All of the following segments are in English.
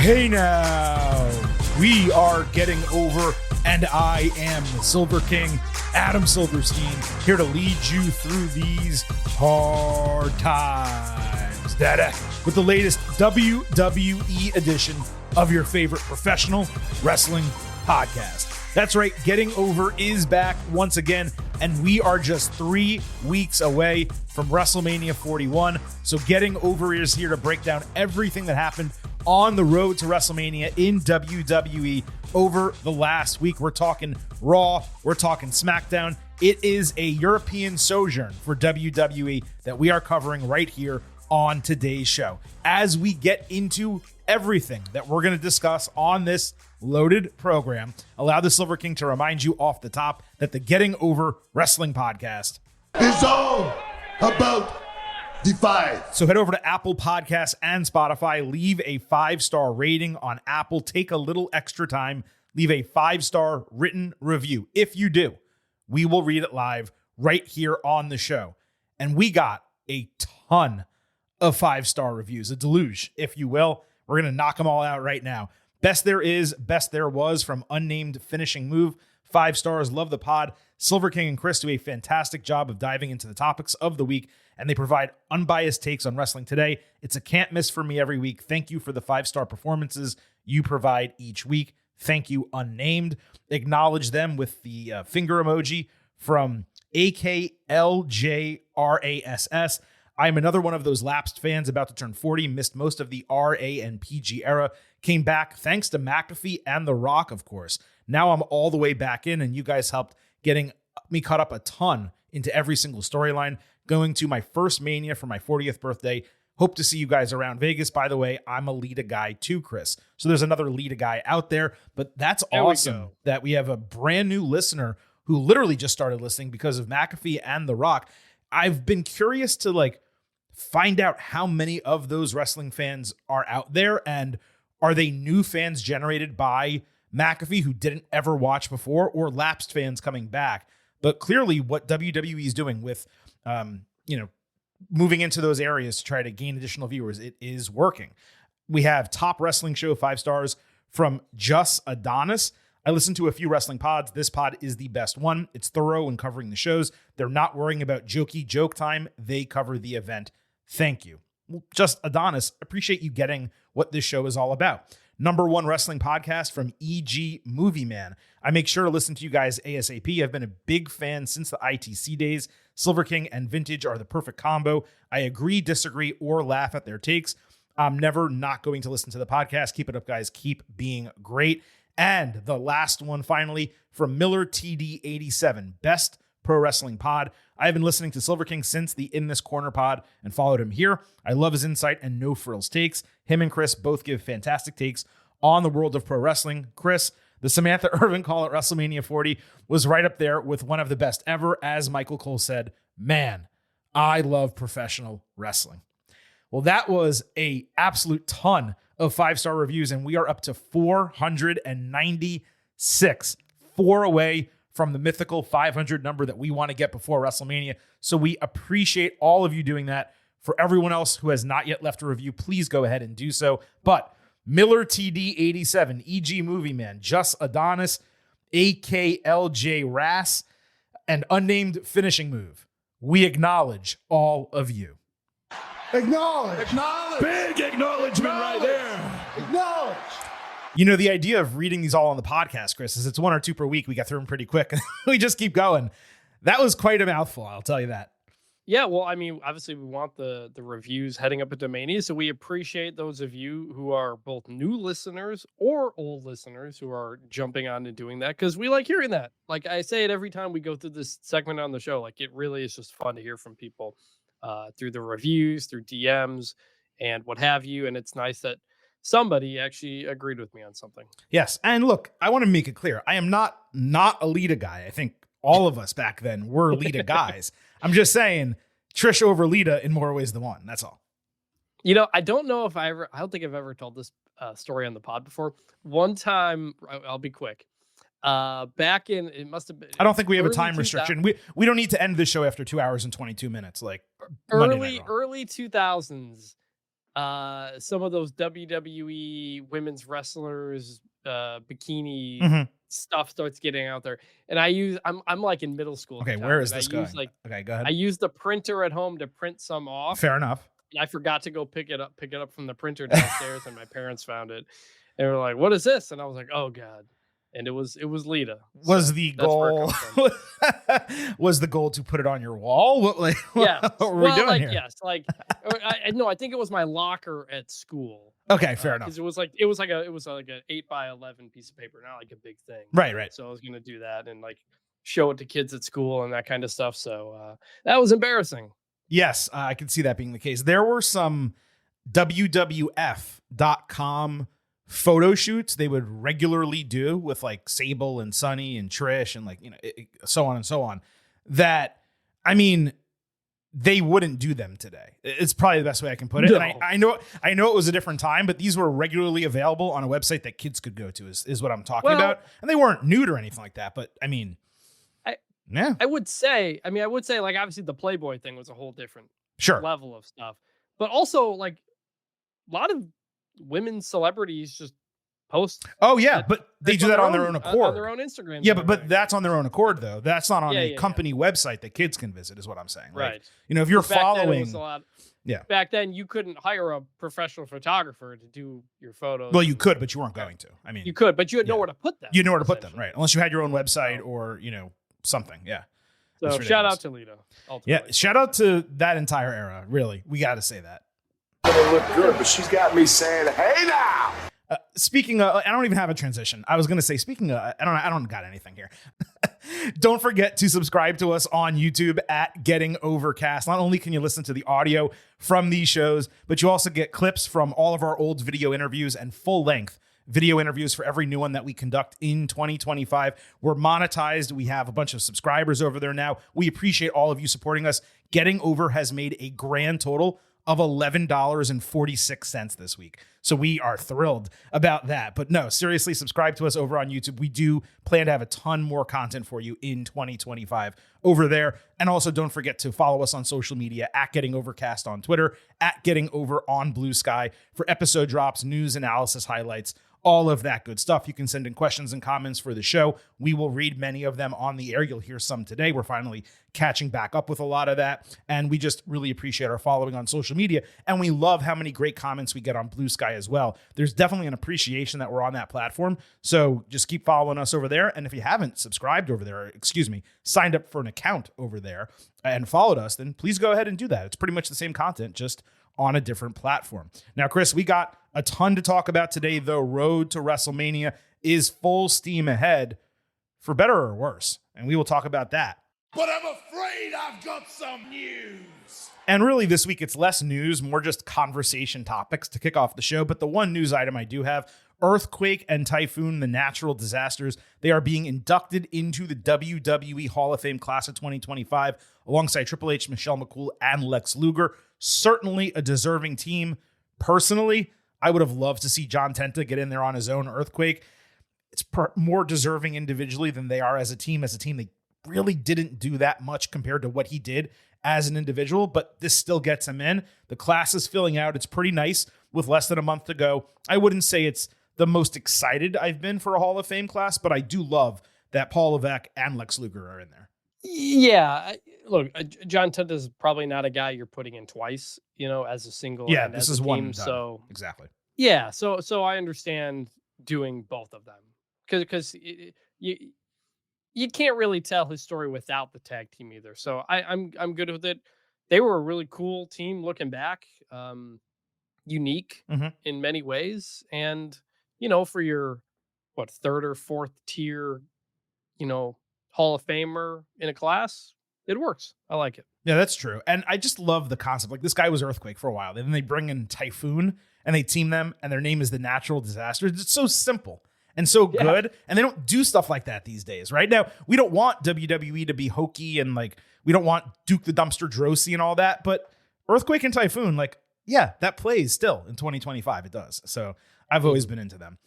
Hey now, we are getting over, and I am the Silver King, Adam Silverstein, here to lead you through these hard times, Dada, with the latest WWE edition of your favorite professional wrestling podcast. That's right, Getting Over is back once again, and we are just 3 weeks away from WrestleMania 41. So Getting Over is here to break down everything that happened on the road to WrestleMania in WWE over the last week. We're talking Raw, we're talking SmackDown. It is a European sojourn for WWE that we are covering right here on today's show. As we get into everything that we're going to discuss on this loaded program, allow the Silver King to remind you off the top that the Getting Over Wrestling podcast is all about the fight. So head over to Apple Podcasts and Spotify, leave a 5-star rating on Apple, take a little extra time, leave a 5-star written review. If you do, we will read it live right here on the show. And we got a ton of 5-star reviews, a deluge, if you will. We're going to knock them all out right now. Best there is, best there was from Unnamed Finishing Move. 5 stars, love the pod. Silver King and Chris do a fantastic job of diving into the topics of the week, and they provide unbiased takes on wrestling today. It's a can't miss for me every week. Thank you for the 5-star performances you provide each week. Thank you, Unnamed. Acknowledge them with the finger emoji from AKLJRASS. I'm another one of those lapsed fans about to turn 40, missed most of the RA and PG era, came back thanks to McAfee and The Rock, of course. Now I'm all the way back in, and you guys helped getting me caught up a ton into every single storyline, going to my first Mania for my 40th birthday. Hope to see you guys around Vegas. By the way, I'm a Lita guy too, Chris. So there's another Lita guy out there, but that's awesome that we have a brand new listener who literally just started listening because of McAfee and The Rock. I've been curious to find out how many of those wrestling fans are out there, and are they new fans generated by McAfee who didn't ever watch before, or lapsed fans coming back? But clearly what WWE is doing with, moving into those areas to try to gain additional viewers, it is working. We have Top Wrestling Show, 5 stars from Just Adonis. I listened to a few wrestling pods. This pod is the best one. It's thorough in covering the shows. They're not worrying about jokey joke time. They cover the event. Thank you. Well, Just Adonis, appreciate you getting what this show is all about. Number 1 wrestling podcast from EG Movie Man. I make sure to listen to you guys ASAP. I've been a big fan since the ITC days. Silver King and Vintage are the perfect combo. I agree, disagree, or laugh at their takes. I'm never not going to listen to the podcast. Keep it up, guys. Keep being great. And the last one, finally, from Miller TD87, best pro wrestling pod. I have been listening to Silver King since the In This Corner pod and followed him here. I love his insight and no frills takes. Him and Chris both give fantastic takes on the world of pro wrestling. Chris, the Samantha Irvin call at WrestleMania 40 was right up there with one of the best ever. As Michael Cole said, man, I love professional wrestling. Well, that was a absolute ton of 5-star reviews, and we are up to 496, 4 away from the mythical 500 number that we want to get before WrestleMania. So we appreciate all of you doing that. For everyone else who has not yet left a review, please go ahead and do so. But Miller TD87, EG Movie Man, Just Adonis, AKLJ Rass, and Unnamed Finishing Move, we acknowledge all of you. Acknowledge. Big acknowledgement right there. Acknowledge. You know, the idea of reading these all on the podcast, Chris, is it's 1 or 2 per week. We get through them pretty quick. We just keep going. That was quite a mouthful, I'll tell you that. Yeah, well, I mean, obviously we want the reviews heading up into Mania, so we appreciate those of you who are both new listeners or old listeners who are jumping on and doing that, because we like hearing that. Like I say it every time we go through this segment on the show, like it really is just fun to hear from people through the reviews, through DMs, and what have you, and it's nice that somebody actually agreed with me on something. Yes, and look, I want to make it clear, I am not a Lita guy. I think all of us back then were Lita guys. I'm just saying Trish over Lita in more ways than one. That's all. You know, I don't know if I don't think I've ever told this story on the pod before. One time, I'll be quick. Back in, it must have been. I don't think we have a time restriction. We don't need to end the show after 2 hours and 22 minutes. Like early 2000s. some of those WWE women's wrestlers bikini Mhm. stuff starts getting out there, and I'm like in middle school. At the Okay, time, where is and this I going? use like Okay, go I ahead. used the printer at home to print some off. Fair enough. And I forgot to go pick it up from the printer downstairs, and my parents found it. They were like, "What is this?" And I was like, "Oh God!" And it was Lita. Was So the that's where it goal comes from. was the goal to put it on your wall? What like Yes. what were we Well, doing like here? yes, like no, I think it was my locker at school. Okay, fair enough. Because it was like a 8x11 piece of paper, not like a big thing. Right. So I was gonna do that and like show it to kids at school and that kind of stuff. So that was embarrassing. Yes, I can see that being the case. There were some WWF.com photo shoots they would regularly do with like Sable and Sunny and Trish and like, so on and so on, that, I mean, they wouldn't do them today. It's probably the best way I can put it. No. And I know it was a different time, but these were regularly available on a website that kids could go to is what I'm talking about. And they weren't nude or anything like that, but I mean, yeah, I would say like obviously the Playboy thing was a whole different sure. level of stuff, but also like a lot of women celebrities just post. Oh yeah, but they do that on their own accord. On their own Instagram. Yeah, but that's on their own accord though. That's not on a Yeah. company website that kids can visit is what I'm saying. Like, Right. if you're Back then, it following, was a lot. Yeah. Back then you couldn't hire a professional photographer to do your photos. well, you could, but you weren't going to. I mean, You could, but you had nowhere to put them. you know where to put them, essentially. right? Unless you had your own website or, something. Yeah. So It's shout ridiculous. out to Lita. Yeah. Ultimately. Shout out to that entire era. Really. We got to say that. Gonna look good, but she's got me saying, "Hey now!" Speaking of, I don't even have a transition. I was going to say, speaking of, I don't got anything here. Don't forget to subscribe to us on YouTube at Getting Overcast. Not only can you listen to the audio from these shows, but you also get clips from all of our old video interviews and full length video interviews for every new one that we conduct in 2025. We're monetized. We have a bunch of subscribers over there now. We appreciate all of you supporting us. Getting Over has made a grand total of $11.46 this week. So we are thrilled about that. But no, seriously, subscribe to us over on YouTube. We do plan to have a ton more content for you in 2025 over there. And also don't forget to follow us on social media at Getting Overcast on Twitter, at Getting Over on Blue Sky for episode drops, news, analysis, highlights, all of that good stuff. You can send in questions and comments for the show. We will read many of them on the air. You'll hear some today. We're finally catching back up with a lot of that. And we just really appreciate our following on social media. And we love how many great comments we get on Blue Sky as well. There's definitely an appreciation that we're on that platform. So just keep following us over there. And if you haven't subscribed over there, signed up for an account over there and followed us, then please go ahead and do that. It's pretty much the same content, just on a different platform. Now, Chris, we got a ton to talk about today. The road to WrestleMania is full steam ahead, for better or worse. And we will talk about that. But I'm afraid I've got some news. And really this week, it's less news, more just conversation topics to kick off the show. But the one news item I do have, earthquake and typhoon, the natural disasters, they are being inducted into the WWE Hall of Fame class of 2025 alongside Triple H, Michelle McCool, and Lex Luger. Certainly a deserving team. Personally, I would have loved to see John Tenta get in there on his own. Earthquake, it's more deserving individually than they are as a team. As a team, they really didn't do that much compared to what he did as an individual, but this still gets him in. The class is filling out. It's pretty nice with less than a month to go. I wouldn't say it's the most excited I've been for a Hall of Fame class, but I do love that Paul Levesque and Lex Luger are in there. Yeah, look, John Tenta is probably not a guy you're putting in twice, as a single. Yeah, and this as a is team, one done. So Exactly. yeah, so I understand doing both of them because you can't really tell his story without the tag team either. So I'm good with it. They were a really cool team looking back, unique in many ways, and for your third or fourth tier, Hall of Famer in a class, it works. I like it. Yeah, that's true. And I just love the concept. Like, this guy was Earthquake for a while. Then they bring in Typhoon and they team them and their name is the Natural Disasters. It's so simple and so good. And they don't do stuff like that these days, right? Now, we don't want WWE to be hokey and we don't want Duke the Dumpster Drosy and all that. But Earthquake and Typhoon, that plays still in 2025. It does. So I've always been into them.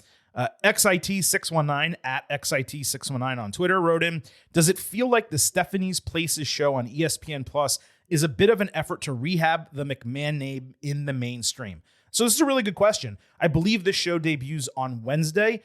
XIT619 at XIT619 on Twitter wrote in, does it feel like the Stephanie's Places show on ESPN Plus is a bit of an effort to rehab the McMahon name in the mainstream? So this is a really good question. I believe this show debuts on Wednesday.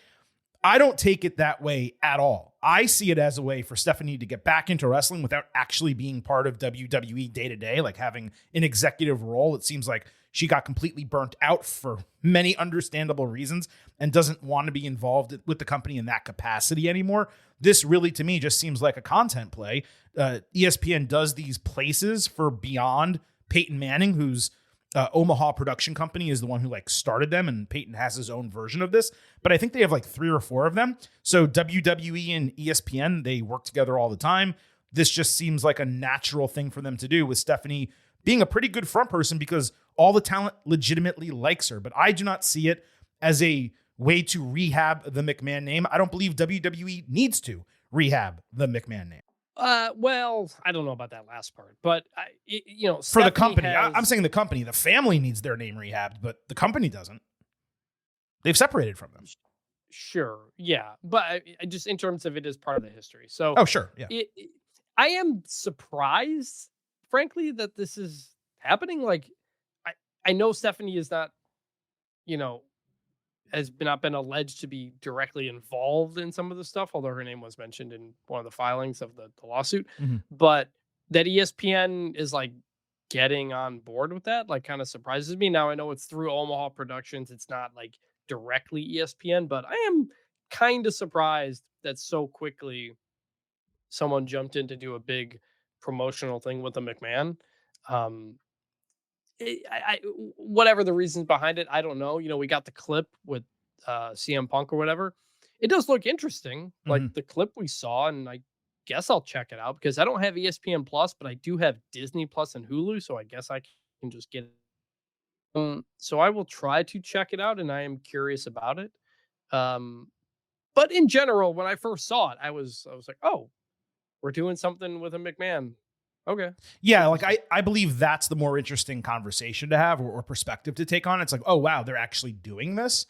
I don't take it that way at all. I see it as a way for Stephanie to get back into wrestling without actually being part of WWE day to day, like having an executive role. It seems like she got completely burnt out for many understandable reasons and doesn't want to be involved with the company in that capacity anymore. This really, to me, just seems like a content play. ESPN does these places for Beyond. Peyton Manning, who's Omaha production company, is the one who like started them, and Peyton has his own version of this, but I think they have like 3 or 4 of them. So WWE and ESPN, they work together all the time. This just seems like a natural thing for them to do, with Stephanie being a pretty good front person because all the talent legitimately likes her. But I do not see it as a way to rehab the McMahon name. I don't believe WWE needs to rehab the McMahon name. Well, I don't know about that last part, but For Stephanie the company, has... I'm saying the company, the family needs their name rehabbed, but the company doesn't. They've separated from them. Sure, yeah, but I just in terms of it as part of the history. So, Oh, sure, yeah. I am surprised, frankly, that this is happening. Like, I know Stephanie is not, not been alleged to be directly involved in some of the stuff, although her name was mentioned in one of the filings of the lawsuit. Mm-hmm. But that ESPN is like getting on board with that, like, kind of surprises me. Now I know it's through Omaha Productions. It's not like directly ESPN, but I am kind of surprised that so quickly someone jumped in to do a big promotional thing with the McMahon. Whatever the reasons behind it, I don't know. We got the clip with CM Punk or whatever. It does look interesting, like the clip we saw, and I guess I'll check it out because I don't have ESPN Plus, but I do have Disney Plus and Hulu, so I guess I can just get it. So I will try to check it out, and I am curious about it. But in general, when I first saw it, I was like, oh, we're doing something with a McMahon. Okay. Yeah, like I believe that's the more interesting conversation to have or perspective to take on. It's like, oh, wow, they're actually doing this,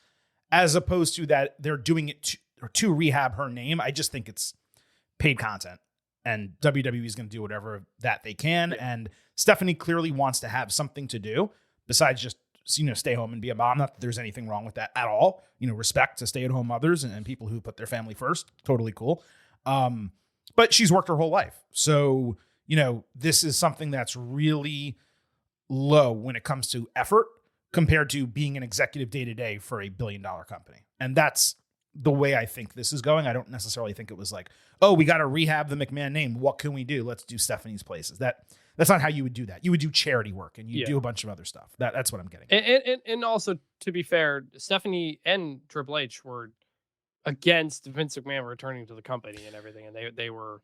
as opposed to that they're doing it to rehab her name. I just think it's paid content, and WWE is going to do whatever that they can. And Stephanie clearly wants to have something to do besides just, stay home and be a mom. Not that there's anything wrong with that at all. Respect to stay-at-home mothers and people who put their family first. Totally cool. But she's worked her whole life. So, this is something that's really low when it comes to effort compared to being an executive day-to-day for a billion-dollar company. And that's the way I think this is going. I don't necessarily think it was like, oh, we got to rehab the McMahon name. What can we do? Let's do Stephanie's Places. That's not how you would do that. You would do charity work and you do a bunch of other stuff. That's what I'm getting at. And also, to be fair, Stephanie and Triple H were against Vince McMahon returning to the company and everything. And they were...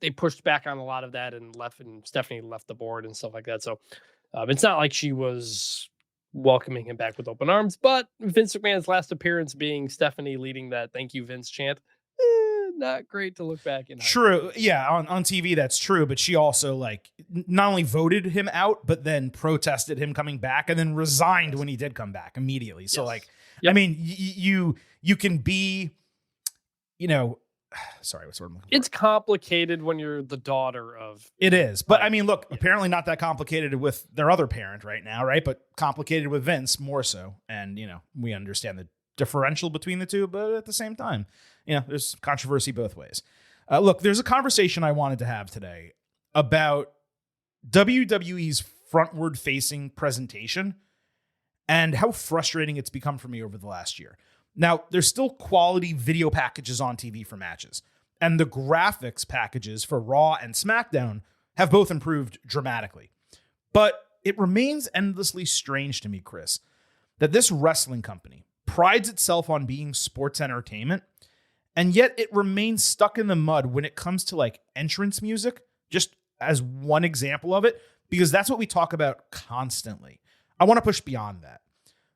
they pushed back on a lot of that and left, and Stephanie left the board and stuff like that. So it's not like she was welcoming him back with open arms, but Vince McMahon's last appearance being Stephanie leading that "Thank you, Vince" chant, not great to look back in. True. Yeah. On TV, that's true. But she also not only voted him out, but then protested him coming back and then resigned when he did come back immediately. So I mean, you can be, sorry, what's the word I'm looking for? It's complicated when you're the daughter of. It is. But I mean, look, apparently not that complicated with their other parent right now, right? But complicated with Vince more so. And, we understand the differential between the two, but at the same time, there's controversy both ways. Look, there's a conversation I wanted to have today about WWE's frontward facing presentation and how frustrating it's become for me over the last year. Now, there's still quality video packages on TV for matches, and the graphics packages for Raw and SmackDown have both improved dramatically. But it remains endlessly strange to me, Chris, that this wrestling company prides itself on being sports entertainment, and yet it remains stuck in the mud when it comes to entrance music, just as one example of it, because that's what we talk about constantly. I want to push beyond that.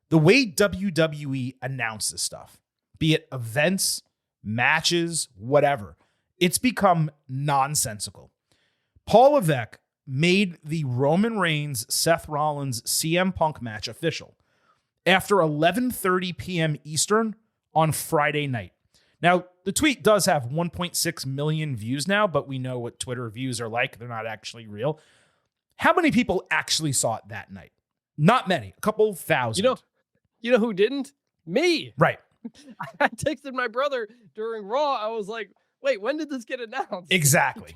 The way WWE announces stuff, be it events, matches, whatever, it's become nonsensical. Paul Levesque made the Roman Reigns Seth Rollins CM Punk match official after 11:30 p.m. Eastern on Friday night. Now, the tweet does have 1.6 million views now, but we know what Twitter views are like. They're not actually real. How many people actually saw it that night? Not many, a couple thousand. You know who didn't? Me. Right. I texted my brother during Raw. I was like, wait, when did this get announced? Exactly.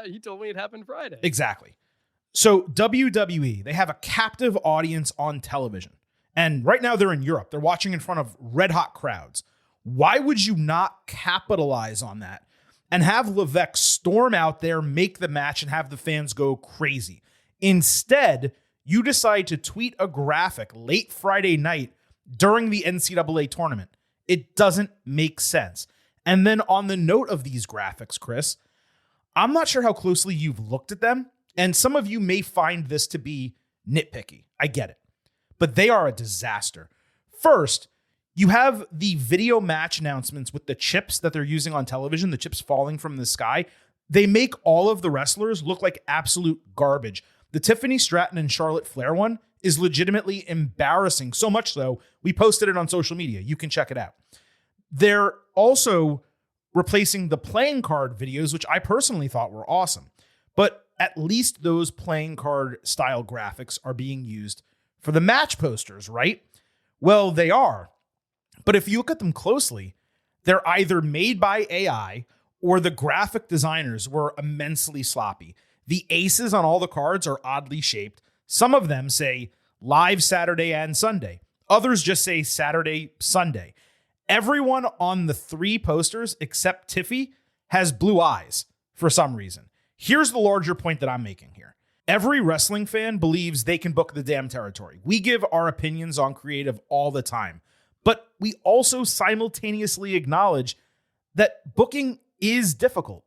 He told me it happened Friday. Exactly. So WWE, they have a captive audience on television. And right now they're in Europe. They're watching in front of red hot crowds. Why would you not capitalize on that and have Levesque storm out there, make the match, and have the fans go crazy? Instead, you decide to tweet a graphic late Friday night during the NCAA tournament. It doesn't make sense. And then on the note of these graphics, Chris, I'm not sure how closely you've looked at them, and some of you may find this to be nitpicky. I get it. But they are a disaster. First, you have the video match announcements with the chips that they're using on television, the chips falling from the sky. They make all of the wrestlers look like absolute garbage. The Tiffany Stratton and Charlotte Flair one is legitimately embarrassing. So much so, we posted it on social media. You can check it out. They're also replacing the playing card videos, which I personally thought were awesome. But at least those playing card style graphics are being used for the match posters, right? Well, they are. But if you look at them closely, they're either made by AI or the graphic designers were immensely sloppy. The aces on all the cards are oddly shaped. Some of them say live Saturday and Sunday. Others just say Saturday, Sunday. Everyone on the 3 posters except Tiffy has blue eyes for some reason. Here's the larger point that I'm making here. Every wrestling fan believes they can book the damn territory. We give our opinions on creative all the time. But we also simultaneously acknowledge that booking is difficult.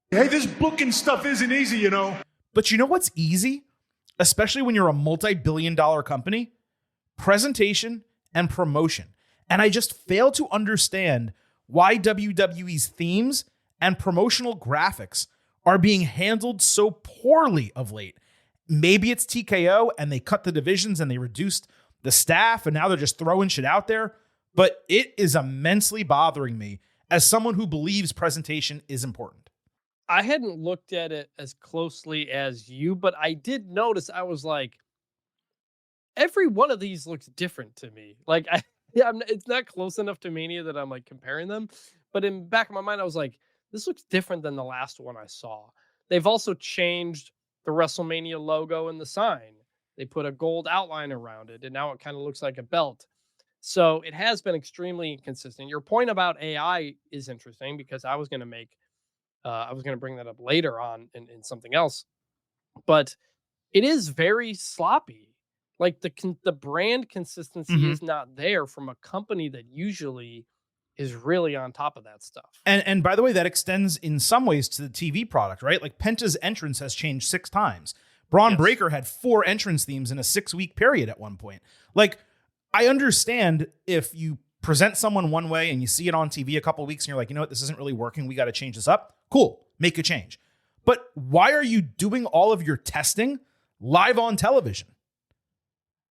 Hey, this booking stuff isn't easy, you know. But you know what's easy? Especially when you're a multi-billion-dollar company? Presentation and promotion. And I just fail to understand why WWE's themes and promotional graphics are being handled so poorly of late. Maybe it's TKO and they cut the divisions and they reduced the staff and now they're just throwing shit out there. But it is immensely bothering me as someone who believes presentation is important. I hadn't looked at it as closely as you, but I did notice, I was like, every one of these looks different to me. Like, it's not close enough to Mania that I'm like comparing them. But in the back of my mind, I was like, this looks different than the last one I saw. They've also changed the WrestleMania logo and the sign. They put a gold outline around it, and now it kind of looks like a belt. So it has been extremely inconsistent. Your point about AI is interesting because I was going to bring that up later on in something else, but it is very sloppy. Like the brand consistency is not there from a company that usually is really on top of that stuff. And by the way, that extends in some ways to the TV product, right? Like Penta's entrance has changed 6 times. Braun Breaker had 4 entrance themes in a 6-week period at one point. Like, I understand if you present someone one way and you see it on TV a couple of weeks and you're like, you know what, this isn't really working. We got to change this up. Cool. Make a change. But why are you doing all of your testing live on television?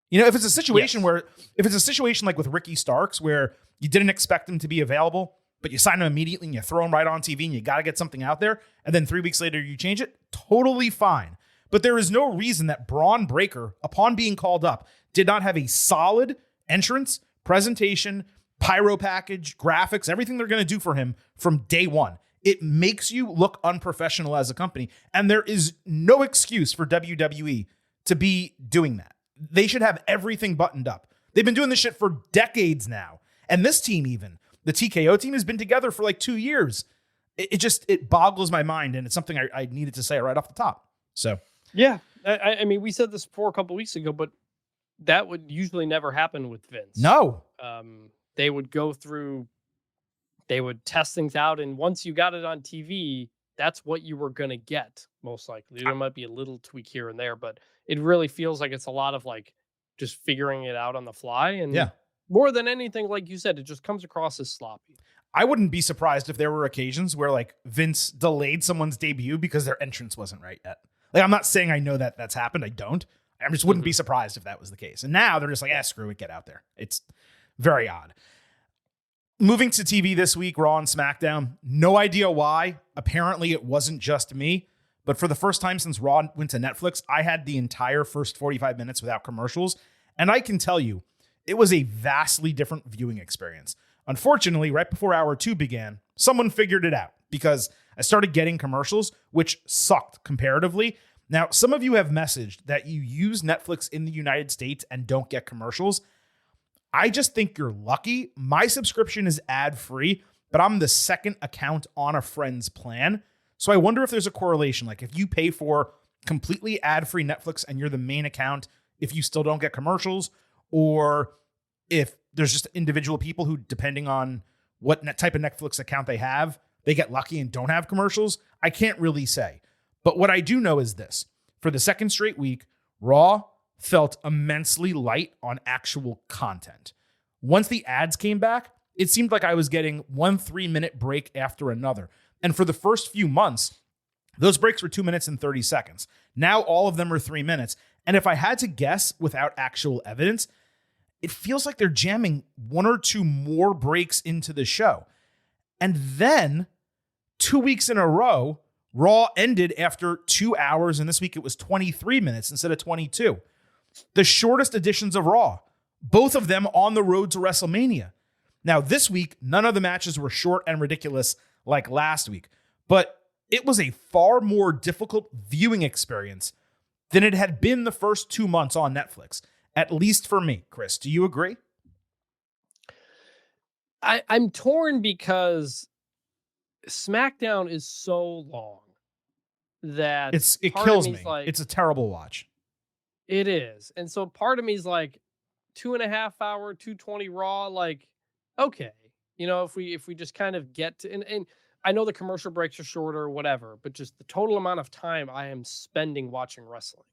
You know, if it's a situation like with Ricky Starks, where you didn't expect him to be available, but you sign him immediately and you throw him right on TV and you got to get something out there, and then 3 weeks later you change it, totally fine. But there is no reason that Braun Breaker, upon being called up, did not have a solid entrance, presentation, pyro package, graphics, everything they're going to do for him from day one. It makes you look unprofessional as a company, and there is no excuse for WWE to be doing that. They should have everything buttoned up. They've been doing this shit for decades now. And this team, even the TKO team, has been together for like 2 years. It boggles my mind. And it's something I needed to say right off the top. So, yeah, I mean, we said this before a couple of weeks ago, but that would usually never happen with Vince. No, they would go through, they would test things out. And once you got it on TV, that's what you were going to get, most likely. There might be a little tweak here and there, but it really feels like it's a lot of like just figuring it out on the fly. And more than anything, like you said, it just comes across as sloppy. I wouldn't be surprised if there were occasions where like Vince delayed someone's debut because their entrance wasn't right yet. Like, I'm not saying I know that that's happened. I don't. I just wouldn't be surprised if that was the case. And now they're just like, screw it, get out there. It's very odd. Moving to TV this week, Raw and SmackDown. No idea why. Apparently, it wasn't just me. But for the first time since Raw went to Netflix, I had the entire first 45 minutes without commercials. And I can tell you, it was a vastly different viewing experience. Unfortunately, right before hour 2 began, someone figured it out because I started getting commercials, which sucked comparatively. Now, some of you have messaged that you use Netflix in the United States and don't get commercials. I just think you're lucky. My subscription is ad-free, but I'm the second account on a friend's plan. So I wonder if there's a correlation. Like if you pay for completely ad-free Netflix and you're the main account, if you still don't get commercials, or if there's just individual people who, depending on what type of Netflix account they have, they get lucky and don't have commercials. I can't really say. But what I do know is this. For the second straight week, Raw felt immensely light on actual content. Once the ads came back, it seemed like I was getting one 3-minute break after another. And for the first few months, those breaks were 2 minutes and 30 seconds. Now all of them are 3 minutes. And if I had to guess without actual evidence, it feels like they're jamming 1 or 2 more breaks into the show. And then 2 weeks in a row, Raw ended after 2 hours, and this week it was 23 minutes instead of 22. The shortest editions of Raw, both of them on the road to WrestleMania. Now, this week, none of the matches were short and ridiculous like last week, but it was a far more difficult viewing experience than it had been the first 2 months on Netflix, at least for me. Chris, do you agree? I'm torn because SmackDown is so long that it kills me. Like, it's a terrible watch. It is. And so part of me is like 2.5 hour, 220 Raw, like, okay. You know, if we just kind of get to, and I know the commercial breaks are shorter or whatever, but just the total amount of time I am spending watching wrestling.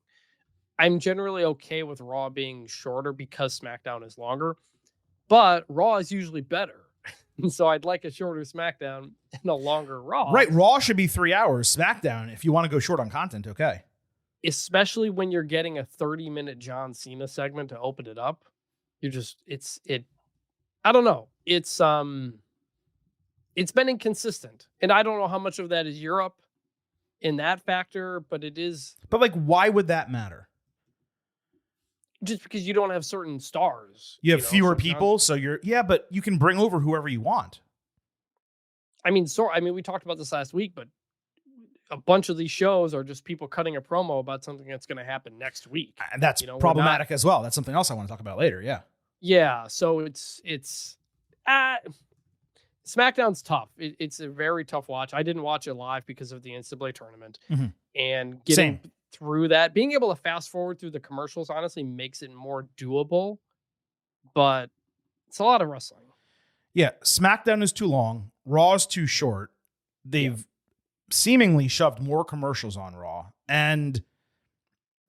I'm generally okay with Raw being shorter because SmackDown is longer, but Raw is usually better. And so I'd like a shorter SmackDown and a longer Raw. Right. Raw should be 3 hours. SmackDown, if you want to go short on content, okay. Especially when you're getting a 30-minute John Cena segment to open it up. I don't know. It's been inconsistent. And I don't know how much of that is Europe in that factor, but it is. But like, why would that matter? Just because you don't have certain stars. You have fewer people, so but you can bring over whoever you want. I mean, we talked about this last week, but a bunch of these shows are just people cutting a promo about something that's going to happen next week. And that's problematic as well. That's something else I want to talk about later. Yeah. Yeah. So it's SmackDown's tough. It's a very tough watch. I didn't watch it live because of the NCAA tournament, and getting through that, being able to fast forward through the commercials, honestly makes it more doable, but it's a lot of wrestling. Yeah. SmackDown is too long. Raw is too short. They've seemingly shoved more commercials on Raw, and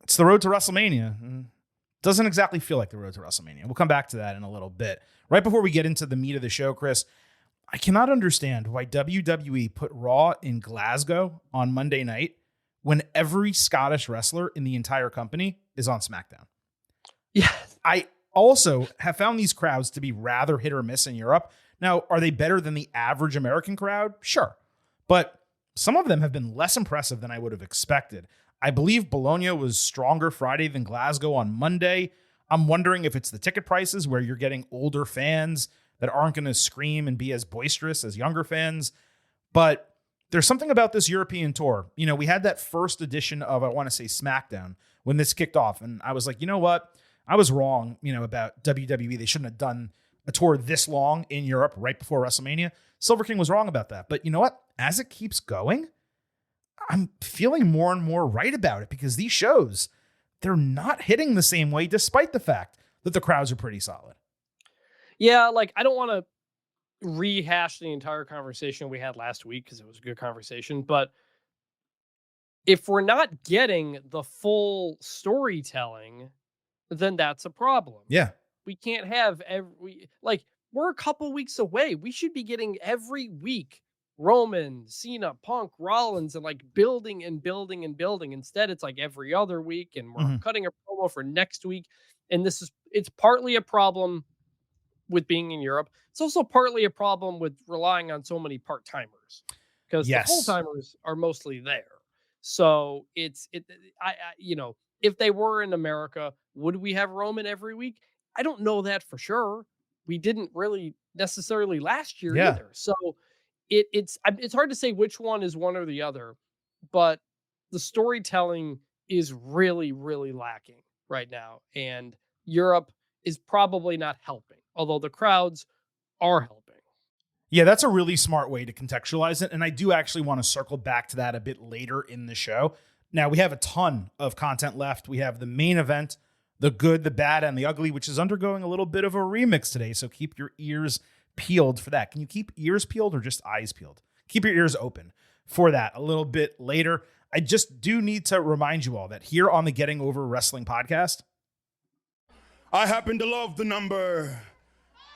it's the road to WrestleMania. Doesn't exactly feel like the road to WrestleMania. We'll come back to that in a little bit. Right before we get into the meat of the show, Chris, I cannot understand why WWE put Raw in Glasgow on Monday night when every Scottish wrestler in the entire company is on SmackDown. Yeah. I also have found these crowds to be rather hit or miss in Europe. Now, are they better than the average American crowd? Sure. But some of them have been less impressive than I would have expected. I believe Bologna was stronger Friday than Glasgow on Monday. I'm wondering if it's the ticket prices where you're getting older fans that aren't going to scream and be as boisterous as younger fans. But there's something about this European tour. You know, we had that first edition of, I want to say, SmackDown when this kicked off. And I was like, you know what? I was wrong, about WWE. They shouldn't have done a tour this long in Europe right before WrestleMania. Silver King was wrong about that. But you know what? As it keeps going, I'm feeling more and more right about it because these shows, they're not hitting the same way despite the fact that the crowds are pretty solid. Yeah, like I don't want to rehash the entire conversation we had last week because it was a good conversation, but if we're not getting the full storytelling, then that's a problem. Yeah. We can't have we're a couple weeks away. We should be getting every week Roman, Cena, Punk, Rollins, and like building and building and building. Instead, it's like every other week, and we're cutting a promo for next week. And it's partly a problem with being in Europe. It's also partly a problem with relying on so many part-timers because the full-timers are mostly there. So if they were in America, would we have Roman every week? I don't know that for sure. We didn't really necessarily last year either. So it's hard to say which one is one or the other, but the storytelling is really, really lacking right now. And Europe is probably not helping, although the crowds are helping. Yeah, that's a really smart way to contextualize it. And I do actually want to circle back to that a bit later in the show. Now, we have a ton of content left. We have the main event, the good, the bad, and the ugly, which is undergoing a little bit of a remix today. So keep your ears peeled for that. Can you keep ears peeled or just eyes peeled? Keep your ears open for that a little bit later. I just do need to remind you all that here on the Getting Over Wrestling podcast, I happen to love the number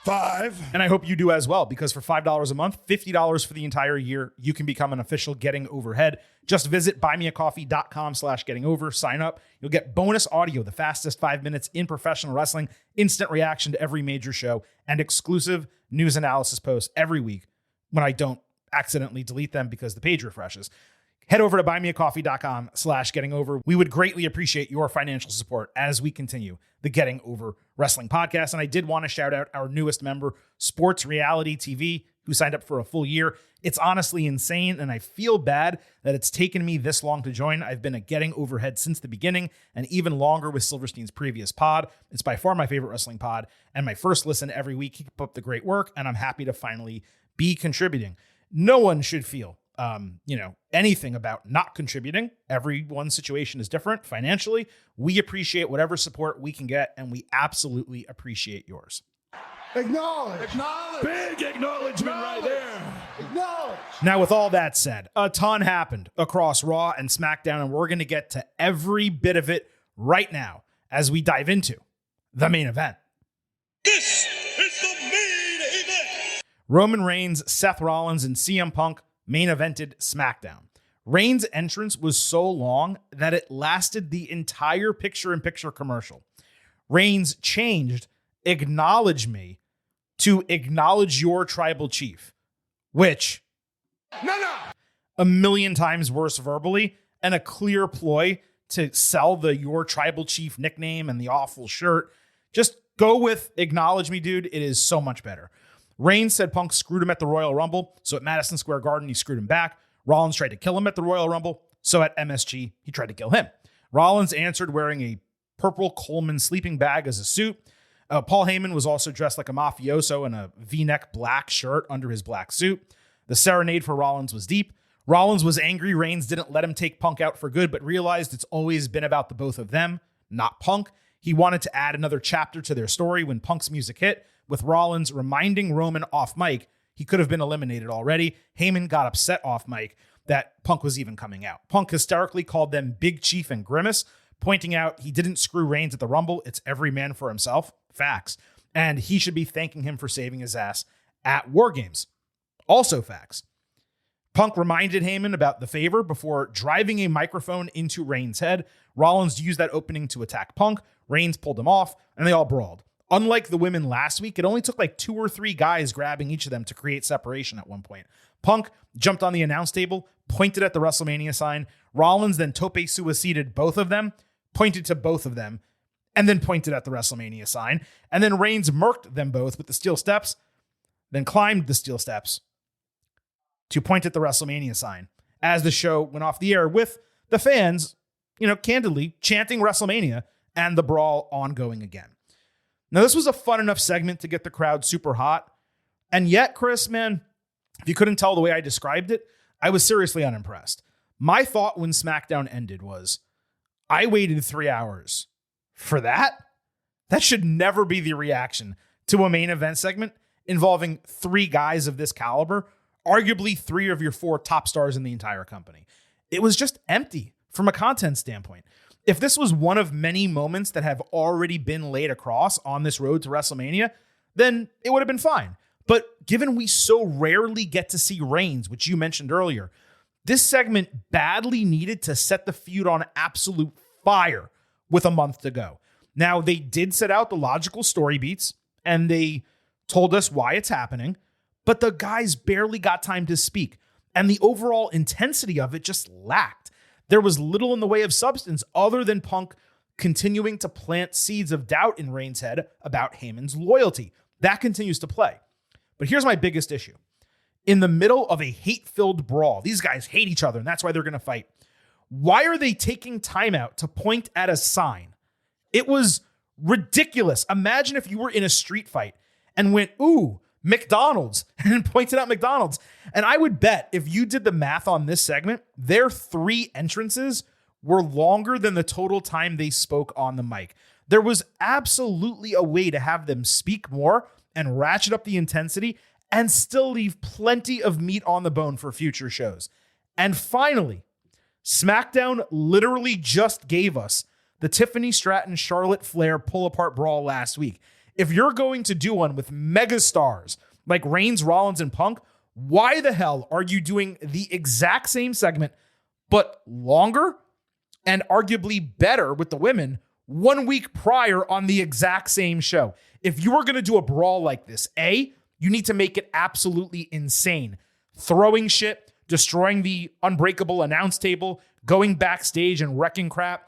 5. And I hope you do as well, because for $5 a month, $50 for the entire year, you can become an official Getting Overhead. Just visit buymeacoffee.com/gettingover, sign up. You'll get bonus audio, the fastest 5 minutes in professional wrestling, instant reaction to every major show, and exclusive news analysis posts every week when I don't accidentally delete them because the page refreshes. Head over to buymeacoffee.com/gettingover. We would greatly appreciate your financial support as we continue the Getting Over Wrestling podcast. And I did want to shout out our newest member, Sports Reality TV, who signed up for a full year. It's honestly insane, and I feel bad that it's taken me this long to join. I've been a Getting Overhead since the beginning, and even longer with Silverstein's previous pod. It's by far my favorite wrestling pod, and my first listen every week. Keep up the great work, and I'm happy to finally be contributing. No one should feel anything about not contributing. Everyone's situation is different financially. We appreciate whatever support we can get, and we absolutely appreciate yours. Acknowledge. Big acknowledgement right there. Acknowledge. Now, with all that said, a ton happened across Raw and SmackDown, and we're going to get to every bit of it right now as we dive into the main event. This is the main event. Roman Reigns, Seth Rollins, and CM Punk main evented SmackDown. Reigns' entrance was so long that it lasted the entire picture-in-picture commercial. Reigns changed "acknowledge me" to "acknowledge your tribal chief," which a million times worse verbally and a clear ploy to sell the "your tribal chief" nickname and the awful shirt. Just go with "acknowledge me, dude." It is so much better. Reigns said Punk screwed him at the Royal Rumble, so at Madison Square Garden, he screwed him back. Rollins tried to kill him at the Royal Rumble, so at MSG, he tried to kill him. Rollins answered wearing a purple Coleman sleeping bag as a suit. Paul Heyman was also dressed like a mafioso in a V-neck black shirt under his black suit. The serenade for Rollins was deep. Rollins was angry Reigns didn't let him take Punk out for good, but realized it's always been about the both of them, not Punk. He wanted to add another chapter to their story when Punk's music hit, with Rollins reminding Roman off mic he could have been eliminated already. Heyman got upset off mic that Punk was even coming out. Punk hysterically called them Big Chief and Grimace, pointing out he didn't screw Reigns at the Rumble. It's every man for himself. Facts. And he should be thanking him for saving his ass at War Games. Also facts. Punk reminded Heyman about the favor before driving a microphone into Reigns' head. Rollins used that opening to attack Punk. Reigns pulled him off, and they all brawled. Unlike the women last week, it only took like 2 or 3 guys grabbing each of them to create separation at one point. Punk jumped on the announce table, pointed at the WrestleMania sign. Rollins then tope suicided both of them, pointed to both of them, and then pointed at the WrestleMania sign. And then Reigns murked them both with the steel steps, then climbed the steel steps to point at the WrestleMania sign as the show went off the air with the fans, candidly chanting WrestleMania and the brawl ongoing again. Now, this was a fun enough segment to get the crowd super hot. And yet, Chris, man, if you couldn't tell the way I described it, I was seriously unimpressed. My thought when SmackDown ended was, I waited 3 hours for that? That should never be the reaction to a main event segment involving 3 guys of this caliber, arguably 3 of your 4 top stars in the entire company. It was just empty from a content standpoint. If this was one of many moments that have already been laid across on this road to WrestleMania, then it would have been fine. But given we so rarely get to see Reigns, which you mentioned earlier, this segment badly needed to set the feud on absolute fire with a month to go. Now, they did set out the logical story beats, and they told us why it's happening, but the guys barely got time to speak, and the overall intensity of it just lacked. There was little in the way of substance other than Punk continuing to plant seeds of doubt in Reigns' head about Heyman's loyalty. That continues to play. But here's my biggest issue. In the middle of a hate-filled brawl, these guys hate each other, and that's why they're going to fight. Why are they taking time out to point at a sign? It was ridiculous. Imagine if you were in a street fight and went, ooh, McDonald's, and pointed out McDonald's. And I would bet if you did the math on this segment, their 3 entrances were longer than the total time they spoke on the mic. There was absolutely a way to have them speak more and ratchet up the intensity and still leave plenty of meat on the bone for future shows. And finally, SmackDown literally just gave us the Tiffany Stratton Charlotte Flair pull-apart brawl last week. If you're going to do one with megastars like Reigns, Rollins, and Punk, why the hell are you doing the exact same segment, but longer and arguably better with the women 1 week prior on the exact same show? If you are going to do a brawl like this, A, you need to make it absolutely insane. Throwing shit, destroying the unbreakable announce table, going backstage and wrecking crap.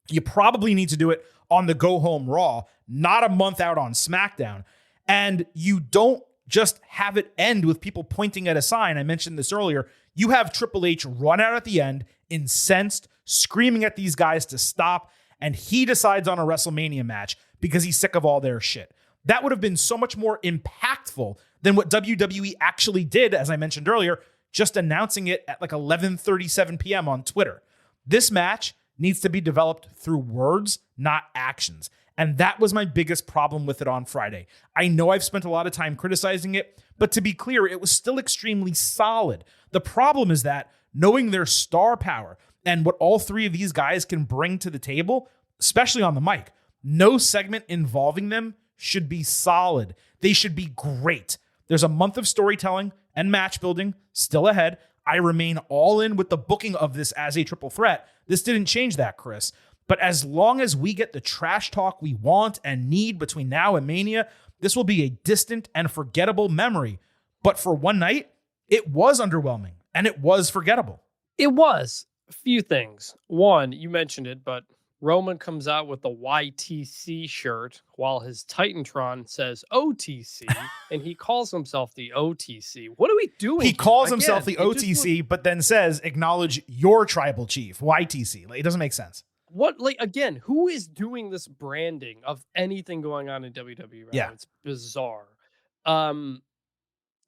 You probably need to do it on the Go Home Raw, not a month out on SmackDown. And you don't just have it end with people pointing at a sign. I mentioned this earlier. You have Triple H run out at the end, incensed, screaming at these guys to stop, and he decides on a WrestleMania match because he's sick of all their shit. That would have been so much more impactful than what WWE actually did, as I mentioned earlier, just announcing it at like 11:37 p.m. on Twitter. This match needs to be developed through words, not actions. And that was my biggest problem with it on Friday. I know I've spent a lot of time criticizing it, but to be clear, it was still extremely solid. The problem is that knowing their star power and what all 3 of these guys can bring to the table, especially on the mic, no segment involving them should be solid. They should be great. There's a month of storytelling and match building still ahead. I remain all in with the booking of this as a triple threat. This didn't change that, Chris. But as long as we get the trash talk we want and need between now and Mania, this will be a distant and forgettable memory. But for one night, it was underwhelming and it was forgettable. It was. A few things. One, you mentioned it, but Roman comes out with the YTC shirt while his Titantron says OTC, and he calls himself the OTC. What are we doing? He calls himself the OTC, but then says, acknowledge your tribal chief, YTC. Like, it doesn't make sense. What, like, again, who is doing this branding of anything going on in WWE right now? Yeah. It's bizarre.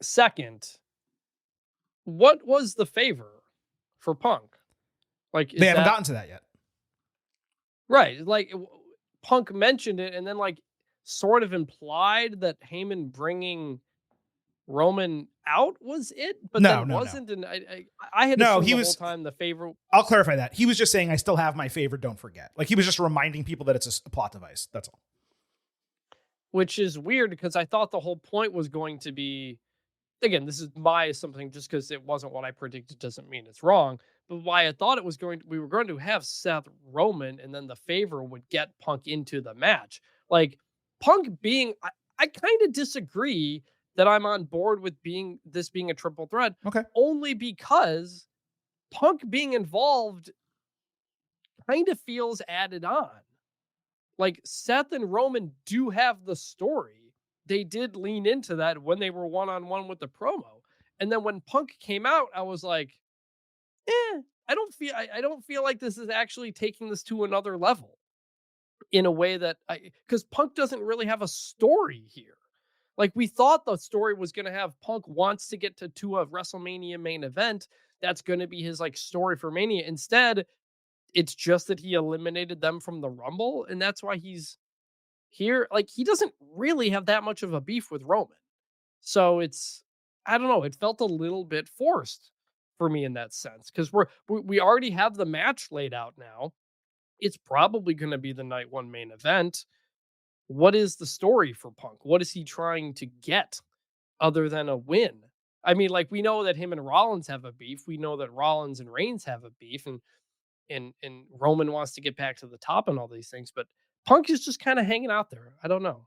Second, what was the favor for Punk? Like, they haven't gotten to that yet. Right. Like, Punk mentioned it and then, like, sort of implied that Heyman bringing Roman out was it, but wasn't. And I had assumed the whole time the favor. I'll clarify that. He was just saying, I still have my favorite, don't forget. Like, he was just reminding people that it's a plot device. That's all. Which is weird because I thought the whole point was going to be, again, this is my something, just because it wasn't what I predicted doesn't mean it's wrong. But why I thought it was we were going to have Seth Roman and then the favor would get Punk into the match. Like, Punk being, I kind of disagree that I'm on board with this being a triple threat. Okay. Only because Punk being involved kind of feels added on. Like, Seth and Roman do have the story. They did lean into that when they were one-on-one with the promo. And then when Punk came out, I was like, I don't feel like this is actually taking this to another level in a way that because Punk doesn't really have a story here. Like, we thought the story was going to have Punk wants to get to a WrestleMania main event. That's going to be his, like, story for Mania. Instead, it's just that he eliminated them from the Rumble, and that's why he's here. Like, he doesn't really have that much of a beef with Roman. So I don't know, it felt a little bit forced for me in that sense, because we already have the match laid out now. It's probably going to be the night one main event. What is the story for Punk? What is he trying to get other than a win? I mean, like, we know that him and Rollins have a beef. We know that Rollins and Reigns have a beef, and Roman wants to get back to the top and all these things. But Punk is just kind of hanging out there. I don't know.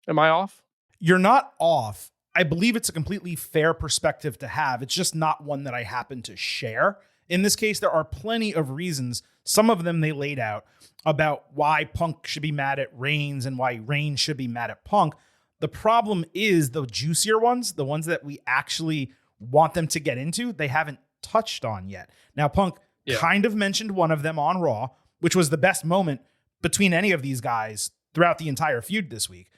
Am I off? You're not off. I believe it's a completely fair perspective to have. It's just not one that I happen to share. In this case, there are plenty of reasons. Some of them they laid out about why Punk should be mad at Reigns and why Reigns should be mad at Punk. The problem is the juicier ones, the ones that we actually want them to get into, they haven't touched on yet. Now, Punk kind of mentioned one of them on Raw, which was the best moment between any of these guys throughout the entire feud this week.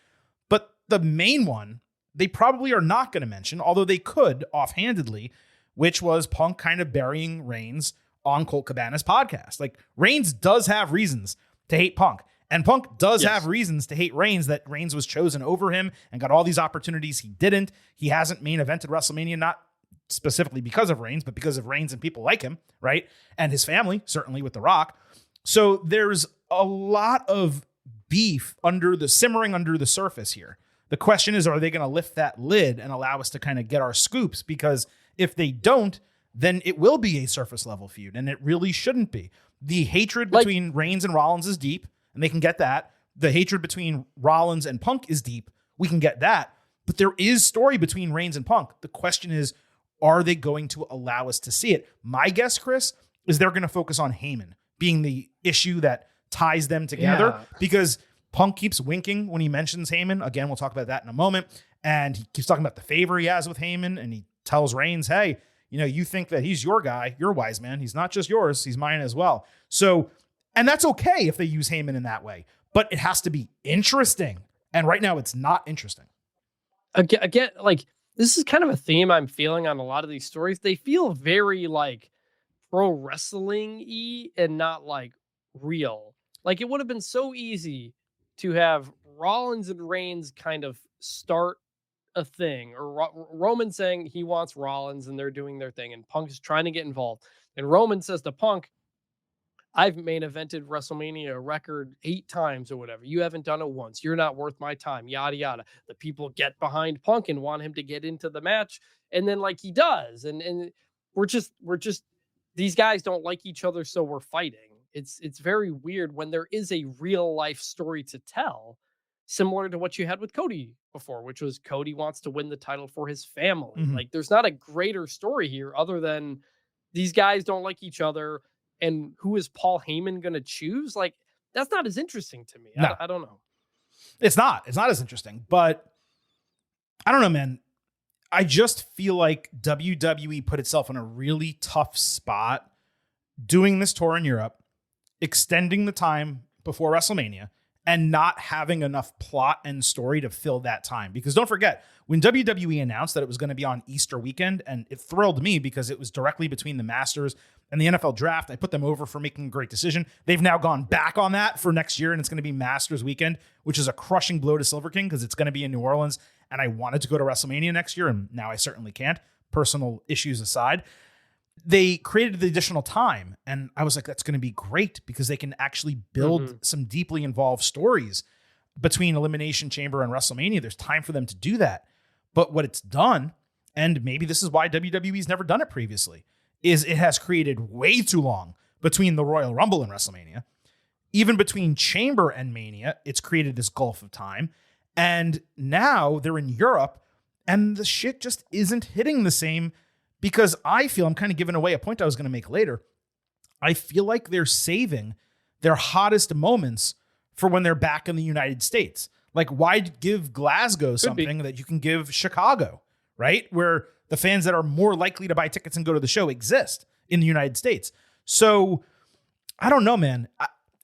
But the main one, they probably are not going to mention, although they could offhandedly, which was Punk kind of burying Reigns on Colt Cabana's podcast. Like, Reigns does have reasons to hate Punk. And Punk does have reasons to hate Reigns, that Reigns was chosen over him and got all these opportunities he didn't. He hasn't main evented WrestleMania, not specifically because of Reigns, but because of Reigns and people like him, right? And his family, certainly with The Rock. So there's a lot of beef simmering under the surface here. The question is, are they going to lift that lid and allow us to kind of get our scoops? Because if they don't, then it will be a surface level feud, and it really shouldn't be. The hatred between Reigns and Rollins is deep, and they can get that. The hatred between Rollins and Punk is deep. We can get that. But there is story between Reigns and Punk. The question is, are they going to allow us to see it? My guess, Chris, is they're going to focus on Heyman being the issue that ties them together, because Punk keeps winking when he mentions Heyman. Again, we'll talk about that in a moment. And he keeps talking about the favor he has with Heyman, and he tells Reigns, hey, you think that he's your guy, your wise man. He's not just yours, he's mine as well. So, and that's okay if they use Heyman in that way, but it has to be interesting. And right now it's not interesting. Again, like, this is kind of a theme I'm feeling on a lot of these stories. They feel very like pro wrestling-y and not like real. Like, it would have been so easy to have Rollins and Reigns kind of start a thing, or Roman saying he wants Rollins and they're doing their thing, and Punk is trying to get involved. And Roman says to Punk, I've main evented WrestleMania a record 8 times or whatever. You haven't done it once. You're not worth my time, yada, yada. The people get behind Punk and want him to get into the match. And then like he does. And we're just, these guys don't like each other. So we're fighting. It's very weird when there is a real life story to tell, similar to what you had with Cody before, which was Cody wants to win the title for his family. Mm-hmm. Like, there's not a greater story here other than these guys don't like each other. And who is Paul Heyman going to choose? Like, that's not as interesting to me. No. I don't know. It's not as interesting, but I don't know, man. I just feel like WWE put itself in a really tough spot doing this tour in Europe, extending the time before WrestleMania, and not having enough plot and story to fill that time. Because don't forget, when WWE announced that it was going to be on Easter weekend, and it thrilled me because it was directly between the Masters and the NFL draft, I put them over for making a great decision. They've now gone back on that for next year, and it's going to be Masters weekend, which is a crushing blow to Silver King because it's going to be in New Orleans. And I wanted to go to WrestleMania next year, and now I certainly can't, personal issues aside. They created the additional time, and I was like, that's going to be great because they can actually build some deeply involved stories between Elimination Chamber and WrestleMania. There's time for them to do that. But what it's done, and maybe this is why WWE's never done it previously, is it has created way too long between the Royal Rumble and WrestleMania. Even between Chamber and Mania, it's created this gulf of time. And now they're in Europe, and the shit just isn't hitting the same. Because I feel, I'm kind of giving away a point I was going to make later. I feel like they're saving their hottest moments for when they're back in the United States. Like, why give Glasgow something that you can give Chicago, right? Where the fans that are more likely to buy tickets and go to the show exist in the United States. So I don't know, man.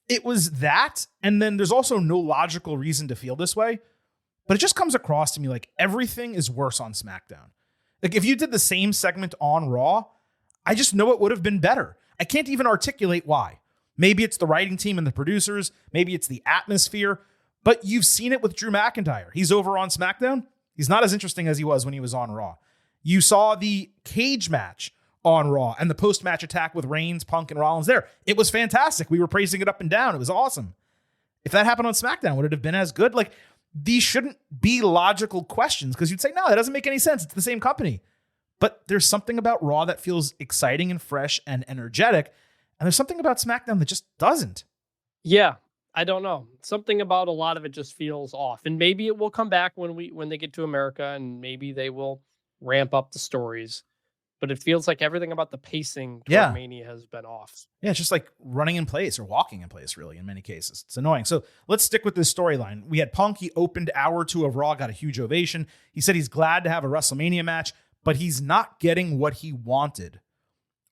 It was that. And then there's also no logical reason to feel this way. But it just comes across to me like everything is worse on SmackDown. Like, if you did the same segment on Raw, I just know it would have been better. I can't even articulate why. Maybe it's the writing team and the producers. Maybe it's the atmosphere. But you've seen it with Drew McIntyre. He's over on SmackDown. He's not as interesting as he was when he was on Raw. You saw the cage match on Raw and the post-match attack with Reigns, Punk, and Rollins there. It was fantastic. We were praising it up and down. It was awesome. If that happened on SmackDown, would it have been as good? Like, these shouldn't be logical questions because you'd say, no, that doesn't make any sense. It's the same company. But there's something about Raw that feels exciting and fresh and energetic. And there's something about SmackDown that just doesn't. Yeah. I don't know. Something about a lot of it just feels off. And maybe it will come back when they get to America, and maybe they will ramp up the stories. But it feels like everything about the pacing toward Mania has been off. Yeah, it's just like running in place or walking in place, really, in many cases. It's annoying. So let's stick with this storyline. We had Punk. He opened hour 2 of Raw, got a huge ovation. He said he's glad to have a WrestleMania match, but he's not getting what he wanted.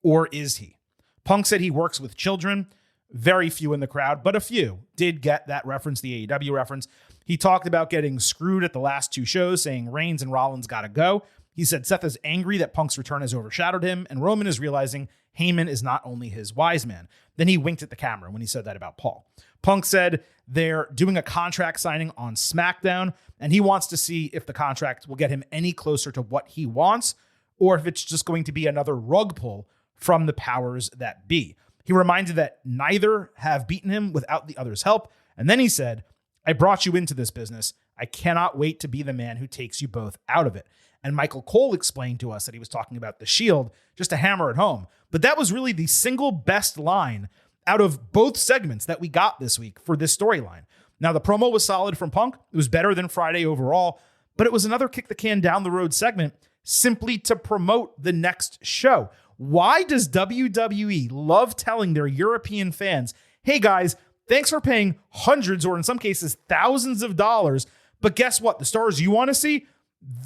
Or is he? Punk said he works with children. Very few in the crowd, but a few did get that reference, the AEW reference. He talked about getting screwed at the last 2 shows, saying Reigns and Rollins got to go. He said Seth is angry that Punk's return has overshadowed him, and Roman is realizing Heyman is not only his wise man. Then he winked at the camera when he said that about Paul. Punk said they're doing a contract signing on SmackDown, and he wants to see if the contract will get him any closer to what he wants, or if it's just going to be another rug pull from the powers that be. He reminded that neither have beaten him without the other's help, and then he said, I brought you into this business. I cannot wait to be the man who takes you both out of it. And Michael Cole explained to us that he was talking about the Shield, just to hammer it home. But that was really the single best line out of both segments that we got this week for this storyline. Now, the promo was solid from Punk. It was better than Friday overall, but it was another kick the can down the road segment simply to promote the next show. Why does WWE love telling their European fans, hey guys, thanks for paying hundreds or in some cases thousands of dollars, but guess what? The stars you want to see,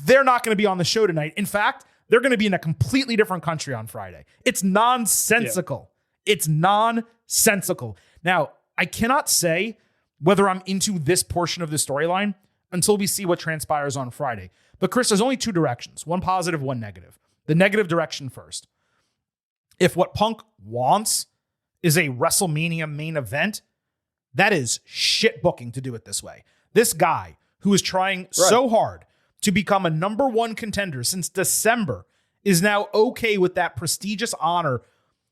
they're not going to be on the show tonight. In fact, they're going to be in a completely different country on Friday. It's nonsensical. Yeah. It's nonsensical. Now, I cannot say whether I'm into this portion of the storyline until we see what transpires on Friday. But Chris, there's only 2 directions, one positive, one negative. The negative direction first. If what Punk wants is a WrestleMania main event, that is shit booking to do it this way. This guy who is trying so hard to become a number 1 contender since December is now okay with that prestigious honor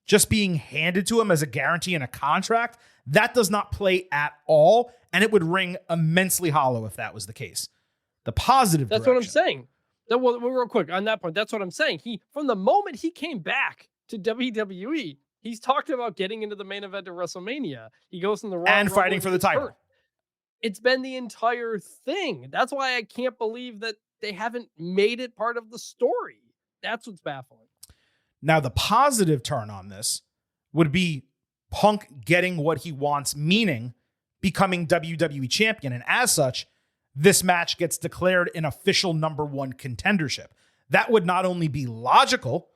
just being handed to him as a guarantee in a contract. That does not play at all, and it would ring immensely hollow if that was the case. The positive That's direction. what I'm saying. Well, real quick, on that point, that's what I'm saying. From the moment he came back to WWE, he's talked about getting into the main event of WrestleMania. He goes in the Royal and fighting for the title. Hurt. It's been the entire thing. That's why I can't believe that they haven't made it part of the story. That's what's baffling. Now, the positive turn on this would be Punk getting what he wants, meaning becoming WWE champion. And as such, this match gets declared an official number 1 contendership. That would not only be logical,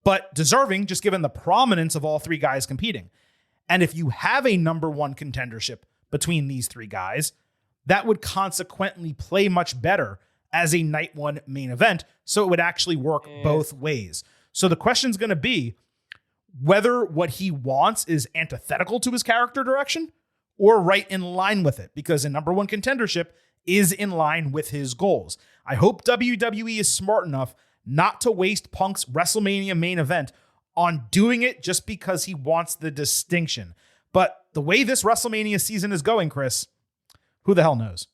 but deserving, just given the prominence of all 3 guys competing. And if you have a number 1 contendership between these 3 guys, that would consequently play much better as a night 1 main event. So it would actually work both ways. So the question's going to be whether what he wants is antithetical to his character direction or right in line with it, because a number 1 contendership is in line with his goals. I hope WWE is smart enough not to waste Punk's WrestleMania main event on doing it just because he wants the distinction. But the way this WrestleMania season is going, Chris, who the hell knows?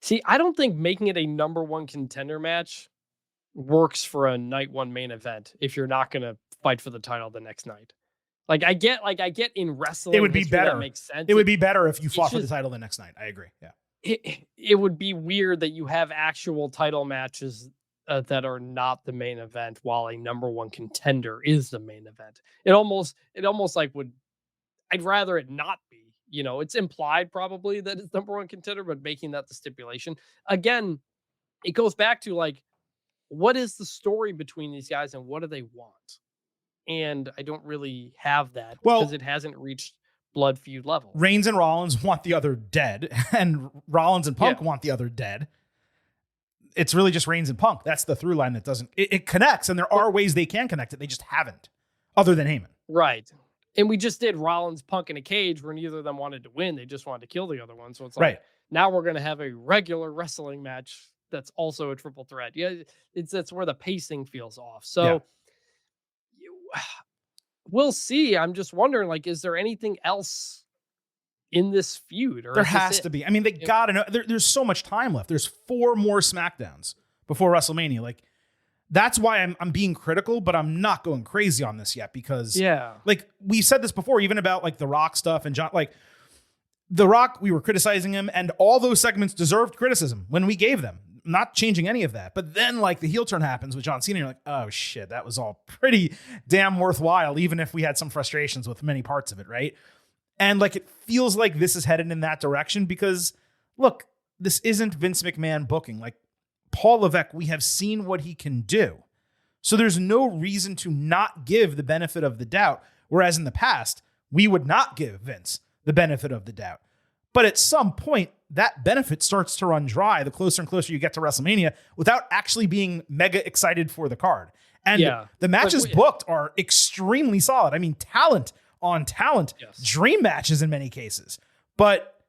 See, I don't think making it a number 1 contender match works for a night 1 main event if you're not going to fight for the title the next night. I get in wrestling, it would be better. That makes sense. It would be better if you fought for the title the next night. I agree. Yeah. It would be weird that you have actual title matches that are not the main event while a number 1 contender is the main event. It almost would. I'd rather it not be. It's implied probably that it's number 1 contender, but making that the stipulation again, it goes back to what is the story between these guys and what do they want? And I don't really have that because it hasn't reached blood feud level. Reigns and Rollins want the other dead, and Rollins and Punk want the other dead. It's really just Reigns and Punk. That's the through line that doesn't. It connects, and there are ways they can connect it. They just haven't, other than Heyman. Right. And we just did Rollins, Punk in a cage where neither of them wanted to win. They just wanted to kill the other one. So it's now we're going to have a regular wrestling match that's also a triple threat. Yeah, that's where the pacing feels off. So we'll see. I'm just wondering, is there anything else in this feud? Or there has to be. I mean, they got to know. There's so much time left. There's 4 more SmackDowns before WrestleMania. That's why I'm being critical, but I'm not going crazy on this yet because, we said this before, even about the Rock stuff and John. The Rock, we were criticizing him, and all those segments deserved criticism when we gave them. Not changing any of that. But then, like, the heel turn happens with John Cena, and you're like, oh, shit, that was all pretty damn worthwhile, even if we had some frustrations with many parts of it, right? And, like, it feels like this is headed in that direction because, look, this isn't Vince McMahon booking. Like, Paul Levesque, we have seen what he can do. So there's no reason to not give the benefit of the doubt, whereas in the past, we would not give Vince the benefit of the doubt. But at some point, that benefit starts to run dry the closer and closer you get to WrestleMania without actually being mega excited for the card. And the matches booked are extremely solid. I mean, talent on talent, dream matches in many cases. But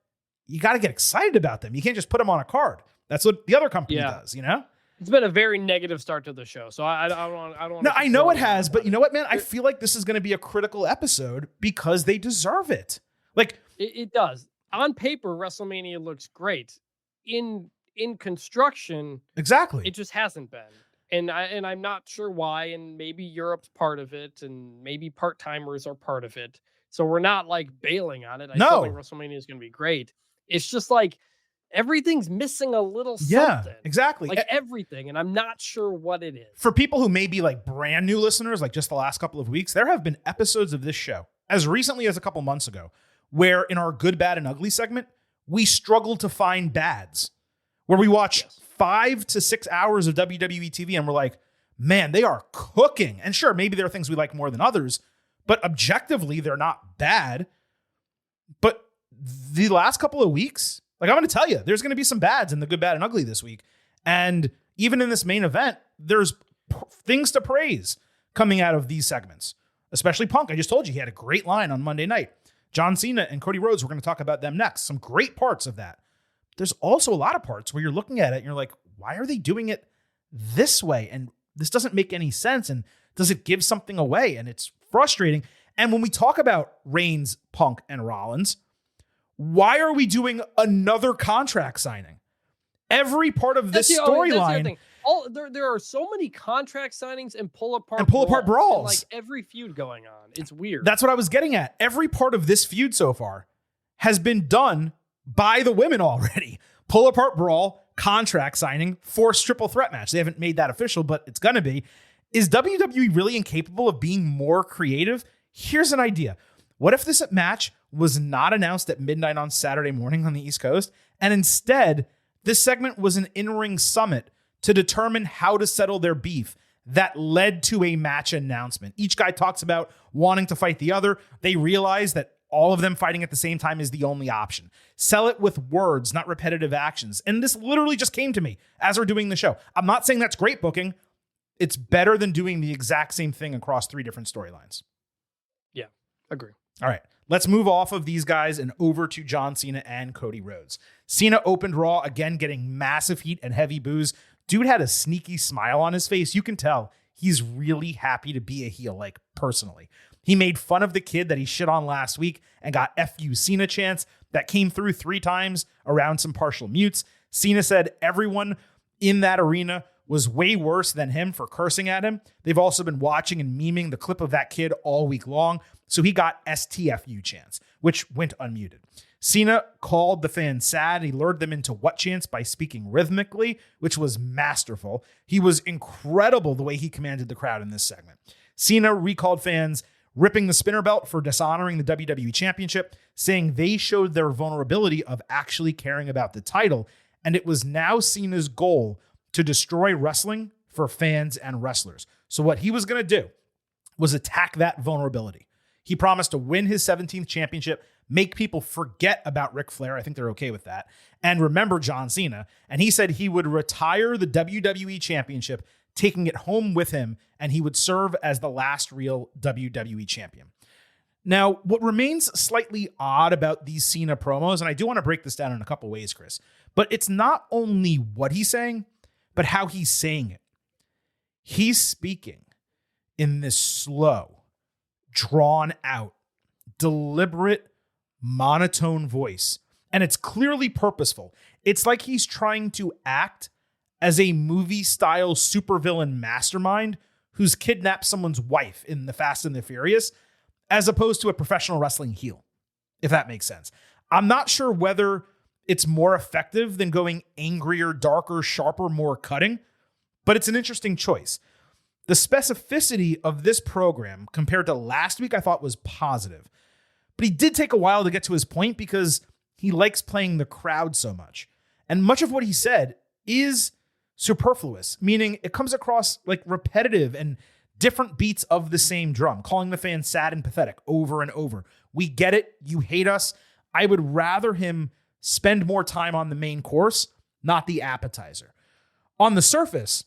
you got to get excited about them. You can't just put them on a card. That's what the other company does, you know? It's been a very negative start to the show, so I don't want. No, I know it has, but you know what, man? I feel like this is going to be a critical episode because they deserve it. Like it does. On paper, WrestleMania looks great. In construction, exactly, it just hasn't been. And I'm not sure why. And maybe Europe's part of it, and maybe part timers are part of it. So we're not like bailing on it. I still think WrestleMania is going to be great. It's just like everything's missing a little something. Yeah, exactly. Like everything, and I'm not sure what it is. For people who may be like brand new listeners, like just the last couple of weeks, there have been episodes of this show as recently as a couple months ago, where in our good, bad, and ugly segment, we struggle to find bads, where we watch 5 to 6 hours of WWE TV and we're like, man, they are cooking. And sure, maybe there are things we like more than others, but objectively, they're not bad. But the last couple of weeks, like I'm going to tell you, there's going to be some bads in the good, bad, and ugly this week. And even in this main event, there's things to praise coming out of these segments, especially Punk. I just told you he had a great line on Monday night. John Cena and Cody Rhodes, we're going to talk about them next. Some great parts of that. There's also a lot of parts where you're looking at it and you're like, why are they doing it this way? And this doesn't make any sense. And does it give something away? And it's frustrating. And when we talk about Reigns, Punk, and Rollins, why are we doing another contract signing? Every part of this storyline. There are so many contract signings and pull-apart brawls. Like every feud going on. It's weird. That's what I was getting at. Every part of this feud so far has been done by the women already. Pull-apart brawl, contract signing, forced triple threat match. They haven't made that official, but it's going to be. Is WWE really incapable of being more creative? Here's an idea. What if this match was not announced at midnight on Saturday morning on the East Coast, and instead this segment was an in-ring summit to determine how to settle their beef that led to a match announcement? Each guy talks about wanting to fight the other. They realize that all of them fighting at the same time is the only option. Sell it with words, not repetitive actions. And this literally just came to me as we're doing the show. I'm not saying that's great booking. It's better than doing the exact same thing across 3 different storylines. Yeah, agree. All right, let's move off of these guys and over to John Cena and Cody Rhodes. Cena opened Raw, again getting massive heat and heavy boos. Dude had a sneaky smile on his face. You can tell he's really happy to be a heel, like personally. He made fun of the kid that he shit on last week and got F.U. Cena chants that came through 3 times around some partial mutes. Cena said everyone in that arena was way worse than him for cursing at him. They've also been watching and memeing the clip of that kid all week long. So he got STFU chants, which went unmuted. Cena called the fans sad. He lured them into what chants by speaking rhythmically, which was masterful. He was incredible the way he commanded the crowd in this segment. Cena recalled fans ripping the spinner belt for dishonoring the WWE Championship, saying they showed their vulnerability of actually caring about the title, and it was now Cena's goal to destroy wrestling for fans and wrestlers. So what he was going to do was attack that vulnerability. He promised to win his 17th championship, make people forget about Ric Flair. I think they're okay with that. And remember John Cena. And he said he would retire the WWE Championship, taking it home with him, and he would serve as the last real WWE champion. Now, what remains slightly odd about these Cena promos, and I do want to break this down in a couple ways, Chris, but it's not only what he's saying, but how he's saying it. He's speaking in this slow, drawn out, deliberate, monotone voice. And it's clearly purposeful. It's like he's trying to act as a movie-style supervillain mastermind who's kidnapped someone's wife in The Fast and the Furious, as opposed to a professional wrestling heel, if that makes sense. I'm not sure whether it's more effective than going angrier, darker, sharper, more cutting, but it's an interesting choice. The specificity of this program compared to last week I thought was positive. But he did take a while to get to his point because he likes playing the crowd so much. And much of what he said is superfluous, meaning it comes across like repetitive and different beats of the same drum, calling the fans sad and pathetic over and over. We get it. You hate us. I would rather him spend more time on the main course, not the appetizer. On the surface,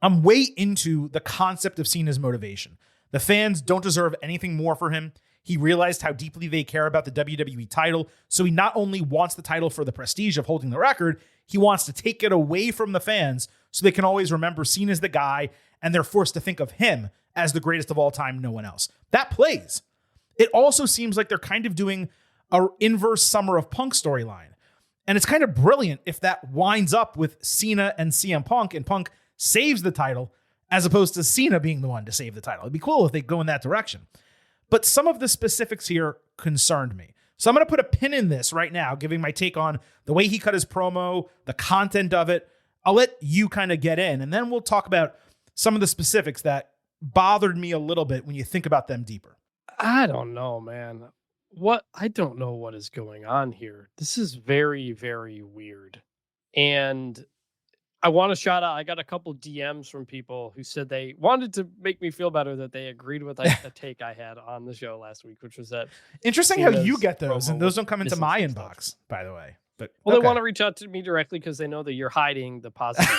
I'm way into the concept of Cena's motivation. The fans don't deserve anything more for him. He realized how deeply they care about the WWE title, so he not only wants the title for the prestige of holding the record, he wants to take it away from the fans so they can always remember Cena's the guy, and they're forced to think of him as the greatest of all time, no one else. That plays. It also seems like they're kind of doing an inverse Summer of Punk storyline. And it's kind of brilliant if that winds up with Cena and CM Punk, and Punk saves the title as opposed to Cena being the one to save the title. It'd be cool if they go in that direction. But some of the specifics here concerned me. So I'm going to put a pin in this right now, giving my take on the way he cut his promo, the content of it. I'll let you kind of get in, and then we'll talk about some of the specifics that bothered me a little bit when you think about them deeper. I don't know, man. I don't know what is going on here. This is very, very weird. And I want to shout out, I got a couple DMs from people who said they wanted to make me feel better that they agreed with a take I had on the show last week, which was that. Interesting how you get those, and those don't come into my inbox, by the way. But They want to reach out to me directly because they know that you're hiding the positive.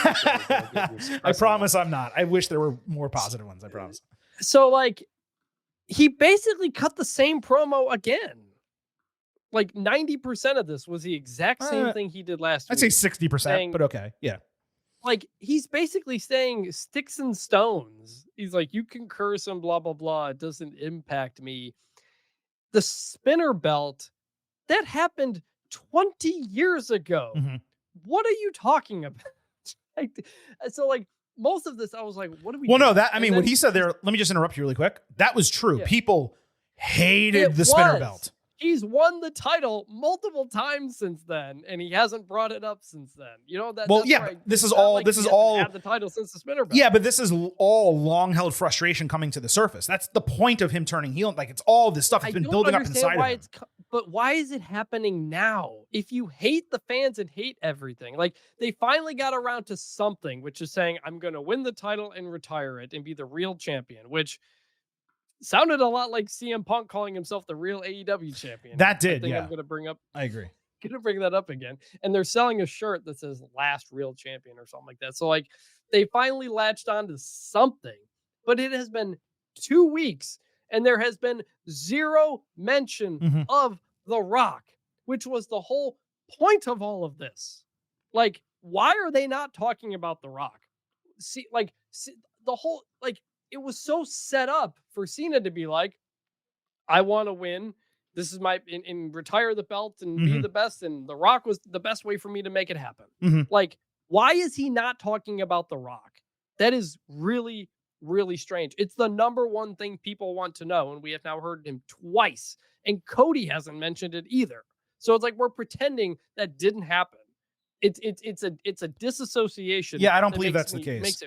I promise I'm not. I wish there were more positive ones. I promise. So, like, he basically cut the same promo again. Like 90% of this was the exact same thing he did last week. I'd say 60%, but okay. Yeah. Like, he's basically saying sticks and stones. He's like, you can curse and blah, blah, blah. It doesn't impact me. The spinner belt, that happened 20 years ago. Mm-hmm. What are you talking about? Most of this, I was like, what do we Well, do? no, what he said there, let me just interrupt you really quick. That was true. Yeah. People hated the spinner belt. He's won the title multiple times since then, and he hasn't brought it up since then. You know that. Well, yeah, this is all had the title since the spinner belt. Yeah, but this is all long-held frustration coming to the surface. That's the point of him turning heel. Like, it's all this stuff that's been building up inside of him. But why is it happening now? If you hate the fans and hate everything, like, they finally got around to something, which is saying, I'm going to win the title and retire it and be the real champion, which sounded a lot like CM Punk calling himself the real AEW champion. That did, I'm yeah. going to bring up. I agree. Going to bring that up again. And they're selling a shirt that says last real champion or something like that. So, like, they finally latched on to something, but it has been 2 weeks and there has been zero mention of The Rock, which was the whole point of all of this. Like, why are they not talking about The Rock? It was so set up for Cena to be like, I want to win. This is my, and retire the belt and be the best. And The Rock was the best way for me to make it happen. Like, why is he not talking about The Rock? That is really, really strange. It's the number one thing people want to know. And we have now heard him twice. And Cody hasn't mentioned it either. So it's like, we're pretending that didn't happen. It's a disassociation. Yeah, I don't believe that's the case.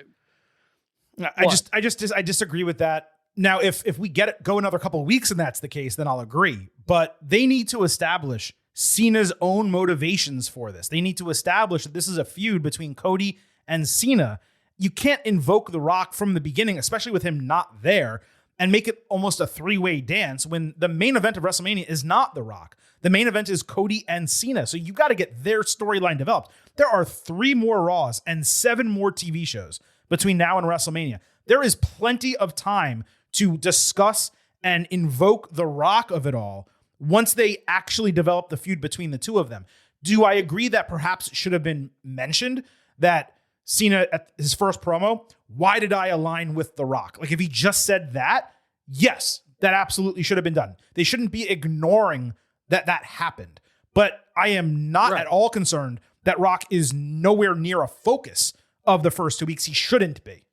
I disagree with that. Now, if we go another couple of weeks and that's the case, then I'll agree. But they need to establish Cena's own motivations for this. They need to establish that this is a feud between Cody and Cena. You can't invoke The Rock from the beginning, especially with him not there, and make it almost a three-way dance when the main event of WrestleMania is not The Rock. The main event is Cody and Cena. So you got to get their storyline developed. There are 3 more Raws and 7 more TV shows between now and WrestleMania. There is plenty of time to discuss and invoke The Rock of it all once they actually develop the feud between the two of them. Do I agree that perhaps it should have been mentioned that Cena at his first promo, why did I align with The Rock? Like, if he just said that, yes, that absolutely should have been done. They shouldn't be ignoring that happened. But I am not at all concerned that Rock is nowhere near a focus of the first 2 weeks. He shouldn't be.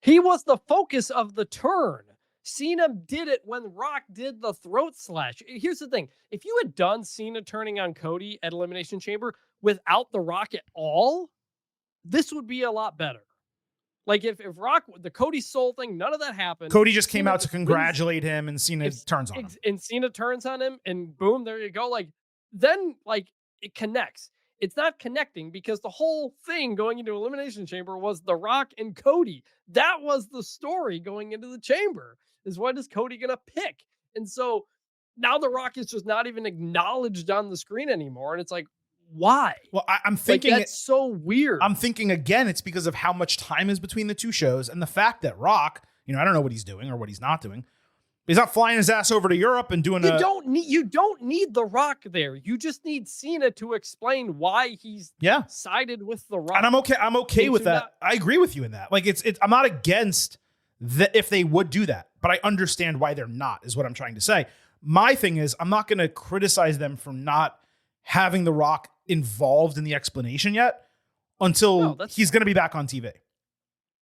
He was the focus of the turn. Cena did it when Rock did the throat slash. Here's the thing. If you had done Cena turning on Cody at Elimination Chamber without the Rock at all, this would be a lot better. Like if Rock, the Cody Soul thing, none of that happened. Cody just came out to congratulate him, and Cena turns on him. And Cena turns on him, and boom, there you go. Like, then, like, it connects. It's not connecting because the whole thing going into Elimination Chamber was The Rock and Cody. That was the story going into the Chamber, is what is Cody going to pick? And so now The Rock is just not even acknowledged on the screen anymore. And it's like, why? Well, I'm thinking that's so weird. I'm thinking again, it's because of how much time is between the two shows and the fact that Rock, I don't know what he's doing or what he's not doing. He's not flying his ass over to Europe and doing you don't need The Rock there. You just need Cena to explain why he's sided with The Rock. And I'm okay with that. I agree with you in that. Like I'm not against if they would do that, but I understand why they're not, is what I'm trying to say. My thing is, I'm not going to criticize them for not having The Rock involved in the explanation yet until he's going to be back on TV.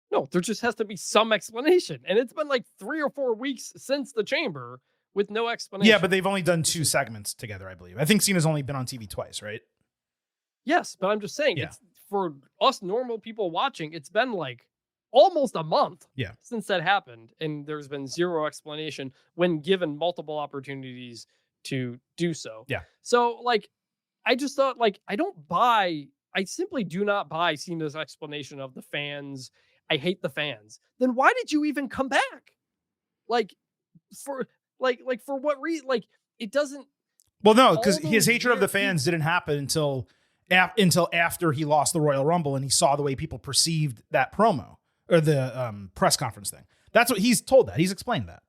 No, there just has to be some explanation. And it's been like 3 or 4 weeks since the Chamber with no explanation. Yeah, but they've only done 2 segments together, I believe. I think Cena's only been on TV twice, right? Yes, but I'm just saying, it's for us normal people watching, it's been like almost a month since that happened. And there's been zero explanation when given multiple opportunities to do so. Yeah. So, like, I just thought, like, I simply do not buy Cena's explanation of the fans. I hate the fans. Then why did you even come back? Like, for what reason? Like, it doesn't. Well, no, because his hatred of the fans didn't happen until after he lost the Royal Rumble and he saw the way people perceived that promo or the press conference thing. That's what he's told that. He's explained that.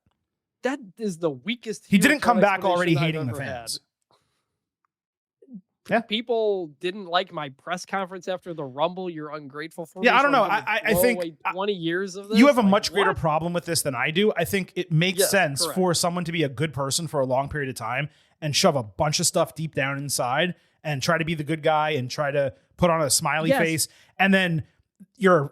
That is the weakest. He didn't come back already hating the fans. Yeah. People didn't like my press conference after the Rumble. You're ungrateful for me. Yeah, I don't know. I think 20 years of this. You have a much greater problem with this than I do. I think it makes sense for someone to be a good person for a long period of time and shove a bunch of stuff deep down inside and try to be the good guy and try to put on a smiley face. And then you're,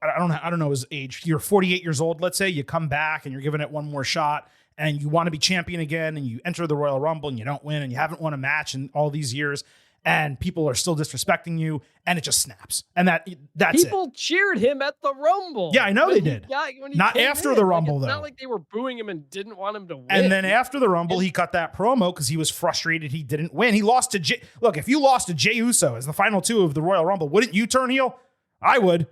I don't know his age. You're 48 years old, let's say. You come back and you're giving it one more shot and you want to be champion again and you enter the Royal Rumble and you don't win and you haven't won a match in all these years and people are still disrespecting you and it just snaps. And that's people cheered him at the Rumble. Yeah, I know they did. Not after the Rumble, though. It's not like they were booing him and didn't want him to win. And then after the Rumble, he cut that promo because he was frustrated he didn't win. He lost to Look, if you lost to Jey Uso as the final 2 of the Royal Rumble, wouldn't you turn heel? I would.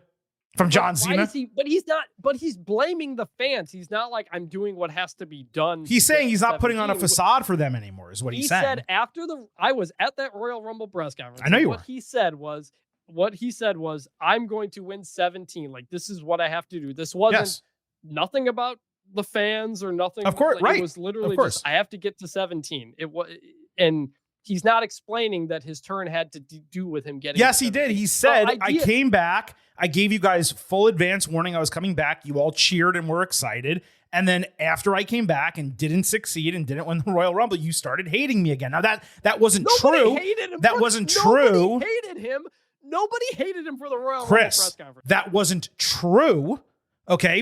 From John Cena. But he's not, but he's blaming the fans. He's not like, I'm doing what has to be done. He's saying he's not putting on a facade for them anymore, is what he's saying. He said I was at that Royal Rumble press conference. I know you were. What he said was, I'm going to win 17. Like, this is what I have to do. This wasn't nothing about the fans or nothing. Of course, right. It was literally just, I have to get to 17. It was, and he's not explaining that his turn had to do with him getting. Yes, he did. He said, I came back. I gave you guys full advance warning I was coming back. You all cheered and were excited. And then after I came back and didn't succeed and didn't win the Royal Rumble, you started hating me again. Now that wasn't true. That wasn't true. Nobody hated him. Nobody hated him for the Royal Rumble press conference. That wasn't true. Okay,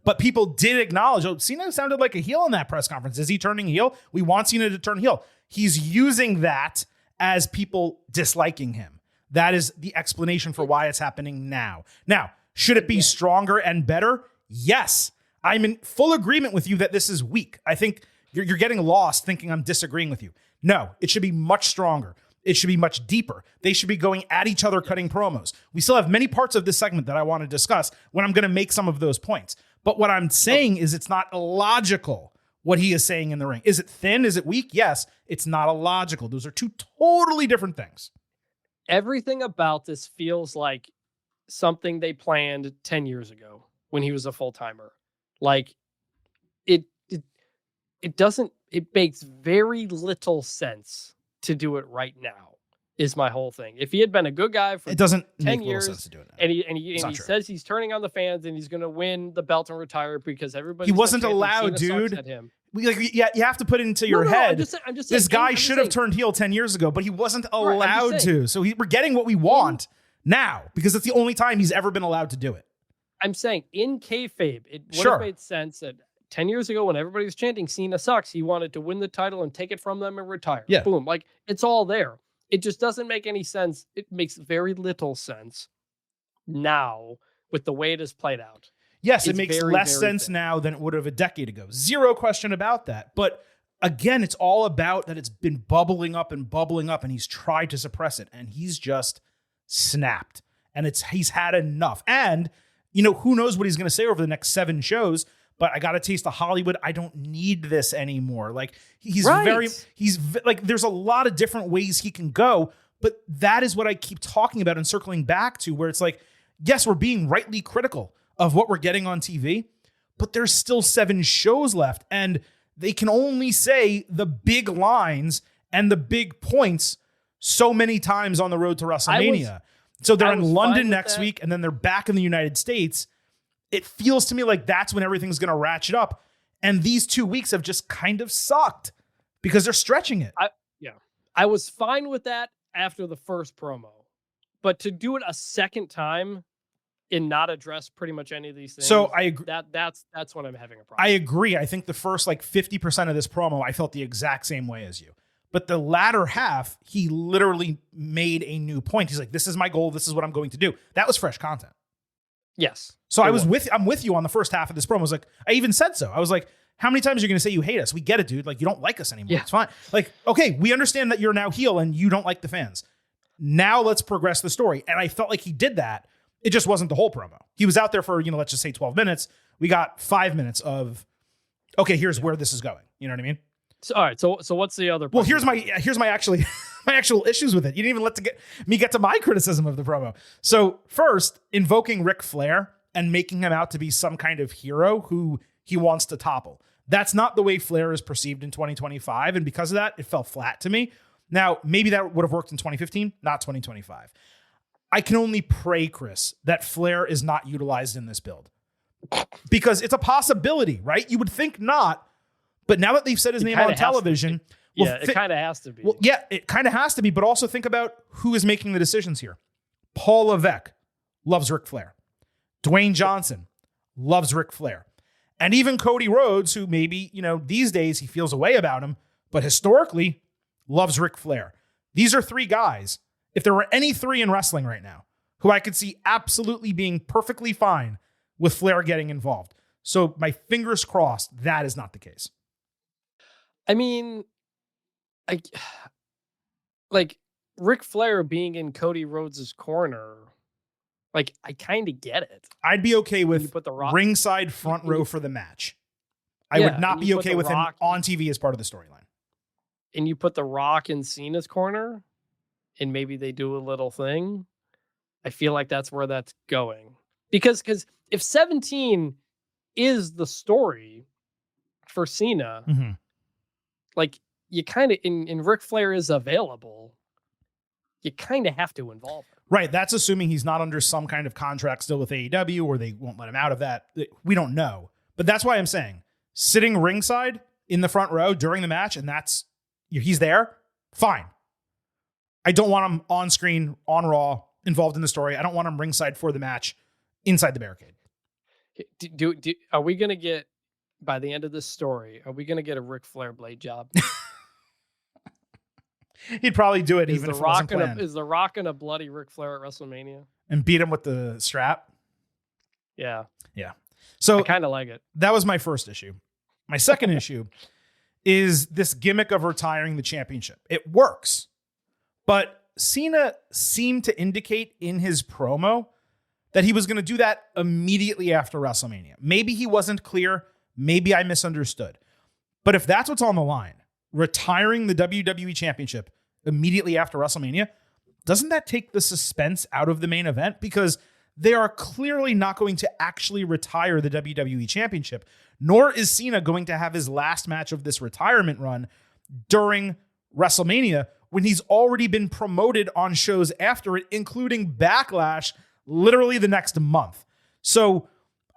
but people did acknowledge, Cena sounded like a heel in that press conference. Is he turning heel? We want Cena to turn heel. He's using that as people disliking him. That is the explanation for why it's happening now. Now, should it be stronger and better? Yes. I'm in full agreement with you that this is weak. I think you're getting lost thinking I'm disagreeing with you. No, it should be much stronger. It should be much deeper. They should be going at each other, cutting promos. We still have many parts of this segment that I want to discuss when I'm going to make some of those points. But what I'm saying is it's not illogical what he is saying in the ring. Is it thin? Is it weak? Yes, it's not illogical. Those are 2 totally different things. Everything about this feels like something they planned 10 years ago when he was a full-timer. Like, it makes very little sense to do it right now, is my whole thing. If he had been a good guy for 10 years, sense to do it now. and he says he's turning on the fans and he's going to win the belt and retire because everybody. He wasn't allowed, dude. You have to put it into your head. I'm just saying, this guy should have turned heel 10 years ago, but he wasn't allowed to. So we're getting what we want now because it's the only time he's ever been allowed to do it. I'm saying in kayfabe, it would have made sense that 10 years ago when everybody was chanting Cena sucks, he wanted to win the title and take it from them and retire. Yeah. Boom. Like, it's all there. It just doesn't make any sense. It makes very little sense now with the way it has played out. Yes, it It's makes very, less very sense thin. now than it would have a decade ago. Zero question about that. But again, it's all about that it's been bubbling up, and he's tried to suppress it, and he's just snapped. And he's had enough. And, who knows what he's going to say over the next 7 shows, but I got a taste of Hollywood. I don't need this anymore. Like, he's Right. there's a lot of different ways he can go, but that is what I keep talking about and circling back to, where it's like, yes, we're being rightly critical of what we're getting on TV, but there's still 7 shows left, and they can only say the big lines and the big points so many times on the road to WrestleMania. So they're in London next week, and then they're back in the United States. It feels to me like that's when everything's going to ratchet up. And these 2 weeks have just kind of sucked because they're stretching it. I was fine with that after the first promo, but to do it a second time and not address pretty much any of these things. So I agree. That's when I'm having a problem. I agree. I think the first 50% of this promo, I felt the exact same way as you. But the latter half, he literally made a new point. He's like, this is my goal. This is what I'm going to do. That was fresh content. Yes. So I'm with you on the first half of this promo. I was like, I even said so. I was like, how many times are you going to say you hate us? We get it, dude. Like, you don't like us anymore. Yeah. It's fine. Like, okay, we understand that you're now heel and you don't like the fans. Now let's progress the story. And I felt like he did that. It just wasn't the whole promo. He was out there for, let's just say 12 minutes. We got 5 minutes of, okay, here's where this is going. You know what I mean? So, all right. So what's the other? Well, here's my actual issues with it. You didn't even get to my criticism of the promo. So first, invoking Ric Flair and making him out to be some kind of hero who he wants to topple. That's not the way Flair is perceived in 2025. And because of that, it fell flat to me. Now, maybe that would have worked in 2015, not 2025. I can only pray, Chris, that Flair is not utilized in this build. Because it's a possibility, right? You would think not. But now that they've said his name on television... it kind of has to be. Well, yeah, it kind of has to be. But also think about who is making the decisions here. Paul Levesque loves Ric Flair. Dwayne Johnson loves Ric Flair. And even Cody Rhodes, who maybe, these days he feels a way about him, but historically loves Ric Flair. These are 3 guys. If there were any 3 in wrestling right now, who I could see absolutely being perfectly fine with Flair getting involved. So my fingers crossed, that is not the case. I mean, like Ric Flair being in Cody Rhodes' corner, I kind of get it. I'd be okay with put the Rock, ringside front row for the match. I would not be okay with him on TV as part of the storyline. And you put The Rock in Cena's corner, and maybe they do a little thing. I feel like that's where that's going. Because if 17 is the story for Cena, you kind of, in Ric Flair is available, you kind of have to involve him. Right. That's assuming he's not under some kind of contract still with AEW or they won't let him out of that. We don't know. But that's why I'm saying sitting ringside in the front row during the match, and he's there, fine. I don't want him on screen, on Raw, involved in the story. I don't want him ringside for the match, inside the barricade. Are we going to get, by the end of this story, are we going to get a Ric Flair blade job? He'd probably do it even if it wasn't planned. Is The Rock gonna bloody Ric Flair at WrestleMania? And beat him with the strap? Yeah. Yeah. So I kind of like it. That was my first issue. My second issue is this gimmick of retiring the championship. It works. But Cena seemed to indicate in his promo that he was going to do that immediately after WrestleMania. Maybe he wasn't clear. Maybe I misunderstood. But if that's what's on the line, retiring the WWE Championship immediately after WrestleMania, doesn't that take the suspense out of the main event? Because they are clearly not going to actually retire the WWE Championship, nor is Cena going to have his last match of this retirement run during WrestleMania when he's already been promoted on shows after it, including Backlash, literally the next month. So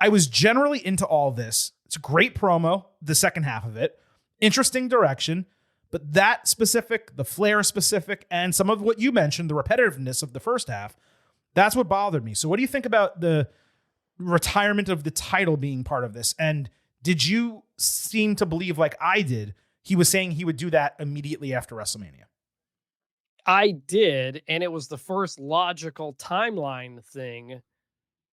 I was generally into all this. It's a great promo, the second half of it. Interesting direction, but that specific, the Flair specific, and some of what you mentioned, the repetitiveness of the first half, that's what bothered me. So what do you think about the retirement of the title being part of this? And Did you seem to believe, like I did, he was saying he would do that immediately after WrestleMania? I did, and it was the first logical timeline thing,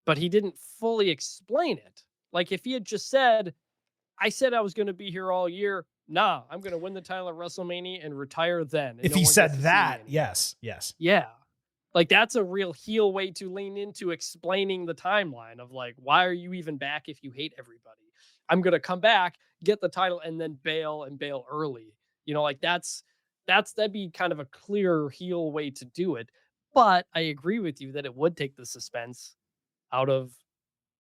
but he didn't fully explain it. Like, if he had just said, I said I was going to be here all year. Nah, I'm going to win the title at WrestleMania and retire then. And If he said that, yes. Yeah. Like, that's a real heel way to lean into explaining the timeline of, like, why are you even back if you hate everybody? I'm going to come back, get the title, and then bail early. You know, like, that'd be kind of a clear heel way to do it. But I agree with you that it would take the suspense out of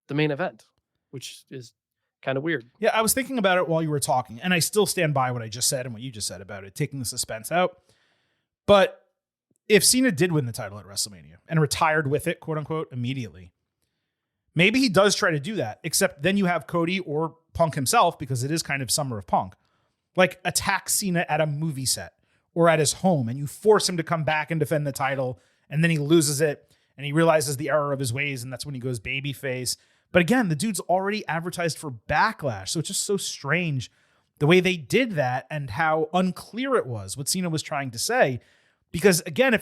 the main event, which is kind of weird. Yeah, I was thinking about it while you were talking, and I still stand by what I just said and what you just said about it, taking the suspense out. But if Cena did win the title at WrestleMania and retired with it, quote unquote, immediately, maybe he does try to do that, except then you have Cody or Punk himself, because it is kind of Summer of Punk, like attack Cena at a movie set or at his home, and you force him to come back and defend the title, and then he loses it, and he realizes the error of his ways, and that's when he goes babyface. But again, the dude's already advertised for Backlash, so it's just so strange the way they did that and how unclear it was what Cena was trying to say. Because again, if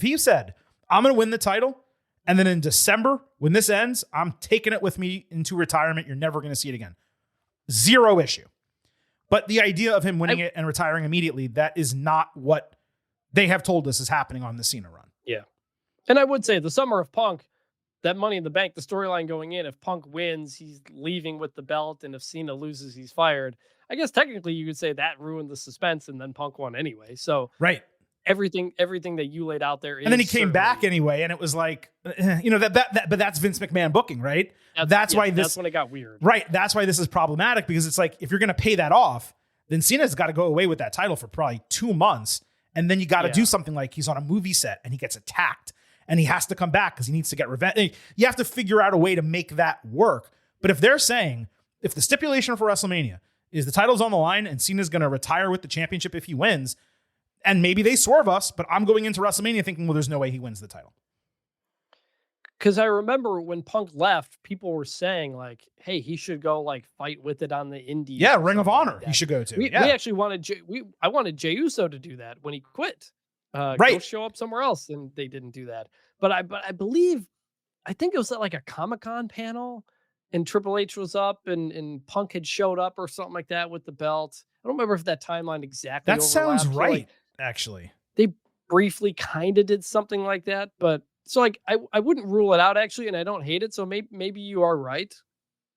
he said, I'm going to win the title, and then in December, when this ends, I'm taking it with me into retirement, you're never going to see it again. Zero issue. But the idea of him winning it and retiring immediately, that is not what they have told us is happening on the Cena run. Yeah. And I would say the Summer of Punk, that Money in the Bank, the storyline going in, if Punk wins, he's leaving with the belt, and if Cena loses, he's fired. I guess technically you could say that ruined the suspense, and then Punk won anyway. So right. Everything that you laid out there is, and then he came back anyway, and it was like, but that's Vince McMahon booking, right? That's when it got weird. Right. That's why this is problematic, because it's like, if you're going to pay that off, then Cena's got to go away with that title for probably 2 months. And then you got to do something like he's on a movie set and he gets attacked and he has to come back because he needs to get revenge. You have to figure out a way to make that work. But if they're saying, if the stipulation for WrestleMania is the title's on the line and Cena's going to retire with the championship if he wins, and maybe they swerve us, but I'm going into WrestleMania thinking, well, there's no way he wins the title. Because I remember when Punk left, people were saying, like, hey, he should go, like, fight with it on the Indies. Yeah, Ring of Honor like he should go to. We actually wanted I wanted Jey Uso to do that when he quit. Go show up somewhere else, and they didn't do that. But I believe, I think it was at like a Comic-Con panel, and Triple H was up, and Punk had showed up or something like that with the belt. I don't remember if that timeline exactly That sounds overlapped. right, like, actually. They briefly kind of did something like that, but so like I wouldn't rule it out actually, and I don't hate it. So maybe you are right.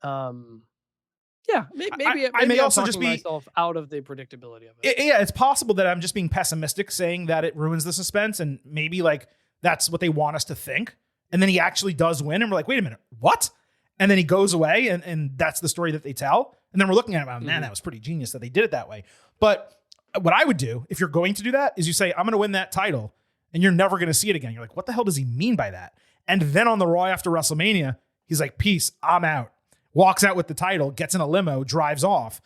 Yeah, maybe I may I'm also just be myself out of the predictability of it. Yeah, it's possible that I'm just being pessimistic, saying that it ruins the suspense, and maybe like that's what they want us to think. And then he actually does win, and we're like, wait a minute, what? And then he goes away, and that's the story that they tell. And then we're looking at it, man, that was pretty genius that they did it that way. But what I would do if you're going to do that is you say, I'm going to win that title, and you're never going to see it again. You're like, what the hell does he mean by that? And then on the Raw after WrestleMania, he's like, peace, I'm out. Walks out with the title, gets in a limo, drives off.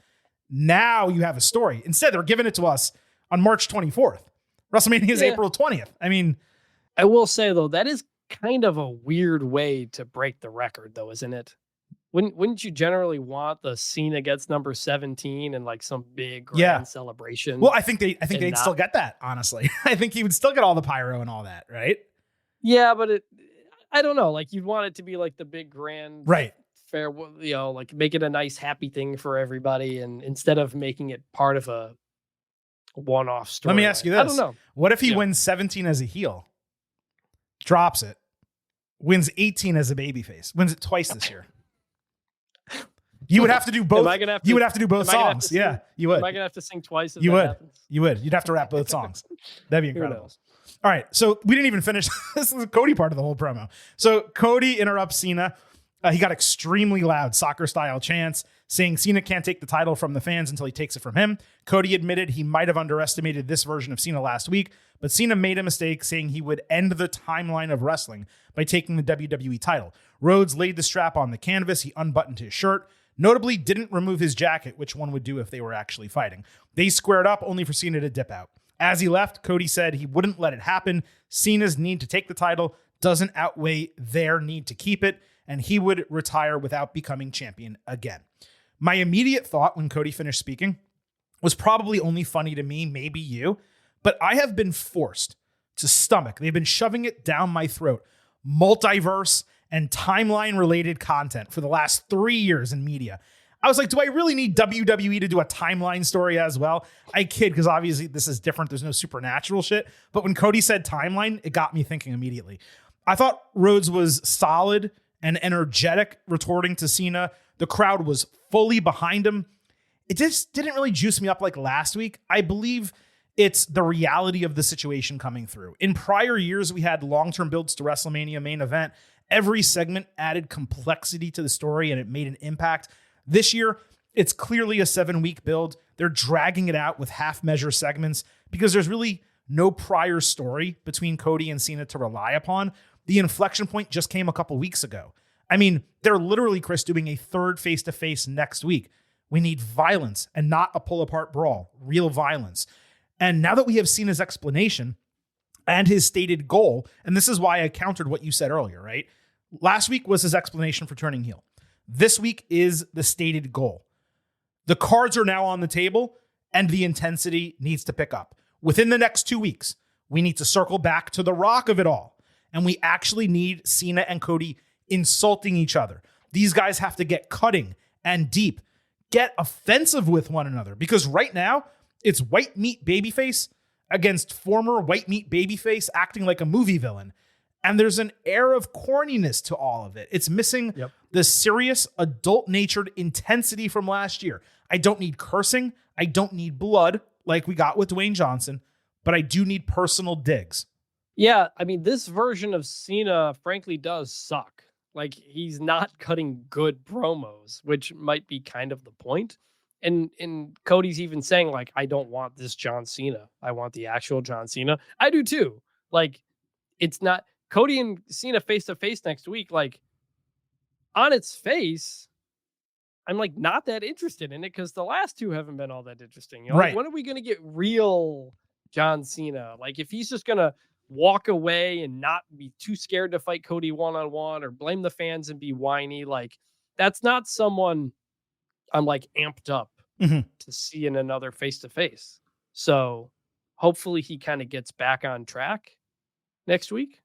Now you have a story. Instead, they're giving it to us on March 24th. WrestleMania is April 20th. I mean, I will say, though, that is kind of a weird way to break the record, though, isn't it? Wouldn't you generally want the Cena gets number 17 and like some big grand celebration? Well, I think they'd still get that, honestly. I think he would still get all the pyro and all that, right? Yeah, but I don't know. Like, you'd want it to be like the big grand fair, like make it a nice happy thing for everybody, and instead of making it part of a one-off story. Let me ask you this. I don't know. What if he wins 17 as a heel, drops it, wins 18 as a babyface, wins it twice this year? You would have to do both. You would have to do both songs. Yeah, you would. Am I gonna have to sing twice? You would. You would. You'd have to rap both songs. That'd be incredible. All right, so we didn't even finish. This is the Cody part of the whole promo. So Cody interrupts Cena. He got extremely loud soccer-style chants saying Cena can't take the title from the fans until he takes it from him. Cody admitted he might have underestimated this version of Cena last week, but Cena made a mistake, saying he would end the timeline of wrestling by taking the WWE title. Rhodes laid the strap on the canvas. He unbuttoned his shirt. Notably, didn't remove his jacket, which one would do if they were actually fighting. They squared up, only for Cena to dip out. As he left, Cody said he wouldn't let it happen. Cena's need to take the title doesn't outweigh their need to keep it, and he would retire without becoming champion again. My immediate thought when Cody finished speaking was probably only funny to me, maybe you, but I have been forced to stomach. They've been shoving it down my throat. Multiverse and timeline related content for the last 3 years in media. I was like, do I really need WWE to do a timeline story as well? I kid, because obviously this is different. There's no supernatural shit. But when Cody said timeline, it got me thinking immediately. I thought Rhodes was solid and energetic retorting to Cena. The crowd was fully behind him. It just didn't really juice me up like last week. I believe it's the reality of the situation coming through. In prior years, we had long-term builds to WrestleMania main event. Every segment added complexity to the story and it made an impact. This year, it's clearly a 7-week build. They're dragging it out with half-measure segments because there's really no prior story between Cody and Cena to rely upon. The inflection point just came a couple weeks ago. I mean, they're literally, Chris, doing a third face-to-face next week. We need violence and not a pull-apart brawl, real violence. And now that we have Cena's explanation and his stated goal, and this is why I countered what you said earlier, right? Last week was his explanation for turning heel. This week is the stated goal. The cards are now on the table and the intensity needs to pick up. Within the next 2 weeks, we need to circle back to the rock of it all. And we actually need Cena and Cody insulting each other. These guys have to get cutting and deep, get offensive with one another, because right now it's white meat babyface against former white meat babyface acting like a movie villain. And there's an air of corniness to all of it. It's missing the serious, adult-natured intensity from last year. I don't need cursing. I don't need blood like we got with Dwayne Johnson, but I do need personal digs. Yeah, I mean, this version of Cena, frankly, does suck. Like, he's not cutting good promos, which might be kind of the point. And Cody's even saying, like, I don't want this John Cena. I want the actual John Cena. I do too. Like, it's not... Cody and Cena face-to-face next week, like, on its face, I'm, like, not that interested in it because the last two haven't been all that interesting. You know? Right. Like, when are we going to get real John Cena? Like, if he's just going to walk away and not be too scared to fight Cody one-on-one or blame the fans and be whiny, like, that's not someone I'm, like, amped up to see in another face-to-face. So hopefully he kind of gets back on track next week.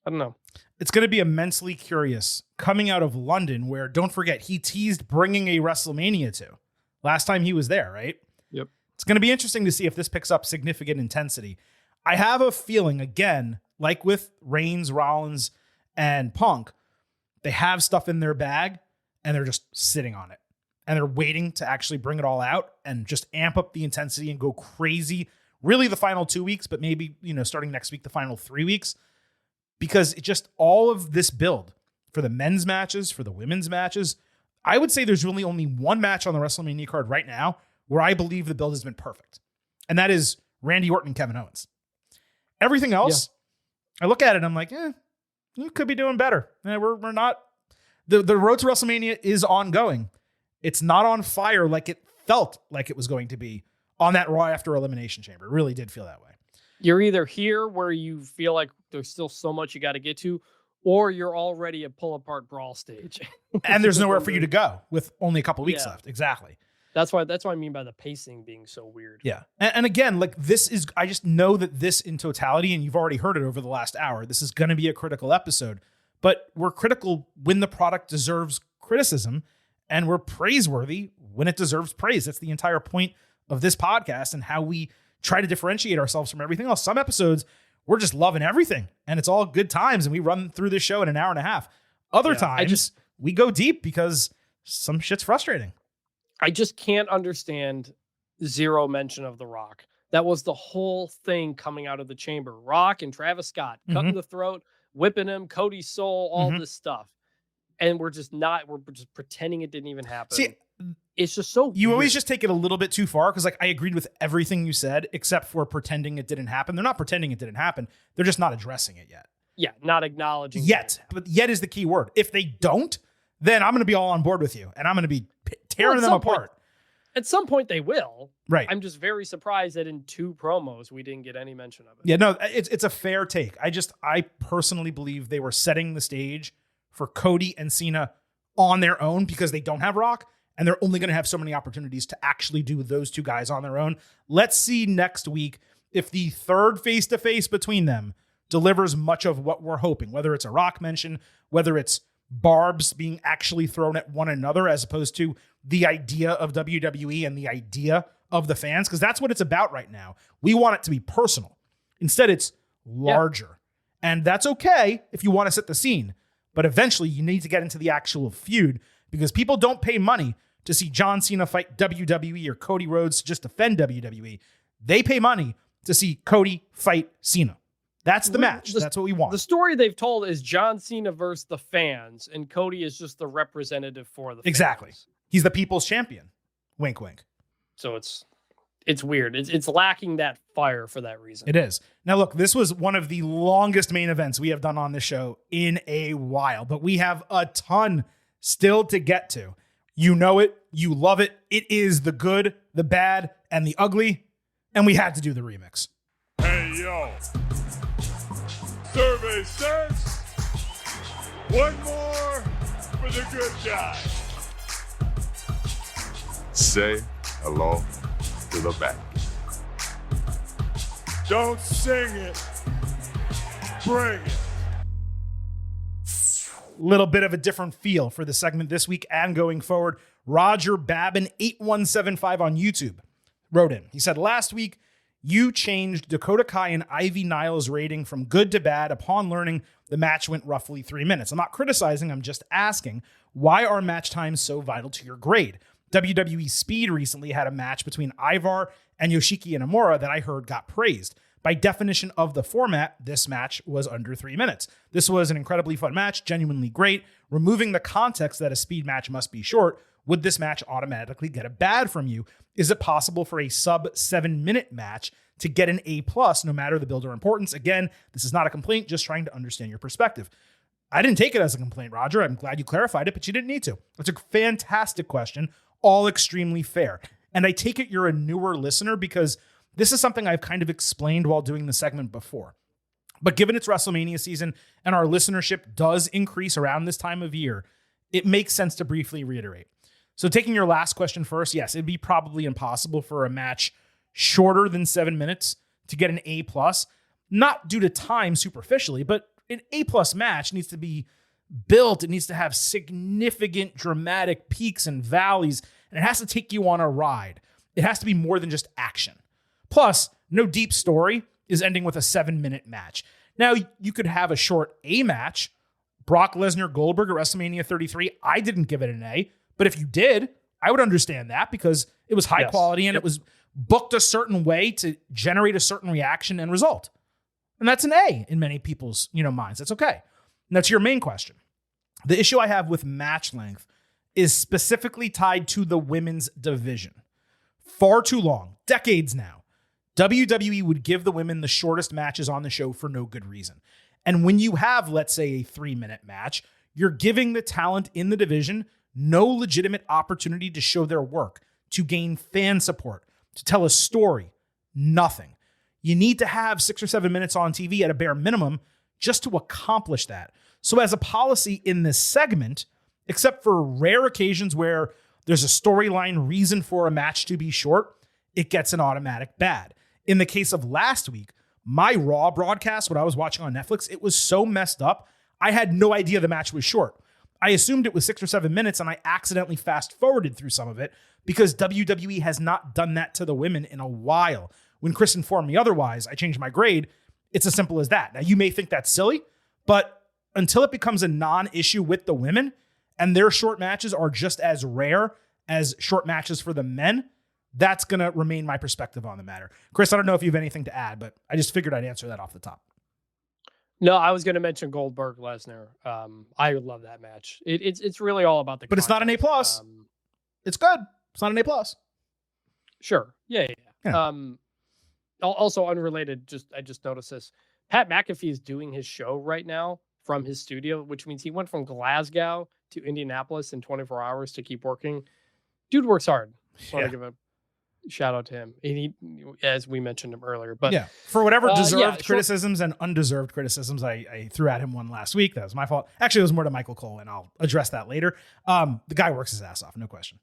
I don't know. It's going to be immensely curious coming out of London, where, don't forget, he teased bringing a WrestleMania to last time he was there, right? Yep. It's going to be interesting to see if this picks up significant intensity. I have a feeling, again, like with Reigns, Rollins, and Punk, they have stuff in their bag and they're just sitting on it. And they're waiting to actually bring it all out and just amp up the intensity and go crazy. Really the final 2 weeks, but maybe, starting next week, the final 3 weeks. Because it just, all of this build for the men's matches, for the women's matches, I would say there's really only one match on the WrestleMania card right now where I believe the build has been perfect. And that is Randy Orton and Kevin Owens. Everything else, I look at it and I'm like, you could be doing better. We're not. The road to WrestleMania is ongoing. It's not on fire like it felt like it was going to be on that Raw after Elimination Chamber. It really did feel that way. You're either here where you feel like there's still so much you got to get to, or you're already at pull-apart brawl stage. And there's nowhere for you to go with only a couple weeks left. Exactly. That's what I mean by the pacing being so weird. Yeah. And again, like, this is, I just know that this in totality, and you've already heard it over the last hour, this is going to be a critical episode. But we're critical when the product deserves criticism, and we're praiseworthy when it deserves praise. That's the entire point of this podcast and how we try to differentiate ourselves from everything else. Some episodes, we're just loving everything and it's all good times and we run through this show in an hour and a half. Other times we go deep because some shit's frustrating. I just can't understand zero mention of The Rock. That was the whole thing coming out of the chamber. Rock and Travis Scott cutting the throat, whipping him, Cody's soul, all this stuff. And we're just pretending it didn't even happen. See, it's just so you weird. Always just take it a little bit too far, because, like, I agreed with everything you said except for pretending it didn't happen. They're not pretending it didn't happen. They're just not addressing it yet. Yeah, not acknowledging yet. But yet is the key word. If they don't, then I'm going to be all on board with you, and I'm going to be tearing them apart. At some point they will. Right. I'm just very surprised that in 2 promos we didn't get any mention of it. Yeah, no, it's a fair take. I personally believe they were setting the stage for Cody and Cena on their own because they don't have Rock, and they're only going to have so many opportunities to actually do those two guys on their own. Let's see next week if the third face-to-face between them delivers much of what we're hoping, whether it's a Rock mention, whether it's barbs being actually thrown at one another as opposed to the idea of WWE and the idea of the fans, because that's what it's about right now. We want it to be personal. Instead, it's larger. And that's okay if you want to set the scene. But eventually, you need to get into the actual feud, because people don't pay money to see John Cena fight WWE or Cody Rhodes to just defend WWE. They pay money to see Cody fight Cena. That's the match. That's what we want. The story they've told is John Cena versus the fans, and Cody is just the representative for the fans. Exactly. He's the people's champion. Wink, wink. So it's weird. It's lacking that fire for that reason. It is. Now, look, this was one of the longest main events we have done on this show in a while, but we have a ton still to get to. You know it. You love it. It is the good, the bad, and the ugly, and we had to do the remix. Hey, yo. Survey says one more for the good guy. Say hello to the back. Don't sing it. Bring it. Little bit of a different feel for the segment this week and going forward. Roger Babin 8175 on YouTube wrote in. He said, last week, you changed Dakota Kai and Ivy Niles' rating from good to bad upon learning the match went roughly 3 minutes. I'm not criticizing, I'm just asking, why are match times so vital to your grade? WWE Speed recently had a match between Ivar and Yoshiki Inamura that I heard got praised. By definition of the format, this match was under 3 minutes. This was an incredibly fun match, genuinely great. Removing the context that a speed match must be short, would this match automatically get a bad from you? Is it possible for a sub 7 minute match to get an A+, no matter the build or importance? Again, this is not a complaint, just trying to understand your perspective. I didn't take it as a complaint, Roger. I'm glad you clarified it, but you didn't need to. It's a fantastic question, all extremely fair. And I take it you're a newer listener because this is something I've kind of explained while doing the segment before. But given it's WrestleMania season and our listenership does increase around this time of year, it makes sense to briefly reiterate. So taking your last question first, yes, it'd be probably impossible for a match shorter than 7 minutes to get an A+, not due to time superficially, but an A+ match needs to be built. It needs to have significant dramatic peaks and valleys, and it has to take you on a ride. It has to be more than just action. Plus, no deep story is ending with a 7 minute match. Now, you could have a short A match. Brock Lesnar Goldberg at WrestleMania 33. I didn't give it an A, but if you did, I would understand that because it was high quality and it was booked a certain way to generate a certain reaction and result. And that's an A in many people's, minds. That's okay. And that's your main question. The issue I have with match length is specifically tied to the women's division. Far too long, decades now, WWE would give the women the shortest matches on the show for no good reason. And when you have, let's say, a 3 minute match, you're giving the talent in the division no legitimate opportunity to show their work, to gain fan support, to tell a story. Nothing. You need to have 6 or 7 minutes on TV at a bare minimum just to accomplish that. So as a policy in this segment, except for rare occasions where there's a storyline reason for a match to be short, it gets an automatic bad. In the case of last week, my Raw broadcast, what I was watching on Netflix, it was so messed up, I had no idea the match was short. I assumed it was 6 or 7 minutes, and I accidentally fast-forwarded through some of it because WWE has not done that to the women in a while. When Chris informed me otherwise, I changed my grade. It's as simple as that. Now, you may think that's silly, but until it becomes a non-issue with the women, and their short matches are just as rare as short matches for the men, that's going to remain my perspective on the matter. Chris, I don't know if you have anything to add, but I just figured I'd answer that off the top. No, I was going to mention Goldberg Lesnar. I love that match. It's really all about the. But it's not an A+. It's good. It's not an A+. Sure. Yeah. Also unrelated. I just noticed this. Pat McAfee is doing his show right now from his studio, which means he went from Glasgow to Indianapolis in 24 hours to keep working. Dude works hard. Just want to give a shout out to him. He, as we mentioned him earlier, but for whatever deserved criticisms and undeserved criticisms, I threw at him one last week. That was my fault. Actually, it was more to Michael Cole, and I'll address that later. The guy works his ass off, no question.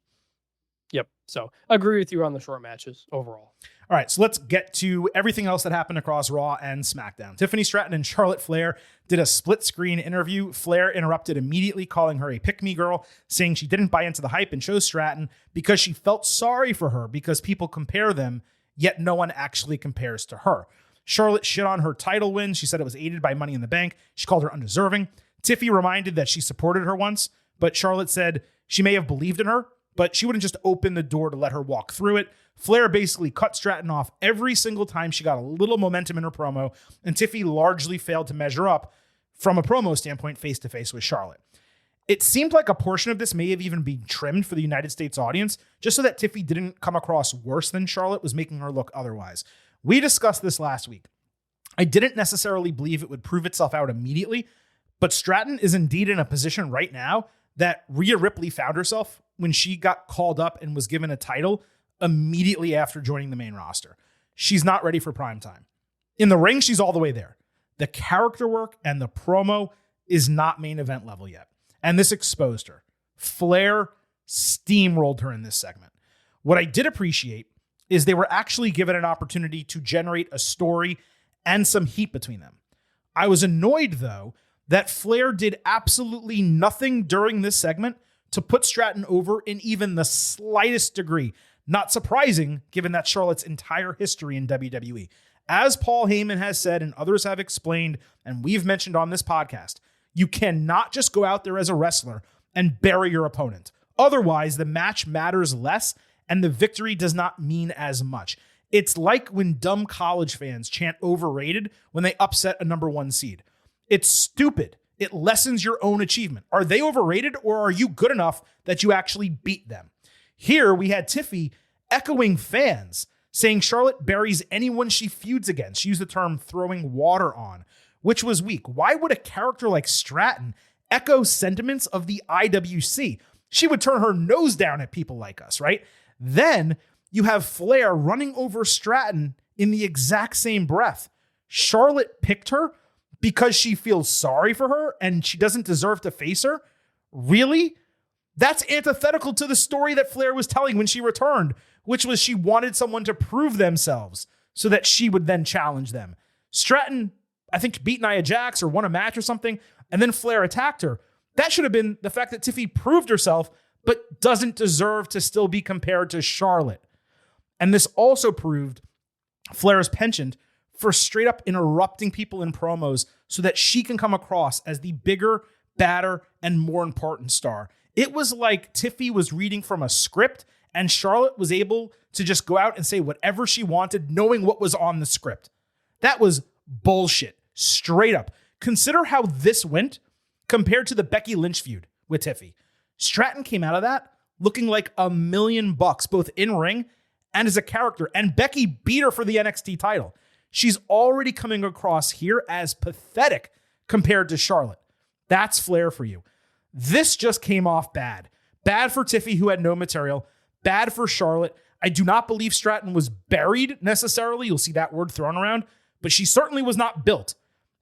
Yep. So agree with you on the short matches overall. All right, so let's get to everything else that happened across Raw and SmackDown. Tiffany Stratton and Charlotte Flair did a split-screen interview. Flair interrupted immediately, calling her a pick-me girl, saying she didn't buy into the hype and chose Stratton because she felt sorry for her because people compare them, yet no one actually compares to her. Charlotte shit on her title win. She said it was aided by Money in the Bank. She called her undeserving. Tiffy reminded that she supported her once, but Charlotte said she may have believed in her, but she wouldn't just open the door to let her walk through it. Flair basically cut Stratton off every single time she got a little momentum in her promo, and Tiffy largely failed to measure up from a promo standpoint face-to-face with Charlotte. It seemed like a portion of this may have even been trimmed for the United States audience, just so that Tiffy didn't come across worse than Charlotte was making her look otherwise. We discussed this last week. I didn't necessarily believe it would prove itself out immediately, but Stratton is indeed in a position right now that Rhea Ripley found herself when she got called up and was given a title immediately after joining the main roster. She's not ready for prime time. In the ring, she's all the way there. The character work and the promo is not main event level yet. And this exposed her. Flair steamrolled her in this segment. What I did appreciate is they were actually given an opportunity to generate a story and some heat between them. I was annoyed, though, that Flair did absolutely nothing during this segment to put Stratton over in even the slightest degree. Not surprising, given that Charlotte's entire history in WWE. As Paul Heyman has said and others have explained, and we've mentioned on this podcast, you cannot just go out there as a wrestler and bury your opponent. Otherwise, the match matters less and the victory does not mean as much. It's like when dumb college fans chant overrated when they upset a number one seed. It's stupid. It lessens your own achievement. Are they overrated or are you good enough that you actually beat them? Here we had Tiffy echoing fans, saying Charlotte buries anyone she feuds against. She used the term throwing water on, which was weak. Why would a character like Stratton echo sentiments of the IWC? She would turn her nose down at people like us, right? Then you have Flair running over Stratton in the exact same breath. Charlotte picked her because she feels sorry for her and she doesn't deserve to face her? Really? That's antithetical to the story that Flair was telling when she returned, which was she wanted someone to prove themselves so that she would then challenge them. Stratton, I think, beat Nia Jax or won a match or something, and then Flair attacked her. That should have been the fact that Tiffy proved herself, but doesn't deserve to still be compared to Charlotte. And this also proved Flair's penchant for straight up interrupting people in promos so that she can come across as the bigger, badder, and more important star. It was like Tiffy was reading from a script and Charlotte was able to just go out and say whatever she wanted, knowing what was on the script. That was bullshit, straight up. Consider how this went compared to the Becky Lynch feud with Tiffy. Stratton came out of that looking like $1 million, both in ring and as a character. And Becky beat her for the NXT title. She's already coming across here as pathetic compared to Charlotte. That's Flair for you. This just came off bad. Bad for Tiffy, who had no material. Bad for Charlotte. I do not believe Stratton was buried necessarily. You'll see that word thrown around. But she certainly was not built.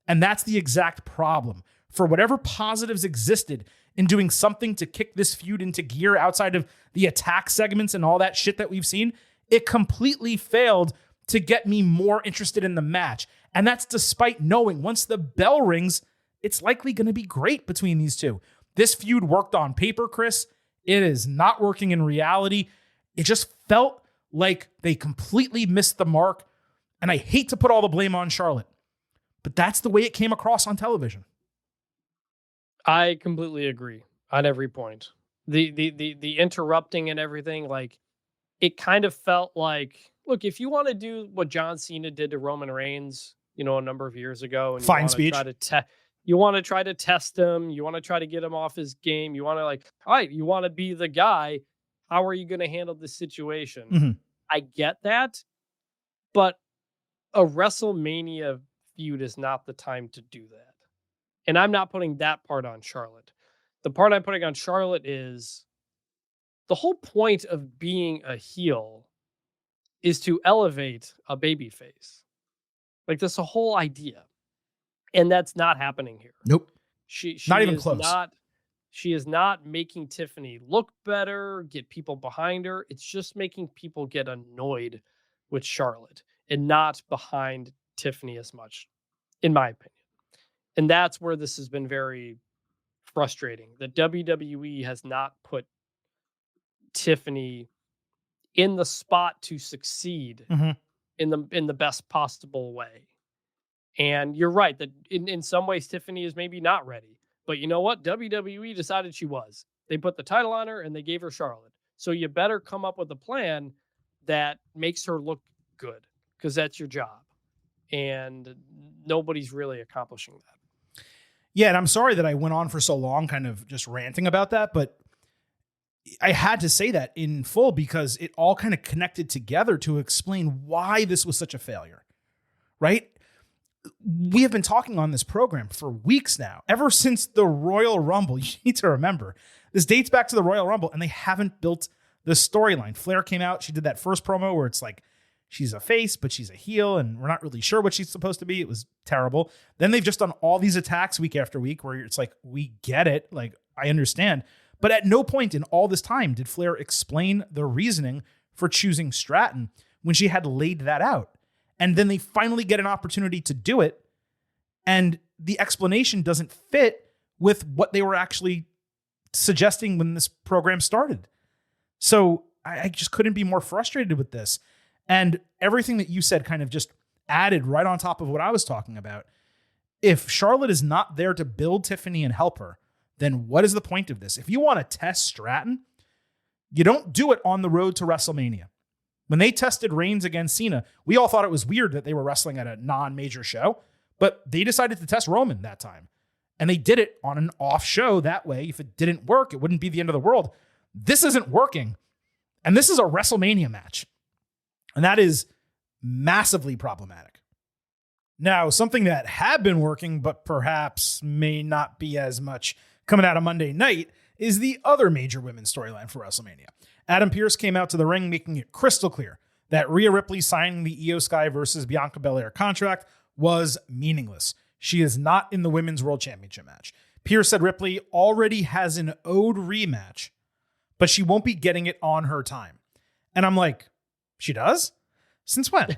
And that's the exact problem. For whatever positives existed in doing something to kick this feud into gear outside of the attack segments and all that shit that we've seen, it completely failed to get me more interested in the match. And that's despite knowing once the bell rings, it's likely going to be great between these two. This feud worked on paper, Chris. It is not working in reality. It just felt like they completely missed the mark. And I hate to put all the blame on Charlotte, but that's the way it came across on television. I completely agree on every point. The interrupting and everything, like, it kind of felt like, look, if you want to do what John Cena did to Roman Reigns, a number of years ago, and fine speech. You want to try to test him. You want to try to get him off his game. You want to all right, you want to be the guy. How are you going to handle this situation? Mm-hmm. I get that, but a WrestleMania feud is not the time to do that. And I'm not putting that part on Charlotte. The part I'm putting on Charlotte is the whole point of being a heel is to elevate a babyface. Like, that's the whole idea. And that's not happening here. Nope. She not even is close. She is not making Tiffany look better, get people behind her. It's just making people get annoyed with Charlotte and not behind Tiffany as much, in my opinion. And that's where this has been very frustrating. The WWE has not put Tiffany in the spot to succeed in the best possible way. And you're right that in some ways Tiffany is maybe not ready. But you know what? WWE decided she was. They put the title on her and they gave her Charlotte. So you better come up with a plan that makes her look good, because that's your job. And nobody's really accomplishing that. Yeah, and I'm sorry that I went on for so long kind of just ranting about that, but I had to say that in full because it all kind of connected together to explain why this was such a failure, right? We have been talking on this program for weeks now, ever since the Royal Rumble. You need to remember, this dates back to the Royal Rumble, and they haven't built the storyline. Flair came out, she did that first promo where it's like, she's a face, but she's a heel, and we're not really sure what she's supposed to be. It was terrible. Then they've just done all these attacks week after week where it's like, we get it. Like, I understand. But at no point in all this time did Flair explain the reasoning for choosing Stratton when she had laid that out. And then they finally get an opportunity to do it, and the explanation doesn't fit with what they were actually suggesting when this program started. So I just couldn't be more frustrated with this. And everything that you said kind of just added right on top of what I was talking about. If Charlotte is not there to build Tiffany and help her, then what is the point of this? If you want to test Stratton, you don't do it on the road to WrestleMania. When they tested Reigns against Cena, we all thought it was weird that they were wrestling at a non-major show, but they decided to test Roman that time. And they did it on an off show. That way, if it didn't work, it wouldn't be the end of the world. This isn't working. And this is a WrestleMania match. And that is massively problematic. Now, something that had been working, but perhaps may not be as much coming out of Monday night, is the other major women's storyline for WrestleMania. Adam Pearce came out to the ring, making it crystal clear that Rhea Ripley signing the Io Sky versus Bianca Belair contract was meaningless. She is not in the Women's World Championship match. Pearce said Ripley already has an owed rematch, but she won't be getting it on her time. And I'm like, she does? Since when?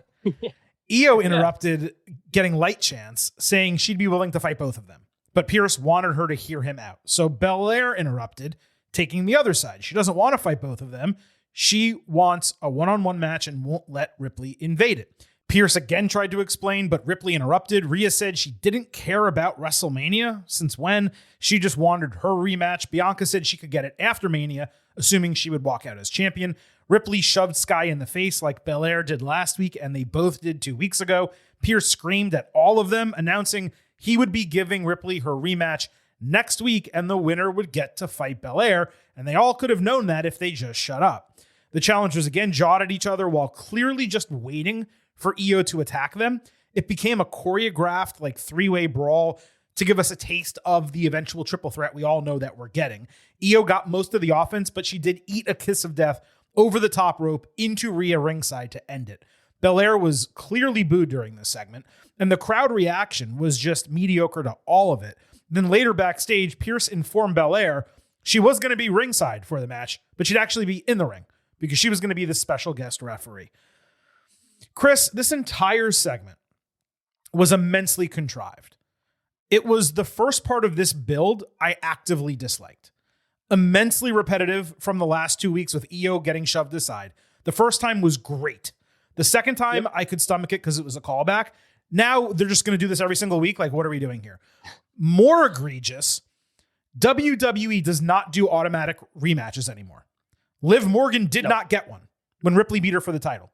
Io interrupted, getting light chance, saying she'd be willing to fight both of them. But Pearce wanted her to hear him out. So Belair interrupted, taking the other side. She doesn't want to fight both of them. She wants a one-on-one match and won't let Ripley invade it. Pearce again tried to explain, but Ripley interrupted. Rhea said she didn't care about WrestleMania. Since when? She just wanted her rematch. Bianca said she could get it after Mania, assuming she would walk out as champion. Ripley shoved Sky in the face like Belair did last week, and they both did 2 weeks ago. Pearce screamed at all of them, announcing he would be giving Ripley her rematch next week, and the winner would get to fight Belair, and they all could have known that if they just shut up. The challengers again jawed at each other while clearly just waiting for Io to attack them. It became a choreographed, like, three-way brawl to give us a taste of the eventual triple threat we all know that we're getting. Io got most of the offense, but she did eat a kiss of death over the top rope into Rhea ringside to end it. Belair was clearly booed during this segment, and the crowd reaction was just mediocre to all of it. Then later backstage, Pearce informed Belair she was going to be ringside for the match, but she'd actually be in the ring because she was going to be the special guest referee. Chris, this entire segment was immensely contrived. It was the first part of this build I actively disliked. Immensely repetitive from the last 2 weeks with Io getting shoved aside. The first time was great. The second time, I could stomach it because it was a callback. Now they're just going to do this every single week. Like, what are we doing here? More egregious, WWE does not do automatic rematches anymore. Liv Morgan did not get one when Ripley beat her for the title.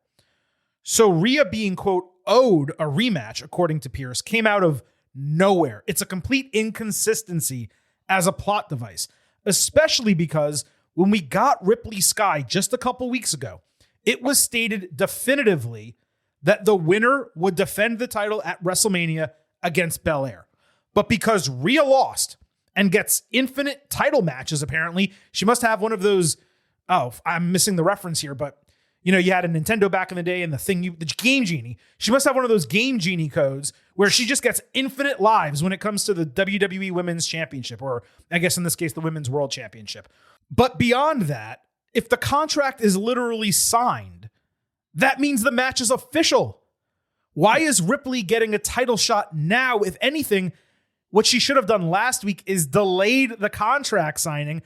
So Rhea being, quote, owed a rematch, according to Pearce, came out of nowhere. It's a complete inconsistency as a plot device, especially because when we got Ripley Sky just a couple weeks ago, it was stated definitively that the winner would defend the title at WrestleMania against Belair. But because Rhea lost and gets infinite title matches, apparently, she must have one of those, I'm missing the reference here, but You know, you had a Nintendo back in the day and the Game Genie. She must have one of those Game Genie codes where she just gets infinite lives when it comes to the WWE Women's Championship, or I guess in this case, the Women's World Championship. But beyond that, if the contract is literally signed, that means the match is official. Why is Ripley getting a title shot now? If anything, what she should have done last week is delayed the contract signing,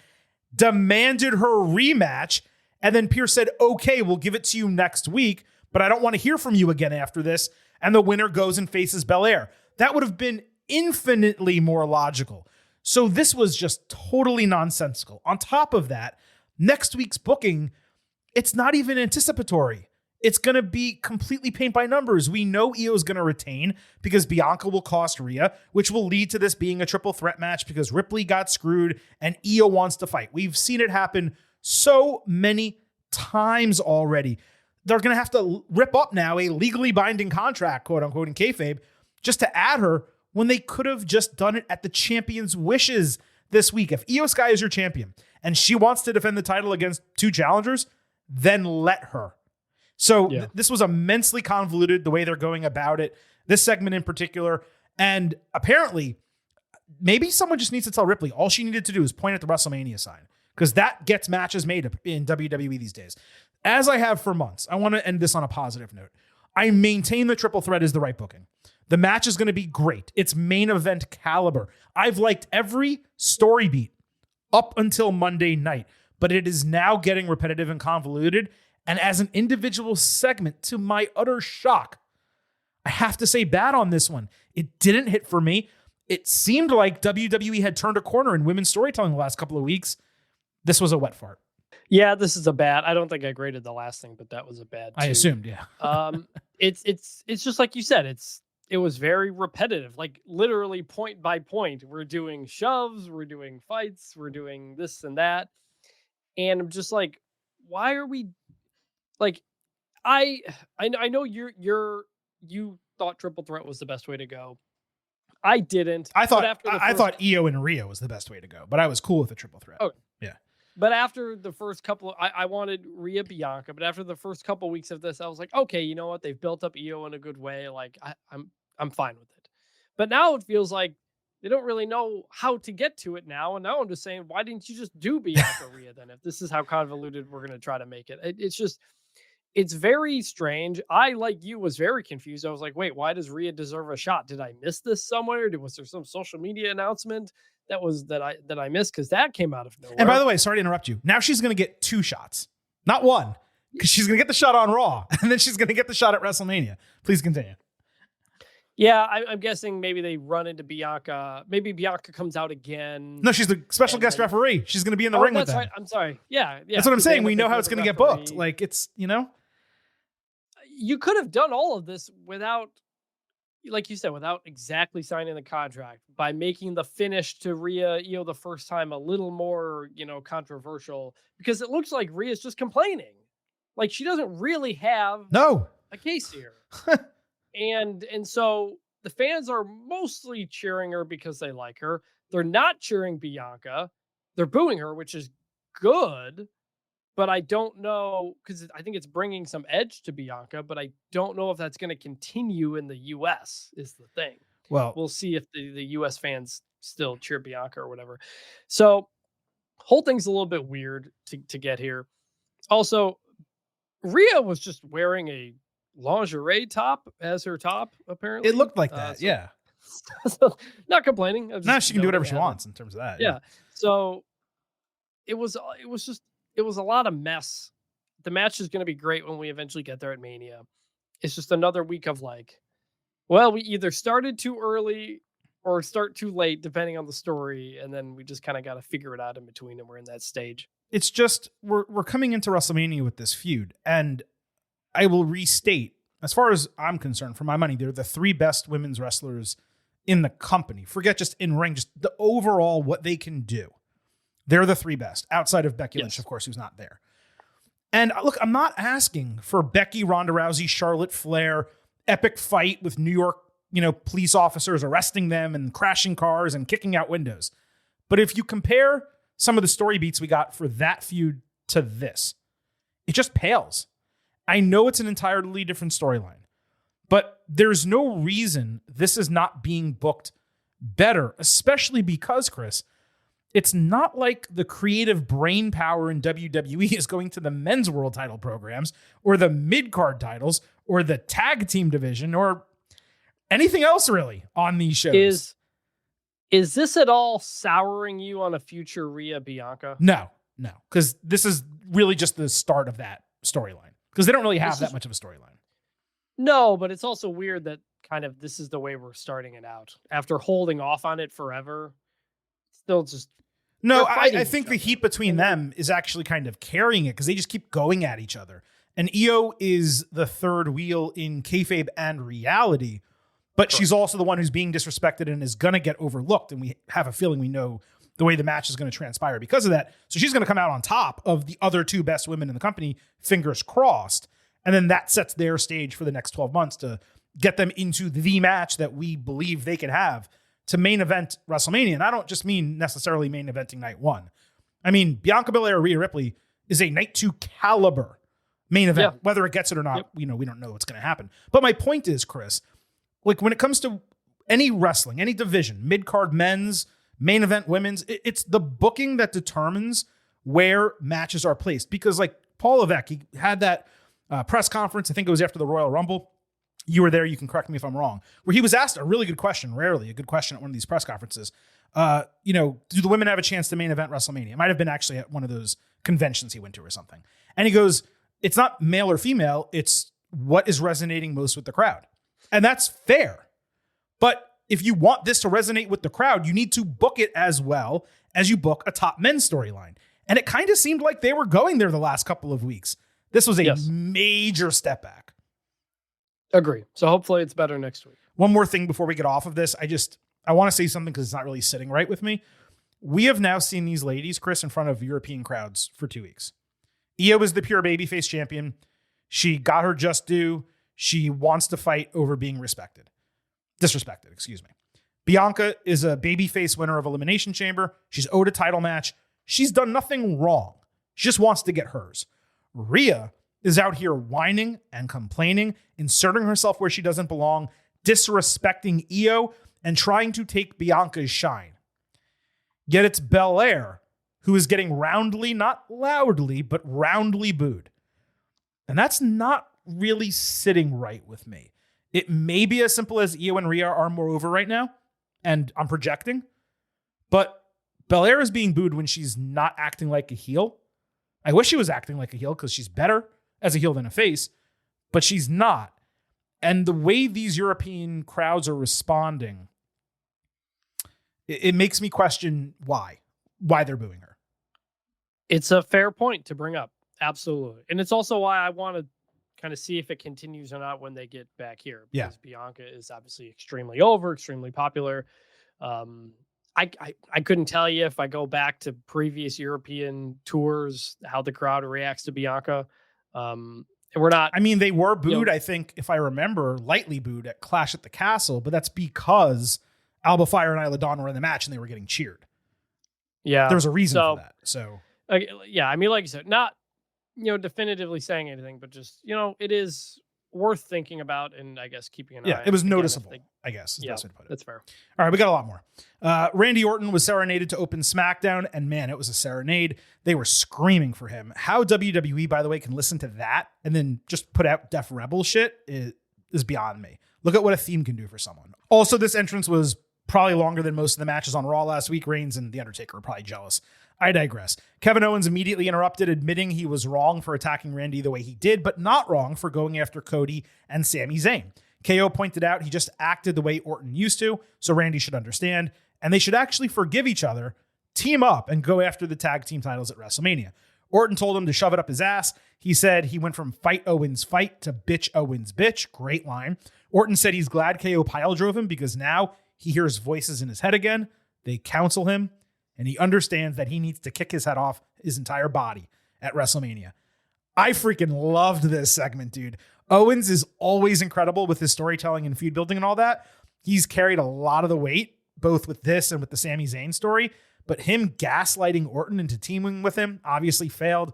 demanded her rematch, and then Pierce said, okay, we'll give it to you next week, but I don't want to hear from you again after this. And the winner goes and faces Belair. That would have been infinitely more logical. So this was just totally nonsensical. On top of that, next week's booking, it's not even anticipatory. It's going to be completely paint by numbers. We know Io is going to retain because Bianca will cost Rhea, which will lead to this being a triple threat match because Ripley got screwed and Io wants to fight. We've seen it happen so many times already. They're going to have to rip up now a legally binding contract, quote unquote, in kayfabe, just to add her when they could have just done it at the champion's wishes this week. If Io Sky is your champion and she wants to defend the title against two challengers, then let her. So this was immensely convoluted, the way they're going about it, this segment in particular. And apparently, maybe someone just needs to tell Ripley all she needed to do is point at the WrestleMania sign, because that gets matches made in WWE these days. As I have for months, I want to end this on a positive note. I maintain the triple threat is the right booking. The match is going to be great. It's main event caliber. I've liked every story beat up until Monday night, but it is now getting repetitive and convoluted. And as an individual segment, to my utter shock, I have to say bad on this one. It didn't hit for me. It seemed like WWE had turned a corner in women's storytelling the last couple of weeks. This was a wet fart. Yeah, this is a bad. I don't think I graded the last thing, but that was a bad. I assumed, yeah. It's just like you said. It was very repetitive, like literally point by point. We're doing shoves, we're doing fights, we're doing this and that, and I'm just like, why are we? Like, I know you thought triple threat was the best way to go. I didn't. I thought Io and Rhea was the best way to go, but I was cool with the triple threat. Okay. Yeah. But after the first couple, I wanted Rhea Bianca, but after the first couple weeks of this, I was like, okay, you know what? They've built up Io in a good way. Like I'm fine with it. But now it feels like they don't really know how to get to it now. And now I'm just saying, why didn't you just do Bianca Rhea then? If this is how convoluted we're going to try to make it, it's very strange. I, like you, was very confused. I was like, wait, why does Rhea deserve a shot? Did I miss this somewhere? Was there some social media announcement that I missed? Because that came out of nowhere. And by the way, sorry to interrupt you. Now she's going to get 2 shots, not 1, because she's going to get the shot on Raw, and then she's going to get the shot at WrestleMania. Please continue. Yeah, I'm guessing maybe they run into Bianca. Maybe Bianca comes out again. No, she's the special guest referee. She's going to be in the ring with them. Right. I'm sorry. Yeah. That's what I'm saying. We know how it's going to get booked. Like, it's, You could have done all of this without, like you said, without exactly signing the contract, by making the finish to Rhea, the first time a little more, controversial, because it looks like Rhea's just complaining. Like, she doesn't really have a case here. And so the fans are mostly cheering her because they like her. They're not cheering Bianca. They're booing her, which is good. But I don't know, because I think it's bringing some edge to Bianca, but I don't know if that's going to continue in the U.S. is the thing. Well, we'll see if the U.S. fans still cheer Bianca or whatever. So whole thing's a little bit weird to get here. Also, Rhea was just wearing a lingerie top as her top, apparently. It looked like that, yeah. So, not complaining. Now she can do whatever she wants in terms of that. Yeah. So it was a lot of mess. The match is going to be great when we eventually get there at Mania. It's just another week of like, well, we either started too early or start too late, depending on the story. And then we just kind of got to figure it out in between. And we're in that stage. It's just, we're coming into WrestleMania with this feud. And I will restate, as far as I'm concerned, for my money, they're the 3 best women's wrestlers in the company. Forget just in ring, just the overall, what they can do. They're the 3 best, outside of Becky Lynch, of course, who's not there. And look, I'm not asking for Becky, Ronda Rousey, Charlotte Flair, epic fight with New York, police officers arresting them and crashing cars and kicking out windows. But if you compare some of the story beats we got for that feud to this, it just pales. I know it's an entirely different storyline, but there's no reason this is not being booked better, especially because, Chris, it's not like the creative brain power in WWE is going to the men's world title programs or the mid-card titles or the tag team division or anything else really on these shows. Is this at all souring you on a future Rhea Bianca? No, because this is really just the start of that storyline because they don't really have that much of a storyline. No, but it's also weird that kind of this is the way we're starting it out after holding off on it forever. Still just no. I think the heat between them is actually kind of carrying it because they just keep going at each other. And Io is the third wheel in kayfabe and reality, but she's also the one who's being disrespected and is going to get overlooked. And we have a feeling we know the way the match is going to transpire because of that. So she's going to come out on top of the other two best women in the company, fingers crossed. And then that sets their stage for the next 12 months to get them into the match that we believe they can have to main event WrestleMania. And I don't just mean necessarily main eventing night one. I mean, Bianca Belair, Rhea Ripley is a night two caliber main event, whether it gets it or not. We don't know what's going to happen. But my point is, Chris, like when it comes to any wrestling, any division, mid-card men's, main event women's, it's the booking that determines where matches are placed. Because like Paul Levesque, he had that press conference, I think it was after the Royal Rumble. You were there, you can correct me if I'm wrong, where he was asked a really good question, rarely a good question at one of these press conferences. Do the women have a chance to main event WrestleMania? It might have been actually at one of those conventions he went to or something. And he goes, it's not male or female, it's what is resonating most with the crowd. And that's fair. But if you want this to resonate with the crowd, you need to book it as well as you book a top men's storyline. And it kind of seemed like they were going there the last couple of weeks. This was a major step back. Agree. So hopefully it's better next week. One more thing before we get off of this. I want to say something because it's not really sitting right with me. We have now seen these ladies, Chris, in front of European crowds for 2 weeks. Io is the pure babyface champion. She got her just due. She wants to fight over being disrespected, excuse me. Bianca is a babyface winner of Elimination Chamber. She's owed a title match. She's done nothing wrong. She just wants to get hers. Rhea is out here whining and complaining, inserting herself where she doesn't belong, disrespecting Io, and trying to take Bianca's shine. Yet it's Belair who is getting roundly, not loudly, but roundly booed. And that's not really sitting right with me. It may be as simple as Io and Rhea are more over right now, and I'm projecting, but Belair is being booed when she's not acting like a heel. I wish she was acting like a heel because she's better as a heel than a face, but she's not. And the way these European crowds are responding, it makes me question why they're booing her. It's a fair point to bring up. Absolutely. And it's also why I want to kind of see if it continues or not when they get back here. Because Bianca is obviously extremely over, extremely popular. I couldn't tell you if I go back to previous European tours, how the crowd reacts to Bianca. And we're not. I mean, they were booed, I think, if I remember, lightly booed at Clash at the Castle, but that's because Alba Fire and Isla Dawn were in the match and they were getting cheered. Yeah. There was a reason for that. So, I mean, like you said, not, definitively saying anything, but just, it is worth thinking about and I guess keeping an eye on. Yeah, it was noticeable, I guess. Is the best way to put it. That's fair. All right, we got a lot more. Randy Orton was serenaded to open SmackDown, and man, it was a serenade. They were screaming for him. How WWE, by the way, can listen to that and then just put out Def Rebel shit is beyond me. Look at what a theme can do for someone. Also, this entrance was probably longer than most of the matches on Raw last week. Reigns and The Undertaker were probably jealous. I digress. Kevin Owens immediately interrupted, admitting he was wrong for attacking Randy the way he did, but not wrong for going after Cody and Sami Zayn. KO pointed out he just acted the way Orton used to, so Randy should understand, and they should actually forgive each other, team up, and go after the tag team titles at WrestleMania. Orton told him to shove it up his ass. He said he went from fight Owens fight to bitch Owens bitch. Great line. Orton said he's glad KO pile drove him because now he hears voices in his head again. They counsel him, and he understands that he needs to kick his head off his entire body at WrestleMania. I freaking loved this segment, dude. Owens is always incredible with his storytelling and feud building and all that. He's carried a lot of the weight, both with this and with the Sami Zayn story, but him gaslighting Orton into teaming with him obviously failed.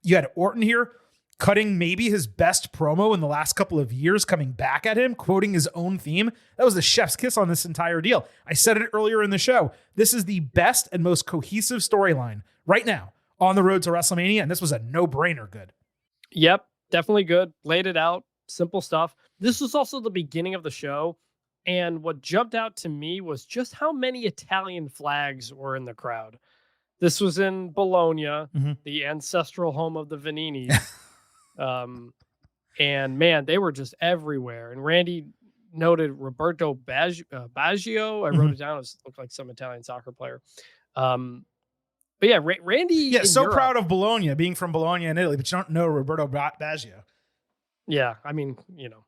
You had Orton here cutting maybe his best promo in the last couple of years, coming back at him, quoting his own theme. That was the chef's kiss on this entire deal. I said it earlier in the show. This is the best and most cohesive storyline right now on the road to WrestleMania, and this was a no-brainer good. Yep, definitely good. Laid it out. Simple stuff. This was also the beginning of the show, and what jumped out to me was just how many Italian flags were in the crowd. This was in Bologna, the ancestral home of the Vaninis. And man, they were just everywhere. And Randy noted Roberto Baggio. I wrote it down. It looked like some Italian soccer player. But yeah, Randy. Yeah, so Europe, proud of Bologna, being from Bologna in Italy, but you don't know Roberto Baggio. Yeah, I mean, you know,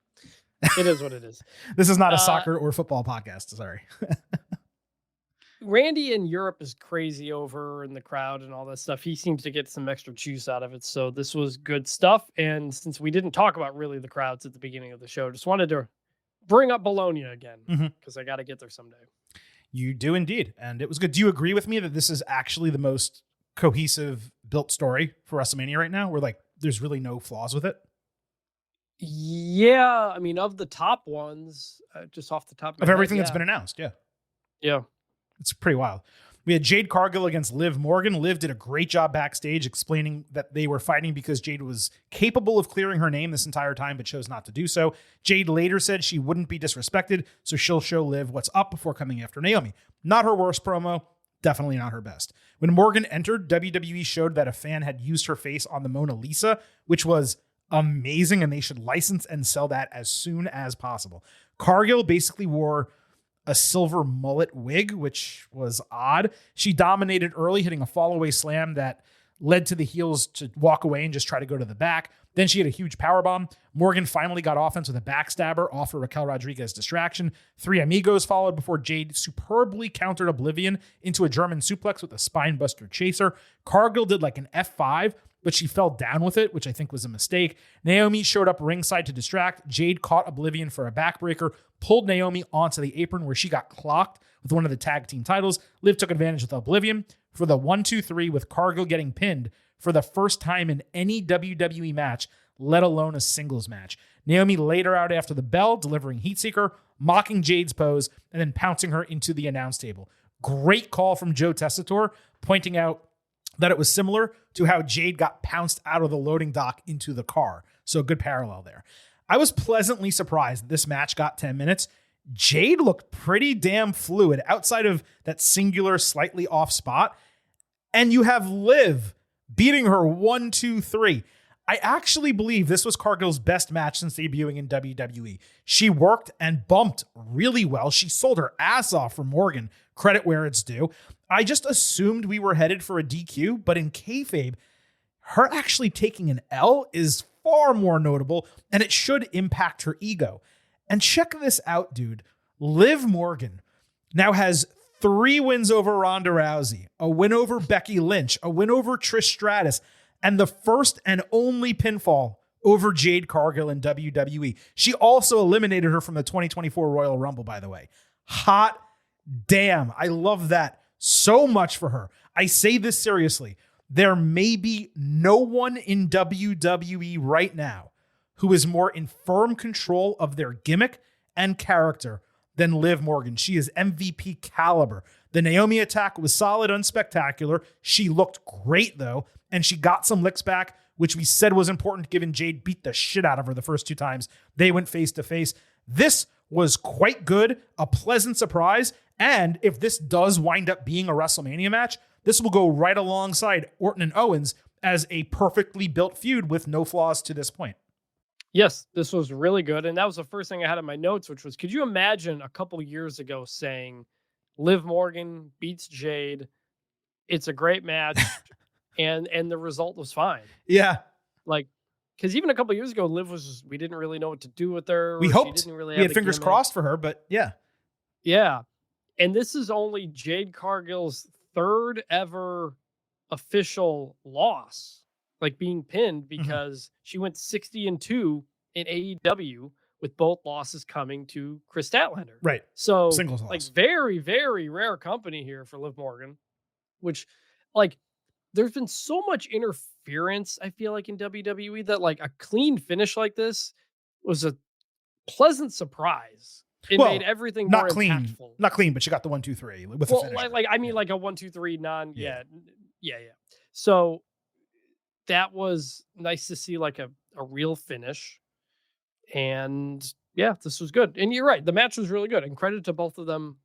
it is what it is. This is not a soccer or football podcast. Sorry. Randy in Europe is crazy over in the crowd and all that stuff. He seems to get some extra juice out of it. So this was good stuff. And since we didn't talk about really the crowds at the beginning of the show, just wanted to bring up Bologna again because I got to get there someday. You do indeed. And it was good. Do you agree with me that this is actually the most cohesive built story for WrestleMania right now? Where like there's really no flaws with it? Yeah. I mean, of the top ones, just off the top of my everything head, that's been announced. Yeah. Yeah. It's pretty wild. We had Jade Cargill against Liv Morgan. Liv did a great job backstage explaining that they were fighting because Jade was capable of clearing her name this entire time, but chose not to do so. Jade later said she wouldn't be disrespected, so she'll show Liv what's up before coming after Naomi. Not her worst promo, definitely not her best. When Morgan entered, WWE showed that a fan had used her face on the Mona Lisa, which was amazing, and they should license and sell that as soon as possible. Cargill basically wore a silver mullet wig, which was odd. She dominated early, hitting a fallaway slam that led to the heels to walk away and just try to go to the back. Then she had a huge powerbomb. Morgan finally got offense with a backstabber off of Raquel Rodriguez distraction. Three Amigos followed before Jade superbly countered Oblivion into a German suplex with a spinebuster chaser. Cargill did like an F5, but she fell down with it, which I think was a mistake. Naomi showed up ringside to distract. Jade caught Oblivion for a backbreaker, pulled Naomi onto the apron where she got clocked with one of the tag team titles. Liv took advantage with Oblivion for the 1-2-3 with Cargill getting pinned for the first time in any WWE match, let alone a singles match. Naomi laid her out after the bell, delivering Heatseeker, mocking Jade's pose, and then pouncing her into the announce table. Great call from Joe Tessitore, pointing out that it was similar to how Jade got pounced out of the loading dock into the car. So good parallel there. I was pleasantly surprised that this match got 10 minutes. Jade looked pretty damn fluid outside of that singular slightly off spot. And you have Liv beating her 1-2-3. I actually believe this was Cargill's best match since debuting in WWE. She worked and bumped really well. She sold her ass off for Morgan. Credit where it's due. I just assumed we were headed for a DQ, but in kayfabe, her actually taking an L is far more notable, and it should impact her ego. And check this out, dude. Liv Morgan now has 3 wins over Ronda Rousey, a win over Becky Lynch, a win over Trish Stratus, and the first and only pinfall over Jade Cargill in WWE. She also eliminated her from the 2024 Royal Rumble, by the way. Hot damn. I love that so much for her. I say this seriously. There may be no one in WWE right now who is more in firm control of their gimmick and character than Liv Morgan. She is MVP caliber. The Naomi attack was solid, unspectacular. She looked great, though, and she got some licks back, which we said was important given Jade beat the shit out of her the first 2 times they went face-to-face. This was quite good, a pleasant surprise, and if this does wind up being a WrestleMania match, this will go right alongside Orton and Owens as a perfectly built feud with no flaws to this point. Yes, this was really good. And that was the first thing I had in my notes, which was, could you imagine a couple years ago saying Liv Morgan beats Jade, it's a great match, and the result was fine? Yeah. Like, because even a couple years ago, Liv was just, we didn't really know what to do with her. We hoped. She didn't really we had fingers crossed for her, but yeah. Yeah. And this is only Jade Cargill's 3rd ever official loss, like being pinned, because she went 60-2 in AEW with both losses coming to Chris Statlander. Right. So singles loss. Like very, very rare company here for Liv Morgan, which like there's been so much interference interference, I feel like, in WWE, that like a clean finish like this was a pleasant surprise. It made everything not more clean, impactful. not clean, but she got the 1, 2, 3 with Well, a finisher. like I mean, like a 1, 2, 3 yeah. So that was nice to see, like a real finish. And yeah, this was good. And you're right, the match was really good. And credit to both of them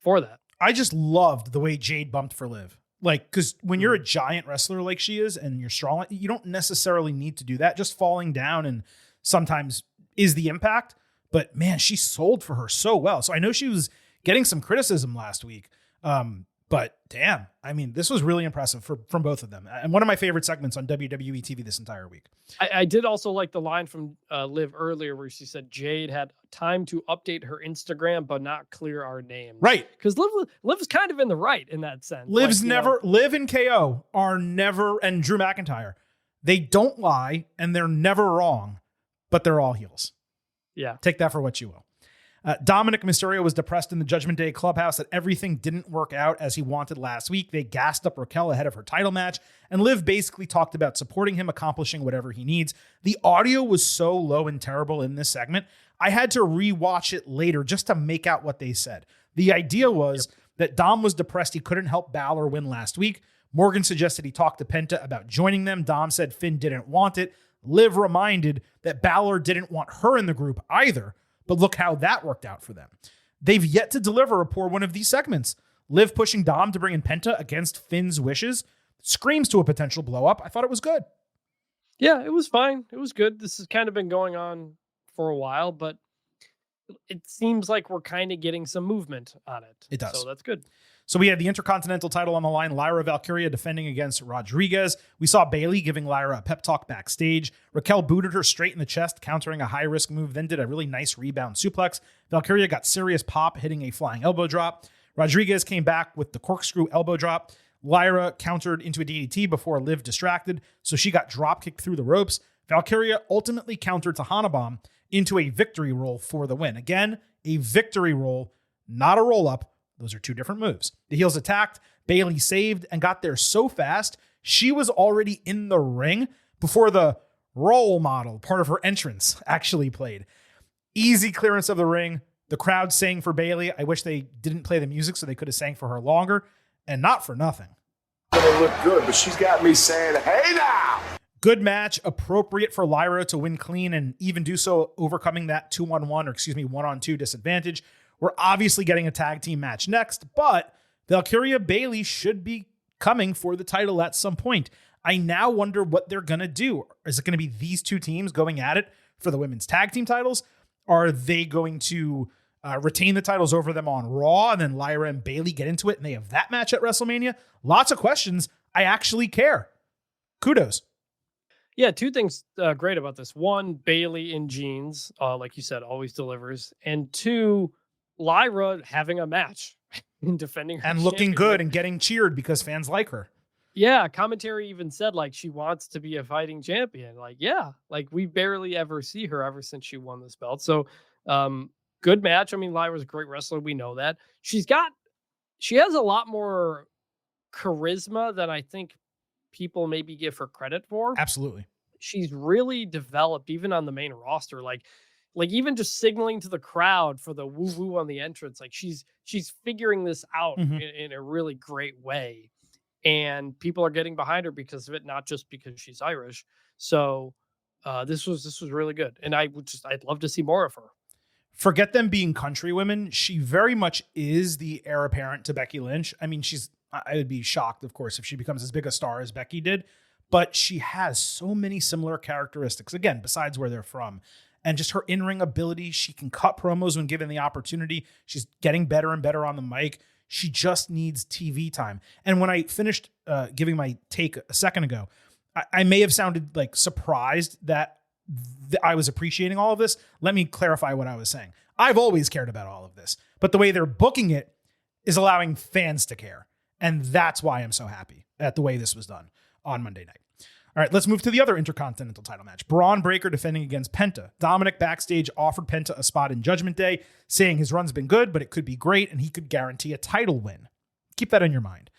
for that. I just loved the way Jade bumped for Liv. Like, because when you're a giant wrestler like she is and you're strong, you don't necessarily need to do that. Just falling down and sometimes is the impact. But man, she sold for her so well. So I know she was getting some criticism last week. But damn, I mean, this was really impressive from both of them. And one of my favorite segments on WWE TV this entire week. I did also like the line from Liv earlier where she said Jade had time to update her Instagram, but not clear our names. Right. Because Liv's kind of in the right in that sense. Liv and KO are never, and Drew McIntyre, they don't lie and they're never wrong, but they're all heels. Yeah. Take that for what you will. Dominic Mysterio was depressed in the Judgment Day clubhouse that everything didn't work out as he wanted last week. They gassed up Raquel ahead of her title match, and Liv basically talked about supporting him, accomplishing whatever he needs. The audio was so low and terrible in this segment, I had to rewatch it later just to make out what they said. The idea was that Dom was depressed he couldn't help Balor win last week. Morgan suggested he talk to Penta about joining them. Dom said Finn didn't want it. Liv reminded that Balor didn't want her in the group either. But look how that worked out for them. They've yet to deliver a poor one of these segments. Liv pushing Dom to bring in Penta against Finn's wishes screams to a potential blow up. I thought it was good. Yeah, it was fine. It was good. This has kind of been going on for a while, but it seems like we're kind of getting some movement on it. It does. So that's good. So we had the Intercontinental title on the line. Lyra Valkyria defending against Rodriguez. We saw Bayley giving Lyra a pep talk backstage. Raquel booted her straight in the chest, countering a high-risk move, then did a really nice rebound suplex. Valkyria got serious pop, hitting a flying elbow drop. Rodriguez came back with the corkscrew elbow drop. Lyra countered into a DDT before Liv distracted, so she got drop-kicked through the ropes. Valkyria ultimately countered to Hanabomb into a victory roll for the win. Again, a victory roll, not a roll-up. Those are two different moves. The heels attacked, Bayley saved, and got there so fast, she was already in the ring before the role model, part of her entrance, actually played. Easy clearance of the ring. The crowd sang for Bayley. I wish they didn't play the music so they could have sang for her longer, and not for nothing. Gonna look good, but she's got me saying, hey now! Good match, appropriate for Lyra to win clean and even do so overcoming that 2-on-1, or 1-on-2 disadvantage. We're obviously getting a tag team match next, but Valkyria Bayley should be coming for the title at some point. I now wonder what they're going to do. Is it going to be these two teams going at it for the women's tag team titles? Are they going to retain the titles over them on Raw and then Lyra and Bayley get into it and they have that match at WrestleMania? Lots of questions. I actually care. Kudos. Yeah, two things great about this. One, Bayley in jeans, like you said, always delivers. And two, Lyra having a match and defending her and looking good and getting cheered because fans like her. Yeah, commentary even said like she wants to be a fighting champion. Like, yeah, like we barely ever see her ever since she won this belt. So good match. I mean, Lyra's a great wrestler. We know that. She has a lot more charisma than I think people maybe give her credit for. Absolutely. She's really developed even on the main roster. Like even just signaling to the crowd for the woo woo on the entrance, like she's figuring this out in a really great way, and people are getting behind her because of it, not just because she's Irish. So this was really good, and I'd love to see more of her. Forget them being country women. She very much is the heir apparent to Becky Lynch. I mean, I would be shocked, of course, if she becomes as big a star as Becky did, but she has so many similar characteristics. Again, besides where they're from. And just her in-ring ability, she can cut promos when given the opportunity. She's getting better and better on the mic. She just needs TV time. And when I finished giving my take a second ago, I may have sounded like surprised that I was appreciating all of this. Let me clarify what I was saying. I've always cared about all of this, but the way they're booking it is allowing fans to care. And that's why I'm so happy at the way this was done on Monday night. All right, let's move to the other Intercontinental title match. Braun Breaker defending against Penta. Dominic backstage offered Penta a spot in Judgment Day, saying his run's been good, but it could be great, and he could guarantee a title win. Keep that in your mind.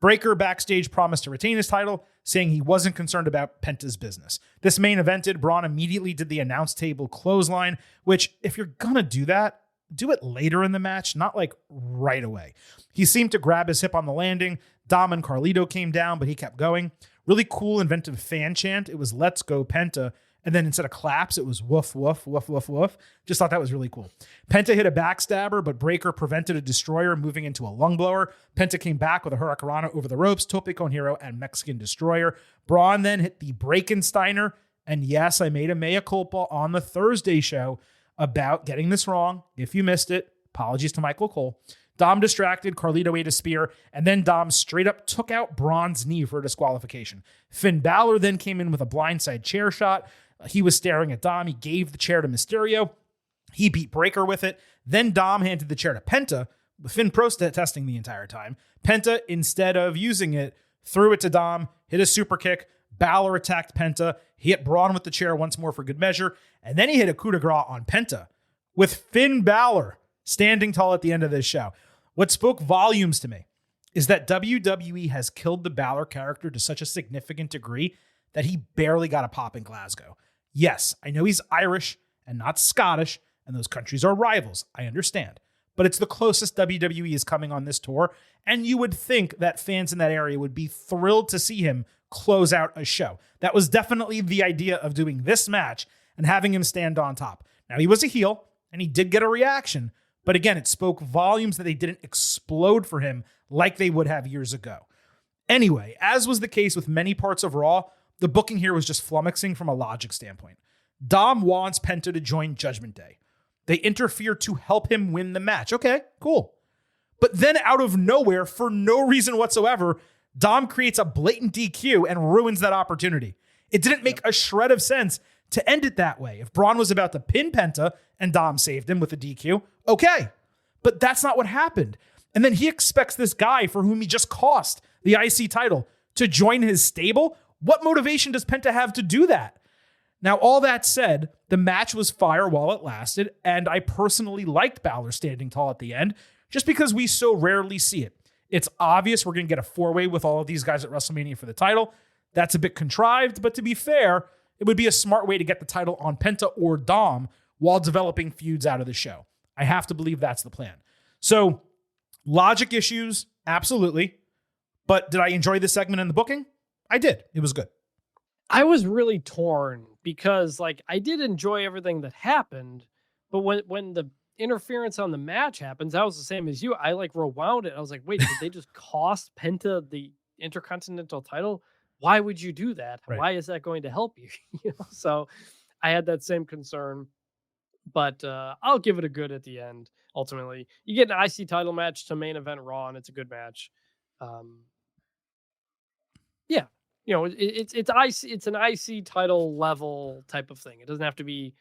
Breakker backstage promised to retain his title, saying he wasn't concerned about Penta's business. This main evented. Braun immediately did the announce table clothesline, which if you're going to do that, do it later in the match, not like right away. He seemed to grab his hip on the landing. Dom and Carlito came down, but he kept going. Really cool, inventive fan chant. It was "Let's go, Penta." And then instead of claps, it was woof, woof, woof, woof, woof. Just thought that was really cool. Penta hit a backstabber, but Breakker prevented a destroyer moving into a lung blower. Penta came back with a Hurricanrana over the ropes, Tope con Hero, and Mexican Destroyer. Braun then hit the Breakensteiner. And yes, I made a mea culpa on the Thursday show about getting this wrong. If you missed it, apologies to Michael Cole. Dom distracted, Carlito ate a spear, and then Dom straight up took out Braun's knee for a disqualification. Finn Balor then came in with a blindside chair shot. He was staring at Dom. He gave the chair to Mysterio. He beat Breakker with it. Then Dom handed the chair to Penta, with Finn protesting the entire time. Penta, instead of using it, threw it to Dom, hit a super kick. Balor attacked Penta. He hit Braun with the chair once more for good measure. And then he hit a coup de grace on Penta, with Finn Balor standing tall at the end of this show. What spoke volumes to me is that WWE has killed the Balor character to such a significant degree that he barely got a pop in Glasgow. Yes, I know he's Irish and not Scottish, and those countries are rivals. I understand. But it's the closest WWE is coming on this tour, and you would think that fans in that area would be thrilled to see him close out a show. That was definitely the idea of doing this match and having him stand on top. Now, he was a heel, and he did get a reaction, but again, it spoke volumes that they didn't explode for him like they would have years ago. Anyway, as was the case with many parts of Raw, the booking here was just flummoxing from a logic standpoint. Dom wants Penta to join Judgment Day. They interfere to help him win the match. Okay, cool. But then out of nowhere, for no reason whatsoever, Dom creates a blatant DQ and ruins that opportunity. It didn't make a shred of sense to end it that way. If Braun was about to pin Penta and Dom saved him with a DQ, okay. But that's not what happened. And then he expects this guy for whom he just cost the IC title to join his stable. What motivation does Penta have to do that? Now, all that said, the match was fire while it lasted, and I personally liked Balor standing tall at the end, just because we so rarely see it. It's obvious we're going to get a four-way with all of these guys at WrestleMania for the title. That's a bit contrived, but to be fair, it would be a smart way to get the title on Penta or Dom while developing feuds out of the show. I have to believe that's the plan. So, logic issues, absolutely. But did I enjoy this segment in the booking? I did. It was good. I was really torn because, like, I did enjoy everything that happened, but when the interference on the match happens, I was the same as you. I like rewound it. I was like, wait, did they just cost Penta the Intercontinental title? Why would you do that? Right. Why is that going to help you? So I had that same concern, but I'll give it a good at the end. Ultimately, you get an IC title match to main event Raw, and it's a good match. Yeah, it's an IC title level type of thing. It doesn't have to be,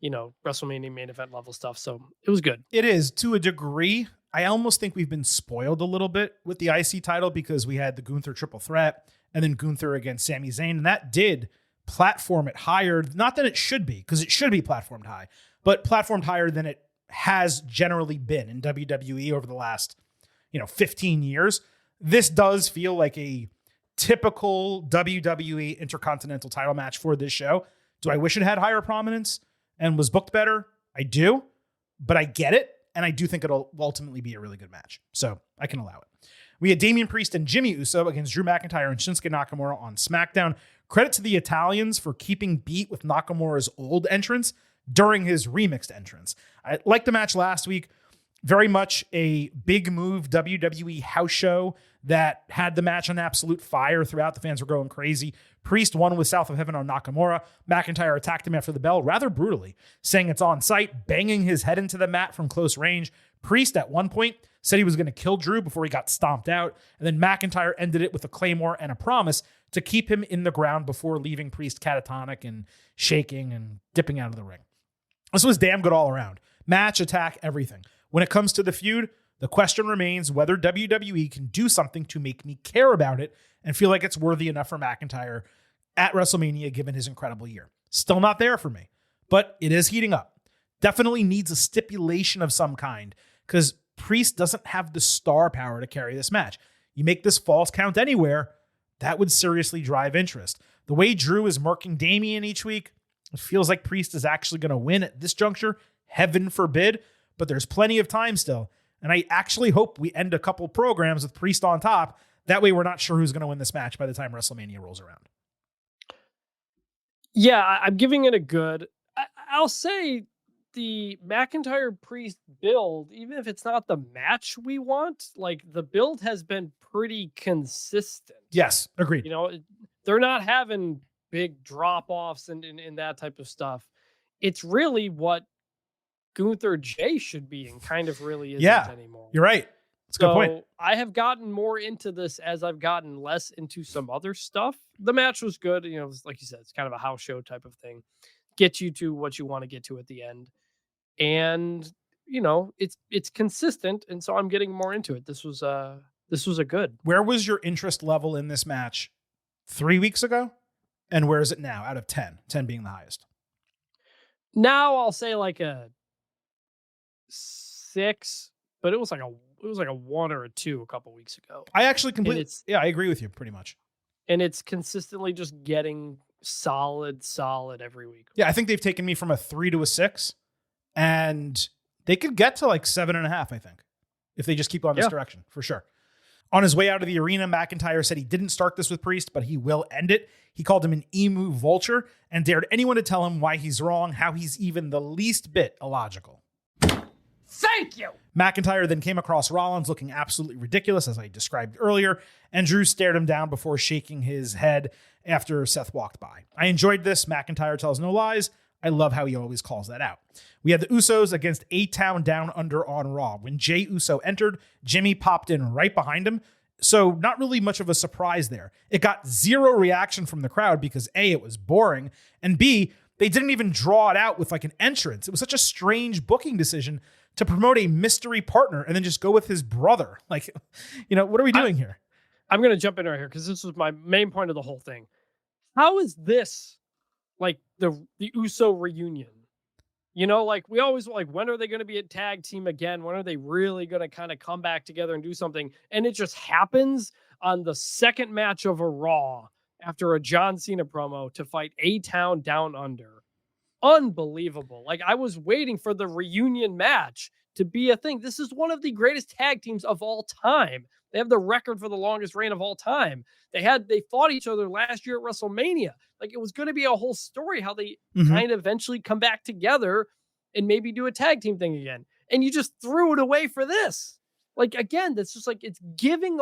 WrestleMania main event level stuff. So it was good. It is to a degree. I almost think we've been spoiled a little bit with the IC title because we had the Gunther triple threat and then Gunther against Sami Zayn. And that did platform it higher. Not that it should be, because it should be platformed high, but platformed higher than it has generally been in WWE over the last, 15 years. This does feel like a typical WWE Intercontinental title match for this show. Do I wish it had higher prominence and was booked better? I do, but I get it. And I do think it'll ultimately be a really good match. So I can allow it. We had Damian Priest and Jimmy Uso against Drew McIntyre and Shinsuke Nakamura on SmackDown. Credit to the Italians for keeping beat with Nakamura's old entrance during his remixed entrance. I liked the match last week. Very much a big move WWE house show that had the match on absolute fire throughout. The fans were going crazy. Priest won with South of Heaven on Nakamura. McIntyre attacked him after the bell rather brutally, saying it's on site, banging his head into the mat from close range. Priest at one point said he was going to kill Drew before he got stomped out. And then McIntyre ended it with a claymore and a promise to keep him in the ground before leaving Priest catatonic and shaking and dipping out of the ring. This was damn good all around. Match, attack, everything. When it comes to the feud, the question remains whether WWE can do something to make me care about it and feel like it's worthy enough for McIntyre at WrestleMania given his incredible year. Still not there for me, but it is heating up. Definitely needs a stipulation of some kind because Priest doesn't have the star power to carry this match. You make this false count anywhere, that would seriously drive interest. The way Drew is murking Damian each week, it feels like Priest is actually going to win at this juncture. Heaven forbid, but there's plenty of time still. And I actually hope we end a couple programs with Priest on top. That way we're not sure who's going to win this match by the time WrestleMania rolls around. Yeah, I'm giving it a good. I'll say the McIntyre Priest build, even if it's not the match we want, like the build has been pretty consistent. Yes, agreed. You know, they're not having big drop-offs and that type of stuff. It's really what Gunther Jay should be and kind of really isn't anymore. You're right. That's a good point. I have gotten more into this as I've gotten less into some other stuff. The match was good. You know, like you said, it's kind of a house show type of thing. Get you to what you want to get to at the end. And, you know, it's consistent. And so I'm getting more into it. This was a good. Where was your interest level in this match 3 weeks ago? And where is it now out of 10? 10 being the highest. Now I'll say like a 6, but it was like a 1 or a 2 a couple weeks ago. I actually completely, I agree with you pretty much. And it's consistently just getting solid every week. Yeah, I think they've taken me from a 3 to a 6, and they could get to like 7.5, I think, if they just keep going this direction, for sure. On his way out of the arena, McIntyre said he didn't start this with Priest, but he will end it. He called him an emu vulture and dared anyone to tell him why he's wrong, how he's even the least bit illogical. Thank you! McIntyre then came across Rollins looking absolutely ridiculous, as I described earlier, and Drew stared him down before shaking his head after Seth walked by. I enjoyed this. McIntyre tells no lies. I love how he always calls that out. We had the Usos against A-Town Down Under on Raw. When Jey Uso entered, Jimmy popped in right behind him. So not really much of a surprise there. It got zero reaction from the crowd because A, it was boring, and B, they didn't even draw it out with like an entrance. It was such a strange booking decision to promote a mystery partner and then just go with his brother. Like, you know, what are we doing here? I'm going to jump in right here because this was my main point of the whole thing. How is this like the Uso reunion? You know, like we always like, when are they going to be a tag team again? When are they really going to kind of come back together and do something? And it just happens on the second match of a Raw after a John Cena promo to fight A-Town Down Under. Unbelievable. Like I was waiting for the reunion match to be a thing. This is one of the greatest tag teams of all time. They have the record for the longest reign of all time. They fought each other last year at WrestleMania. Like it was going to be a whole story how they kind of eventually come back together and maybe do a tag team thing again. And you just threw it away for this. Like, again, that's just like, it's giving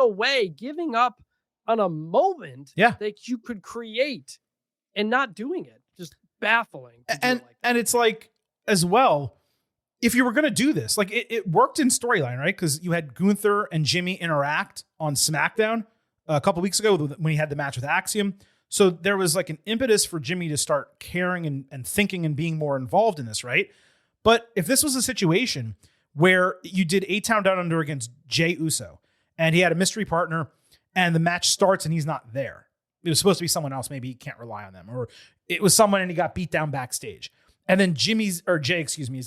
up on a moment that you could create and not doing it. Just baffling. And it's like, as well, if you were going to do this, like it worked in storyline, right? Because you had Gunther and Jimmy interact on SmackDown a couple weeks ago when he had the match with Axiom. So there was like an impetus for Jimmy to start caring and thinking and being more involved in this, right? But if this was a situation where you did A-Town Down Under against Jey Uso and he had a mystery partner and the match starts and he's not there. It was supposed to be someone else. Maybe he can't rely on them. Or it was someone and he got beat down backstage. And then Jey, is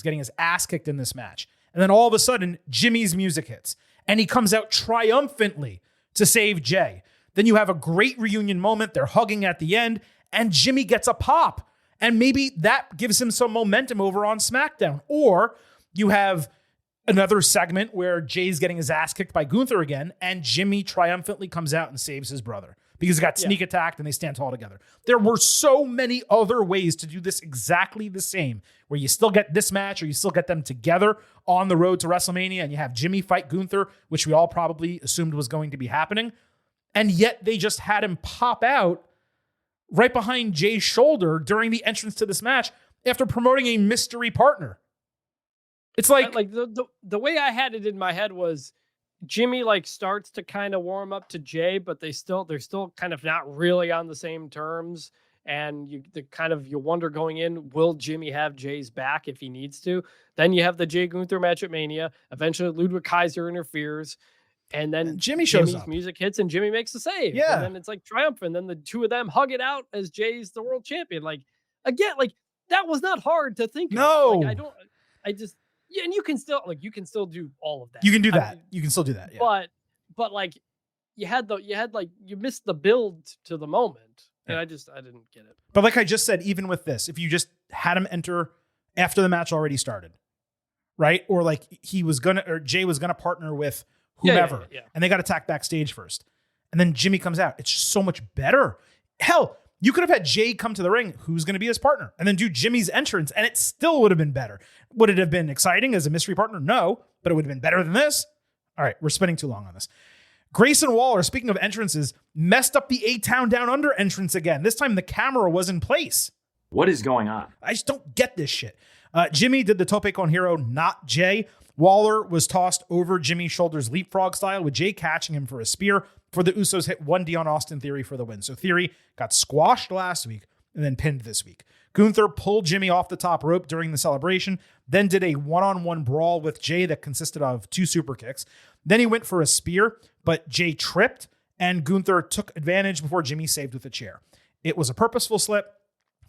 getting his ass kicked in this match. And then all of a sudden, Jimmy's music hits. And he comes out triumphantly to save Jey. Then you have a great reunion moment. They're hugging at the end. And Jimmy gets a pop. And maybe that gives him some momentum over on SmackDown. Or you have another segment where Jay's getting his ass kicked by Gunther again. And Jimmy triumphantly comes out and saves his brother. Because he got sneak attacked and they stand tall together. There were so many other ways to do this exactly the same, where you still get this match or you still get them together on the road to WrestleMania and you have Jimmy fight Gunther, which we all probably assumed was going to be happening. And yet they just had him pop out right behind Jay's shoulder during the entrance to this match after promoting a mystery partner. It's like the way I had it in my head was Jimmy like starts to kind of warm up to Jay, but they're still kind of not really on the same terms. And you wonder going in, will Jimmy have Jay's back if he needs to? Then you have the Jay Gunther match at Mania. Eventually Ludwig Kaiser interferes. And then Jimmy's music hits and Jimmy makes the save. Yeah. And then it's like triumphant. And then the two of them hug it out as Jay's the world champion. Like, again, like that was not hard to think of. Like, and you can still do all of that. You can do that. You can still do that. Yeah. But like you missed the build to the moment. And I didn't get it. But like I just said, even with this, if you just had him enter after the match already started, right? Or like Jay was gonna partner with whomever, and they got attacked backstage first, and then Jimmy comes out. It's just so much better. Hell, you could have had Jay come to the ring, who's going to be his partner, and then do Jimmy's entrance, and it still would have been better. Would it have been exciting as a mystery partner? No, but it would have been better than this. All right, we're spending too long on this. Grayson Waller, speaking of entrances, messed up the A-Town Down Under entrance again. This time the camera was in place. What is going on? I just don't get this shit. Jimmy did the tope con hero, not Jay. Waller was tossed over Jimmy's shoulders leapfrog style with Jay catching him for a spear. For the Usos hit 1D on Austin Theory for the win. So Theory got squashed last week and then pinned this week. Gunther pulled Jimmy off the top rope during the celebration, then did a one-on-one brawl with Jay that consisted of 2 super kicks. Then he went for a spear, but Jay tripped and Gunther took advantage before Jimmy saved with a chair. It was a purposeful slip.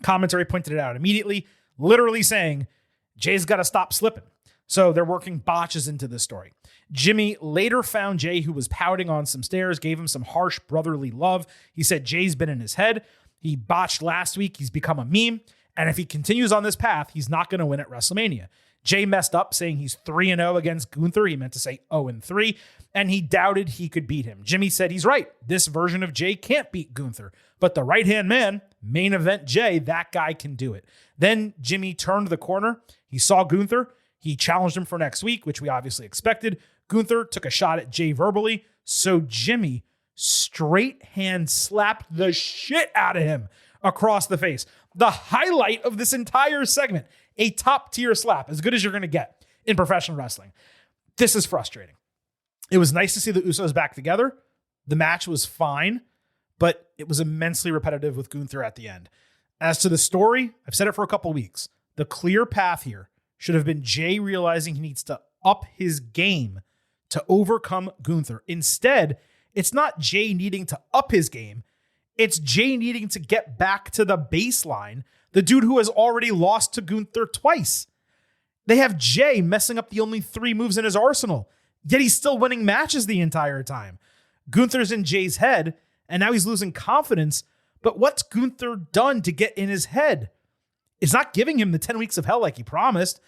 Commentary pointed it out immediately, literally saying, Jay's got to stop slipping. So they're working botches into this story. Jimmy later found Jay, who was pouting on some stairs, gave him some harsh brotherly love. He said Jay's been in his head. He botched last week. He's become a meme. And if he continues on this path, he's not going to win at WrestleMania. Jay messed up saying he's 3-0 against Gunther. He meant to say 0-3. And he doubted he could beat him. Jimmy said he's right. This version of Jay can't beat Gunther. But the right-hand man, main event Jay, that guy can do it. Then Jimmy turned the corner. He saw Gunther. He challenged him for next week, which we obviously expected. Gunther took a shot at Jay verbally. So Jimmy straight hand slapped the shit out of him across the face. The highlight of this entire segment, a top tier slap, as good as you're going to get in professional wrestling. This is frustrating. It was nice to see the Usos back together. The match was fine, but it was immensely repetitive with Gunther at the end. As to the story, I've said it for a couple weeks. The clear path here should have been Jay realizing he needs to up his game to overcome Gunther. Instead, it's not Jay needing to up his game. It's Jay needing to get back to the baseline, the dude who has already lost to Gunther twice. They have Jay messing up the only 3 moves in his arsenal, yet he's still winning matches the entire time. Gunther's in Jay's head, and now he's losing confidence, but what's Gunther done to get in his head? It's not giving him the 10 weeks of hell like he promised.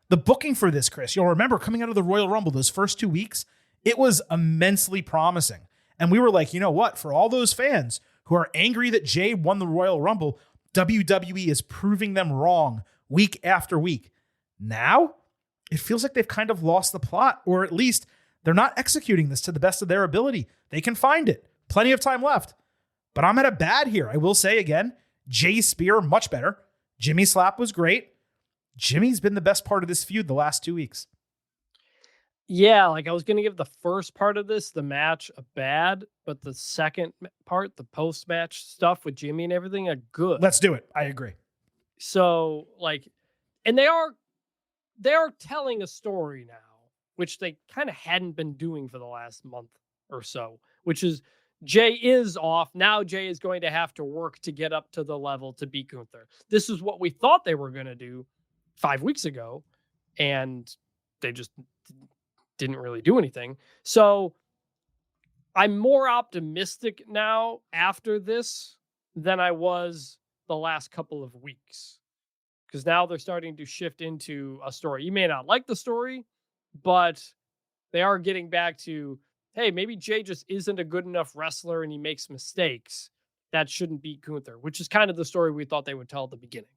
The booking for this, Chris, you'll remember coming out of the Royal Rumble, those first 2 weeks, it was immensely promising. And we were like, you know what? For all those fans who are angry that Jay won the Royal Rumble, WWE is proving them wrong week after week. Now, it feels like they've kind of lost the plot, or at least they're not executing this to the best of their ability. They can find it. Plenty of time left. But I'm at a bad here. I will say again, Jay's spear, much better. Jimmy's slap was great. Jimmy's been the best part of this feud the last 2 weeks. Yeah, like I was going to give the first part of this, the match, a bad, but the second part, the post-match stuff with Jimmy and everything, a good. Let's do it. I agree. So, like, and they are telling a story now, which they kind of hadn't been doing for the last month or so, which is Jay is off. Now Jay is going to have to work to get up to the level to beat Gunther. This is what we thought they were going to do 5 weeks ago, and they just didn't really do anything. So I'm more optimistic now after this than I was the last couple of weeks, because now they're starting to shift into a story. You may not like the story, but they are getting back to, hey, maybe Jay just isn't a good enough wrestler and he makes mistakes. That shouldn't beat Gunther, which is kind of the story we thought they would tell at the beginning.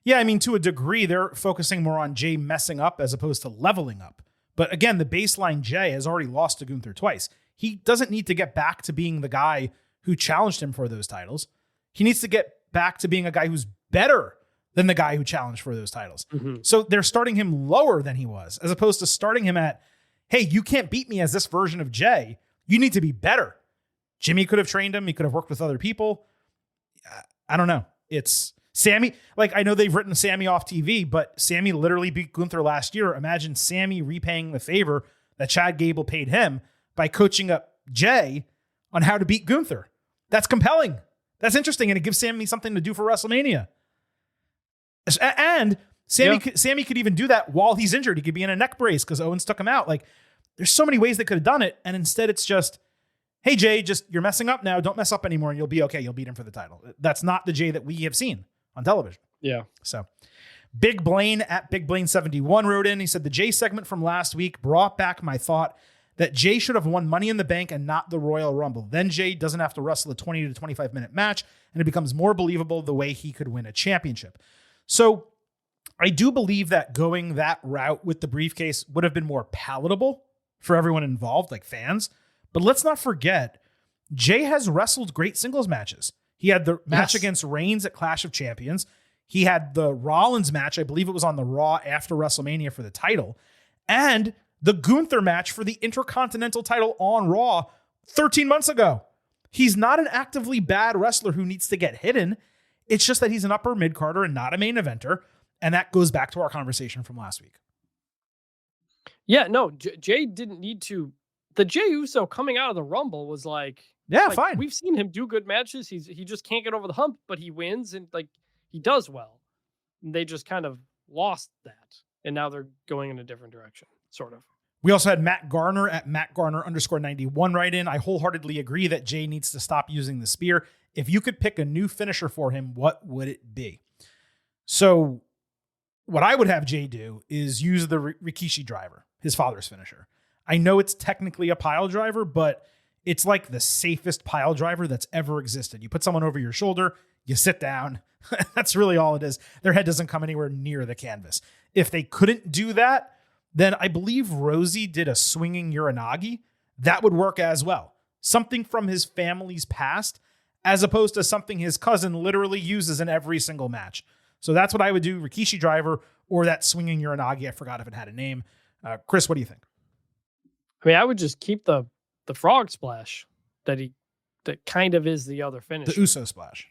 Yeah, I mean, to a degree, they're focusing more on Jay messing up as opposed to leveling up. But again, the baseline Jay has already lost to Gunther twice. He doesn't need to get back to being the guy who challenged him for those titles. He needs to get back to being a guy who's better than the guy who challenged for those titles. Mm-hmm. So they're starting him lower than he was, as opposed to starting him at, hey, you can't beat me as this version of Jay. You need to be better. Jimmy could have trained him. He could have worked with other people. I don't know. It's Sammy. Like, I know they've written Sammy off TV, but Sammy literally beat Gunther last year. Imagine Sammy repaying the favor that Chad Gable paid him by coaching up Jay on how to beat Gunther. That's compelling. That's interesting. And it gives Sammy something to do for WrestleMania. And Sammy could even do that while he's injured. He could be in a neck brace because Owens took him out. Like, there's so many ways they could have done it. And instead it's just, hey, Jay, just you're messing up now. Don't mess up anymore and you'll be okay. You'll beat him for the title. That's not the Jay that we have seen on television. Yeah. So Big Blaine at Big Blaine 71 wrote in. He said, the Jay segment from last week brought back my thought that Jay should have won Money in the Bank and not the Royal Rumble. Then Jay doesn't have to wrestle a 20 to 25 minute match, and it becomes more believable the way he could win a championship. So I do believe that going that route with the briefcase would have been more palatable for everyone involved, like fans. But let's not forget, Jay has wrestled great singles matches. He had the match against Reigns at Clash of Champions. He had the Rollins match, I believe it was on the Raw after WrestleMania for the title, and the Gunther match for the Intercontinental title on Raw 13 months ago. He's not an actively bad wrestler who needs to get hidden. It's just that he's an upper mid-carder and not a main eventer. And that goes back to our conversation from last week. Yeah, no, Jay didn't need to. The Jey Uso coming out of the Rumble was like, fine. We've seen him do good matches. He just can't get over the hump, but he wins and like he does well. And they just kind of lost that. And now they're going in a different direction, sort of. We also had Matt Garner at MattGarner_91 right in. I wholeheartedly agree that Jay needs to stop using the spear. If you could pick a new finisher for him, what would it be? So what I would have Jay do is use the Rikishi driver, his father's finisher. I know it's technically a pile driver, but it's like the safest pile driver that's ever existed. You put someone over your shoulder, you sit down. That's really all it is. Their head doesn't come anywhere near the canvas. If they couldn't do that, then I believe Rosie did a swinging Uranagi. That would work as well. Something from his family's past, as opposed to something his cousin literally uses in every single match. So that's what I would do, Rikishi driver or that swinging Uranagi. I forgot if it had a name. Chris, what do you think? I mean, I would just keep the frog splash that kind of is the other finisher. The Uso splash.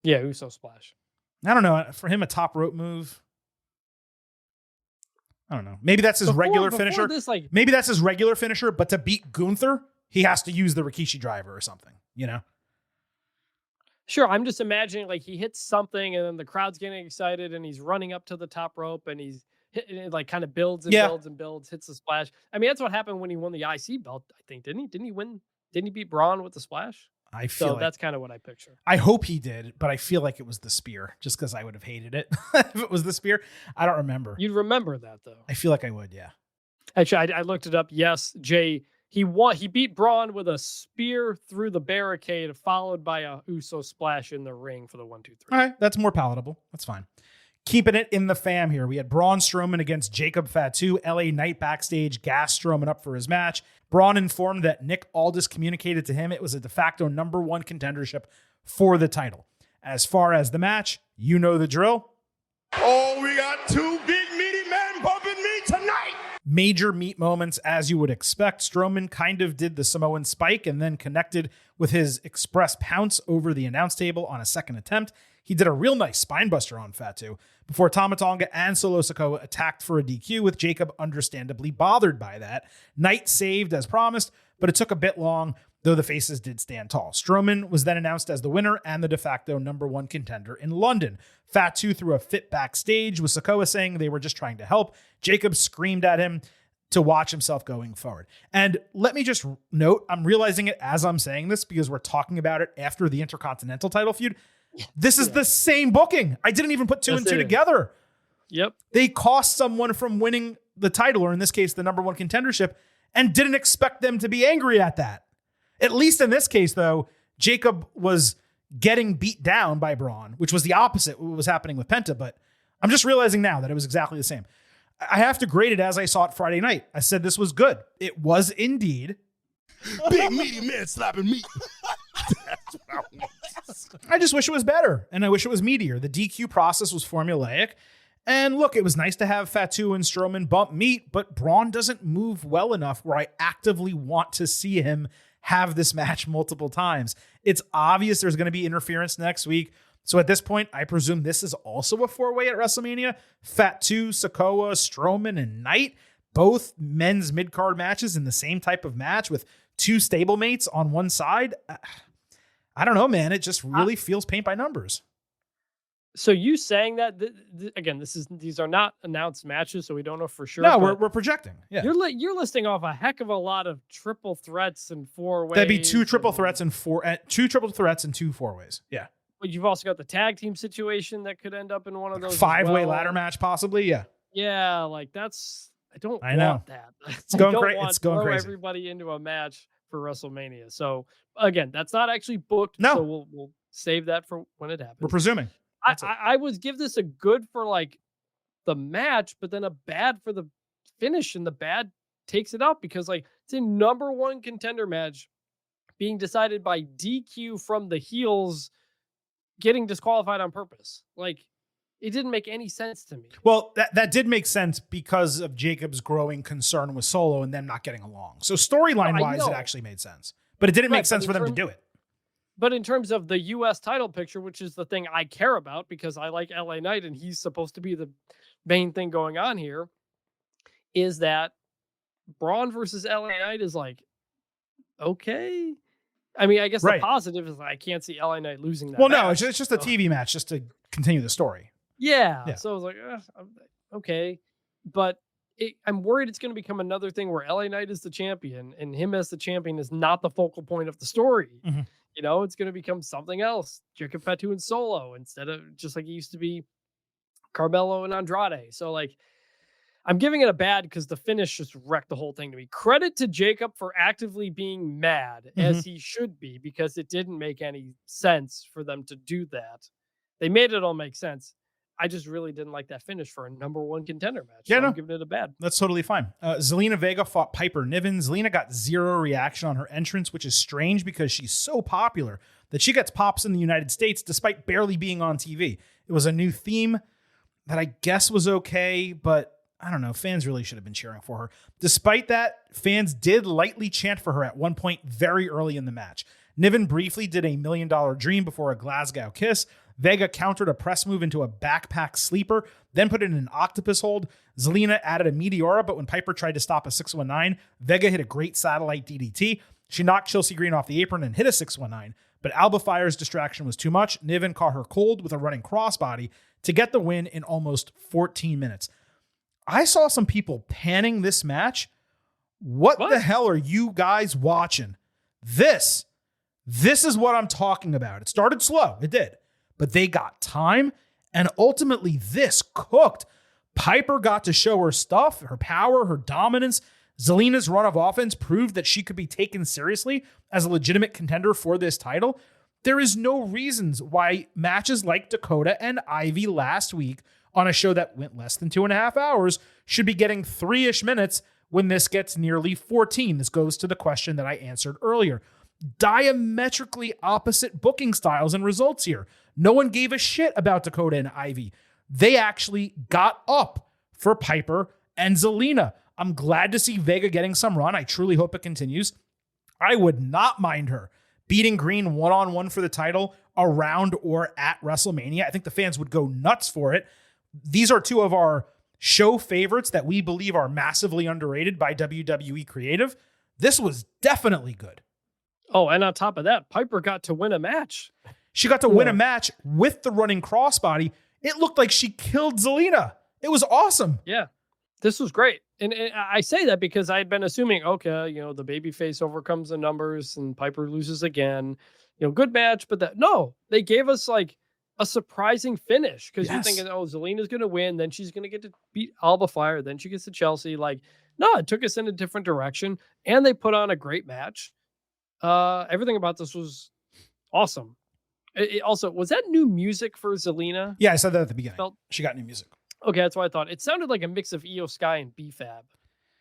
Yeah, Uso splash. I don't know. For him, a top rope move. I don't know. Maybe that's his regular finisher. Maybe that's his regular finisher, but to beat Gunther, he has to use the Rikishi driver or something, you know? Sure. I'm just imagining like he hits something and then the crowd's getting excited and he's running up to the top rope and he's it like kind of builds and builds and builds, hits the splash. I mean, that's what happened when he won the IC belt, I think, didn't he? Didn't he win? Didn't he beat Braun with the splash? I feel like that's kind of what I picture. I hope he did, but I feel like it was the spear, just because I would have hated it if it was the spear. I don't remember. You'd remember that though. I feel like I would, yeah. Actually, I looked it up. Yes, Jay, he beat Braun with a spear through the barricade, followed by a Uso splash in the ring for the 1, 2, 3. All right, that's more palatable. That's fine. Keeping it in the fam here. We had Braun Strowman against Jacob Fatu. LA Knight backstage gassed Strowman up for his match. Braun informed that Nick Aldis communicated to him it was a de facto number 1 contendership for the title. As far as the match, you know the drill. Oh, we got 2 big meaty men bumping me tonight. Major meat moments, as you would expect. Strowman kind of did the Samoan spike and then connected with his express pounce over the announce table on a second attempt. He did a real nice spinebuster on Fatu before Tama Tonga and Solo Sikoa attacked for a DQ, with Jacob understandably bothered by that. Knight saved as promised, but it took a bit long, though the faces did stand tall. Strowman was then announced as the winner and the de facto number 1 contender in London. Fatu threw a fit backstage, with Sikoa saying they were just trying to help. Jacob screamed at him to watch himself going forward. And let me just note, I'm realizing it as I'm saying this because we're talking about it after the Intercontinental title feud. This is the same booking. I didn't even put 2 and 2 together. Yep. They cost someone from winning the title, or in this case, the number 1 contendership, and didn't expect them to be angry at that. At least in this case, though, Jacob was getting beat down by Braun, which was the opposite of what was happening with Penta. But I'm just realizing now that it was exactly the same. I have to grade it as I saw it Friday night. I said this was good. It was indeed. Big meaty men slapping meat. That's what I want. I just wish it was better, and I wish it was meatier. The DQ process was formulaic. And look, it was nice to have Fatu and Strowman bump meat, but Braun doesn't move well enough where I actively want to see him have this match multiple times. It's obvious there's going to be interference next week. So at this point, I presume this is also a 4-way at WrestleMania. Fatu, Sikoa, Strowman, and Knight, both men's mid-card matches in the same type of match with 2 stablemates on one side. I don't know, man. It just really feels paint by numbers. So you saying that again, these are not announced matches, so we don't know for sure. No, we're projecting. Yeah, you're listing off a heck of a lot of triple threats and 4-ways. That'd be two triple threats and two triple threats and 2 4-ways. Yeah, but you've also got the tag team situation that could end up in one of those 5-way ladder match, possibly. Yeah, yeah, like that's I know. want that. It's going crazy. It's going crazy. Everybody into a match for WrestleMania. So again, that's not actually booked. No, so we'll save that for when it happens. We're presuming. I would give this a good for like the match, but then a bad for the finish, and the bad takes it out because like it's a number 1 contender match being decided by DQ from the heels getting disqualified on purpose. Like it didn't make any sense to me. Well, that did make sense because of Jacob's growing concern with Solo and them not getting along. So storyline wise, it actually made sense, but it didn't make sense for them to do it. But in terms of the U.S. title picture, which is the thing I care about because I like LA Knight and he's supposed to be the main thing going on here, is that Braun versus LA Knight is like, okay. I mean, I guess the positive is I can't see LA Knight losing that. Well, no, it's just a TV match just to continue the story. Yeah. So I was like, okay. But I'm worried it's going to become another thing where LA Knight is the champion and him as the champion is not the focal point of the story. Mm-hmm. You know, it's going to become something else. Jacob Fatu and Solo instead of just like it used to be Carmelo and Andrade. So like, I'm giving it a bad because the finish just wrecked the whole thing to me. Credit to Jacob for actively being mad as he should be because it didn't make any sense for them to do that. They made it all make sense. I just really didn't like that finish for a number 1 contender match. Yeah, so I'm giving it a bad. That's totally fine. Zelina Vega fought Piper Niven. Zelina got 0 reaction on her entrance, which is strange because she's so popular that she gets pops in the United States despite barely being on TV. It was a new theme that I guess was okay, but I don't know. Fans really should have been cheering for her. Despite that, fans did lightly chant for her at one point very early in the match. Niven briefly did a $1 Million Dream before a Glasgow Kiss. Vega countered a press move into a backpack sleeper, then put it in an octopus hold. Zelina added a Meteora, but when Piper tried to stop a 619, Vega hit a great satellite DDT. She knocked Chelsea Green off the apron and hit a 619, but Alba Fire's distraction was too much. Niven caught her cold with a running crossbody to get the win in almost 14 minutes. I saw some people panning this match. What the hell are you guys watching? This is what I'm talking about. It started slow. It did. But they got time, and ultimately this cooked. Piper got to show her stuff, her power, her dominance. Zelina's run of offense proved that she could be taken seriously as a legitimate contender for this title. There is no reasons why matches like Dakota and Ivy last week on a show that went less than 2.5 hours should be getting 3-ish minutes when this gets nearly 14. This goes to the question that I answered earlier. Diametrically opposite booking styles and results here. No one gave a shit about Dakota and Ivy. They actually got up for Piper and Zelina. I'm glad to see Vega getting some run. I truly hope it continues. I would not mind her beating Green one-on-one for the title around or at WrestleMania. I think the fans would go nuts for it. These are 2 of our show favorites that we believe are massively underrated by WWE Creative. This was definitely good. Oh, and on top of that, Piper got to win a match. She got to win a match with the running crossbody. It looked like she killed Zelina. It was awesome. Yeah, this was great. And I say that because I had been assuming, okay, the babyface overcomes the numbers and Piper loses again. Good match, but they gave us like a surprising finish because you're thinking, Zelina's going to win. Then she's going to get to beat Alba Fire. Then she gets to Chelsea. Like, no, it took us in a different direction and they put on a great match. Everything about this was awesome. It also, was that new music for Zelina? Yeah, I said that at the beginning. She got new music. Okay, that's what I thought. It sounded like a mix of Io Sky and B-Fab.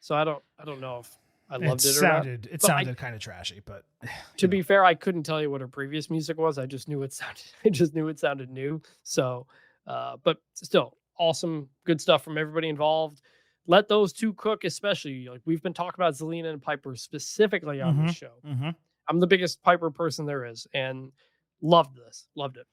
So I don't know if I loved it or not. It sounded kind of trashy, but to be fair, I couldn't tell you what her previous music was. I just knew it sounded new. So but still awesome, good stuff from everybody involved. Let those 2 cook, especially. Like we've been talking about Zelina and Piper specifically on this show. I'm the biggest Piper person there is, and loved it.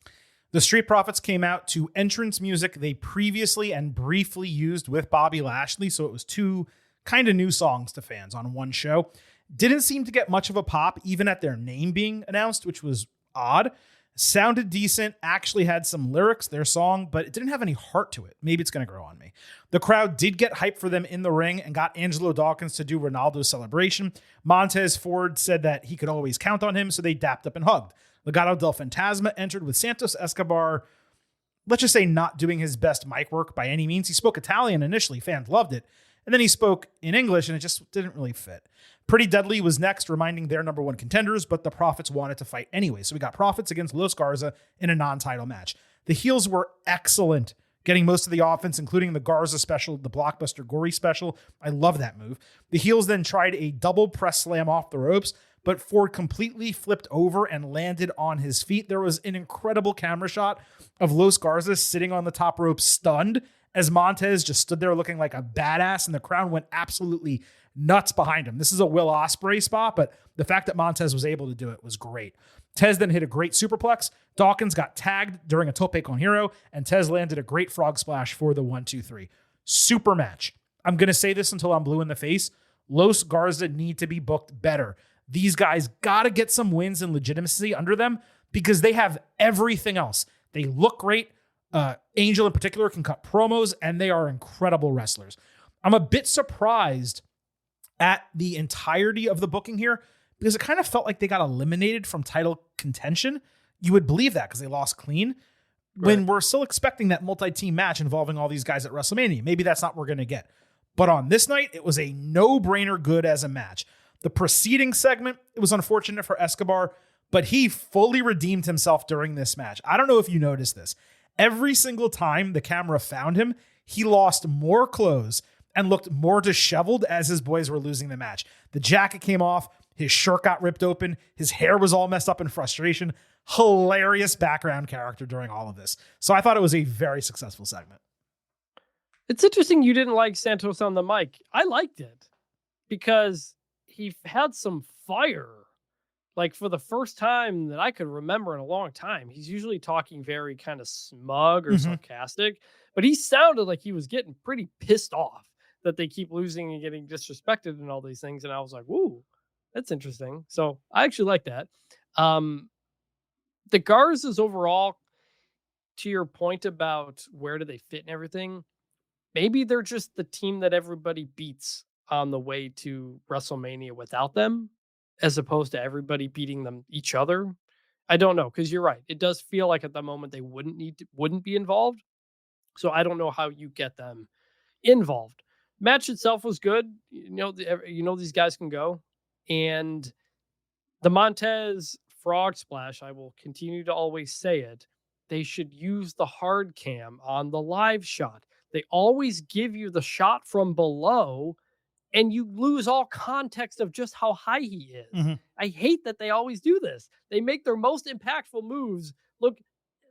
The Street Profits came out to entrance music they previously and briefly used with Bobby Lashley, so it was 2 kind of new songs to fans on one show. Didn't seem to get much of a pop, even at their name being announced, which was odd. Sounded decent, actually had some lyrics, their song, but it didn't have any heart to it. Maybe it's going to grow on me. The crowd did get hyped for them in the ring and got Angelo Dawkins to do Ronaldo's celebration. Montez Ford said that he could always count on him, so they dapped up and hugged. Legado del Fantasma entered with Santos Escobar, let's just say not doing his best mic work by any means. He spoke Italian initially, fans loved it, and then he spoke in English, and it just didn't really fit. Pretty Deadly was next, reminding their number one contenders, but the Profits wanted to fight anyway. So we got Profits against Los Garza in a non-title match. The heels were excellent, getting most of the offense, including the Garza special, the Blockbuster Gory special. I love that move. The heels then tried a double press slam off the ropes, but Ford completely flipped over and landed on his feet. There was an incredible camera shot of Los Garza sitting on the top rope stunned as Montez just stood there looking like a badass, and the crowd went absolutely nuts behind him. This is a Will Ospreay spot, but the fact that Montez was able to do it was great. Tez then hit a great superplex. Dawkins got tagged during a tope con hero, and Tez landed a great frog splash for the 1-2-3. Super match. I'm going to say this until I'm blue in the face. Los Garza need to be booked better. These guys got to get some wins and legitimacy under them because they have everything else. They look great. Angel in particular can cut promos, and they are incredible wrestlers. I'm a bit surprised at the entirety of the booking here because it kind of felt like they got eliminated from title contention. You would believe that because they lost clean when we're still expecting that multi-team match involving all these guys at WrestleMania. Maybe that's not what we're going to get. But on this night, it was a no-brainer good as a match. The preceding segment, it was unfortunate for Escobar, but he fully redeemed himself during this match. I don't know if you noticed this. Every single time the camera found him, he lost more clothes and looked more disheveled as his boys were losing the match. The jacket came off, his shirt got ripped open, his hair was all messed up in frustration. Hilarious background character during all of this. So I thought it was a very successful segment. It's interesting you didn't like Santos on the mic. I liked it because he had some fire. Like for the first time that I could remember in a long time. He's usually talking very kind of smug or sarcastic, but he sounded like he was getting pretty pissed off that they keep losing and getting disrespected and all these things. And I was like, whoa, that's interesting. So I actually like that. The Garzas overall, to your point about where do they fit and everything, maybe they're just the team that everybody beats on the way to WrestleMania without them, as opposed to everybody beating them each other. I don't know, because you're right. It does feel like at the moment they wouldn't be involved. So I don't know how you get them involved. Match itself was good. These guys can go. And the Montez frog splash, I will continue to always say it. They should use the hard cam on the live shot. They always give you the shot from below and you lose all context of just how high he is. I hate that they always do this. They make their most impactful moves look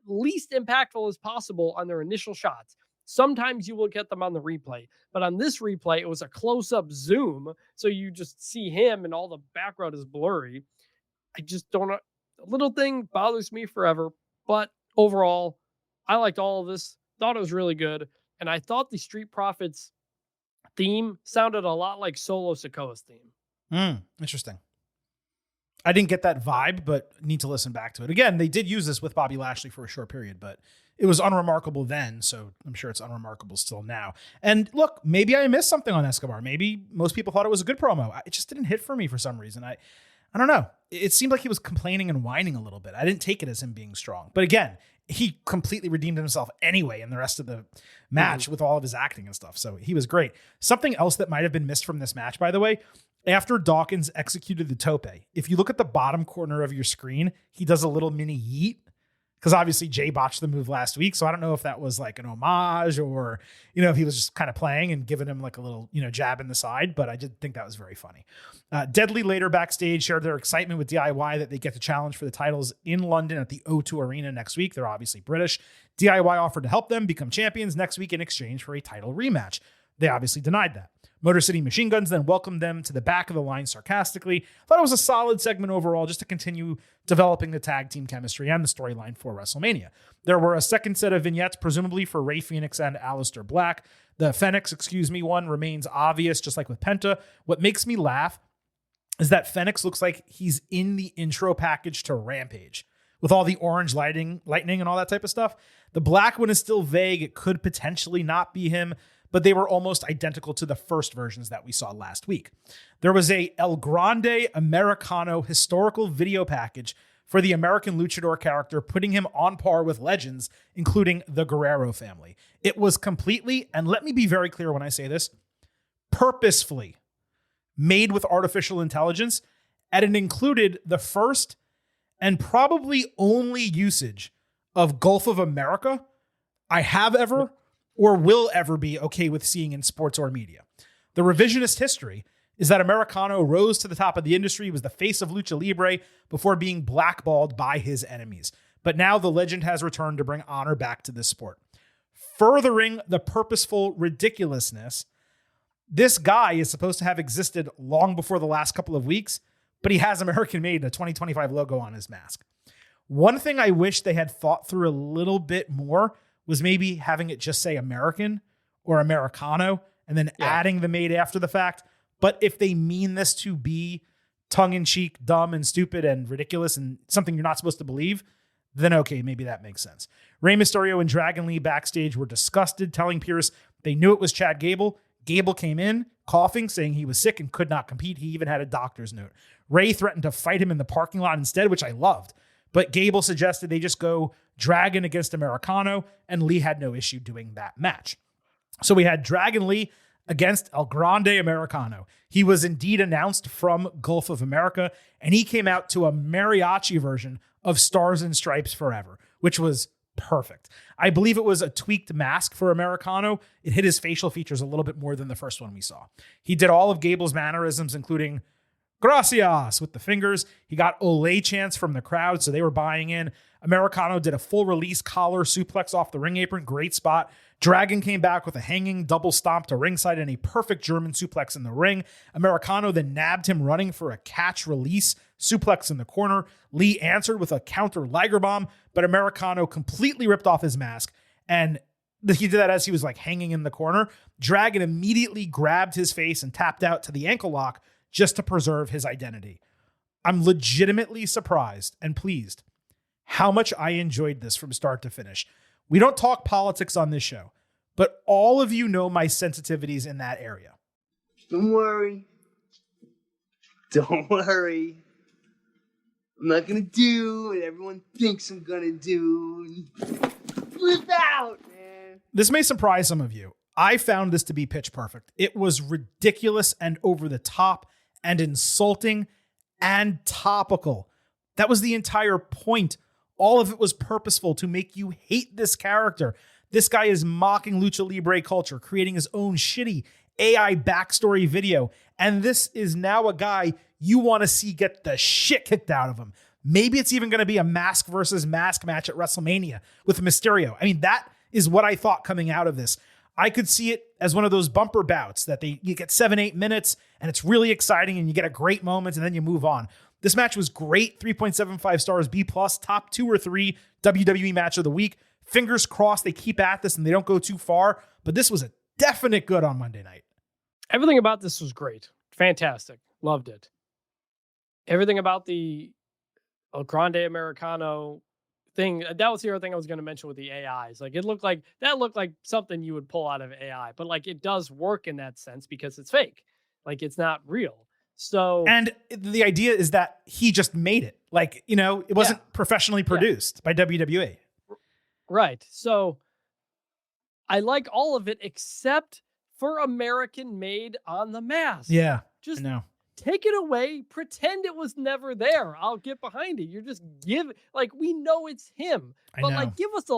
least impactful as possible on their initial shots. Sometimes you will get them on the replay, but on this replay, it was a close-up zoom, so you just see him and all the background is blurry. I just don't know. The little thing bothers me forever, but overall, I liked all of this. Thought it was really good, and I thought the Street Profits theme sounded a lot like Solo Sikoa's theme. Interesting. I didn't get that vibe, but need to listen back to it. Again, they did use this with Bobby Lashley for a short period, but it was unremarkable then, so I'm sure it's unremarkable still now. And look, maybe I missed something on Escobar. Maybe most people thought it was a good promo. It just didn't hit for me for some reason. I don't know. It seemed like he was complaining and whining a little bit. I didn't take it as him being strong. But again, he completely redeemed himself anyway in the rest of the match with all of his acting and stuff. So he was great. Something else that might have been missed from this match, by the way, after Dawkins executed the tope, if you look at the bottom corner of your screen, he does a little mini yeet. Because obviously Jay botched the move last week. So I don't know if that was like an homage or, if he was just kind of playing and giving him like a little, jab in the side. But I did think that was very funny. Deadly later backstage shared their excitement with DIY that they get to challenge for the titles in London at the O2 Arena next week. They're obviously British. DIY offered to help them become champions next week in exchange for a title rematch. They obviously denied that. Motor City Machine Guns then welcomed them to the back of the line sarcastically. Thought it was a solid segment overall just to continue developing the tag team chemistry and the storyline for WrestleMania. There were a second set of vignettes, presumably for Rey Fenix and Aleister Black. The Fenix, one remains obvious, just like with Penta. What makes me laugh is that Fenix looks like he's in the intro package to Rampage, with all the orange lightning and all that type of stuff. The black one is still vague. It could potentially not be him, but they were almost identical to the first versions that we saw last week. There was a El Grande Americano historical video package for the American luchador character, putting him on par with legends, including the Guerrero family. It was completely, and let me be very clear when I say this, purposefully made with artificial intelligence, and it included the first and probably only usage of Gulf of America I have ever or will ever be okay with seeing in sports or media. The revisionist history is that Americano rose to the top of the industry, was the face of Lucha Libre before being blackballed by his enemies. But now the legend has returned to bring honor back to this sport. Furthering the purposeful ridiculousness, this guy is supposed to have existed long before the last couple of weeks, but he has American-made a 2025 logo on his mask. One thing I wish they had thought through a little bit more was maybe having it just say American or Americano and then adding the made after the fact. But if they mean this to be tongue-in-cheek, dumb and stupid and ridiculous and something you're not supposed to believe, then okay, maybe that makes sense. Rey Mysterio and Dragon Lee backstage were disgusted, telling Pierce they knew it was Chad Gable. Gable came in, coughing, saying he was sick and could not compete. He even had a doctor's note. Rey threatened to fight him in the parking lot instead, which I loved. But Gable suggested they just go Dragon against Americano, and Lee had no issue doing that match. So we had Dragon Lee against El Grande Americano. He was indeed announced from Gulf of America, and he came out to a mariachi version of Stars and Stripes Forever, which was perfect. I believe it was a tweaked mask for Americano. It hit his facial features a little bit more than the first one we saw. He did all of Gable's mannerisms, including gracias with the fingers. He got Olay chants from the crowd, so they were buying in. Americano did a full release collar suplex off the ring apron. Great spot. Dragon came back with a hanging double stomp to ringside and a perfect German suplex in the ring. Americano then nabbed him running for a catch release suplex in the corner. Lee answered with a counter Liger bomb, but Americano completely ripped off his mask, and he did that as he was like hanging in the corner. Dragon immediately grabbed his face and tapped out to the ankle lock just to preserve his identity. I'm legitimately surprised and pleased how much I enjoyed this from start to finish. We don't talk politics on this show, but all of you know my sensitivities in that area. Don't worry. Don't worry. I'm not going to do what everyone thinks I'm going to do. Flip out, man. This may surprise some of you. I found this to be pitch perfect. It was ridiculous and over the top and insulting and topical. That was the entire point. All of it was purposeful to make you hate this character. This guy is mocking Lucha Libre culture, creating his own shitty AI backstory video. And this is now a guy you want to see get the shit kicked out of him. Maybe it's even going to be a mask versus mask match at WrestleMania with Mysterio. I mean, that is what I thought coming out of this. I could see it as one of those bumper bouts that you get 7-8 minutes and it's really exciting and you get a great moment and then you move on. This match was great. 3.75 stars, B+, top 2 or 3 WWE match of the week. Fingers crossed they keep at this and they don't go too far, but this was a definite good on Monday night. Everything about this was great. Fantastic. Loved it. Everything about the El Grande Americano thing, that was the other thing I was going to mention with the AIs. Like that looked like something you would pull out of AI, but like it does work in that sense because it's fake. Like it's not real. So, and the idea is that he just made it. Like, you know, it wasn't professionally produced by WWE. Right. So I like all of it except for American made on the mask. Yeah. Just no. Take it away. Pretend it was never there. I'll get behind it. You're just we know it's him, but like give us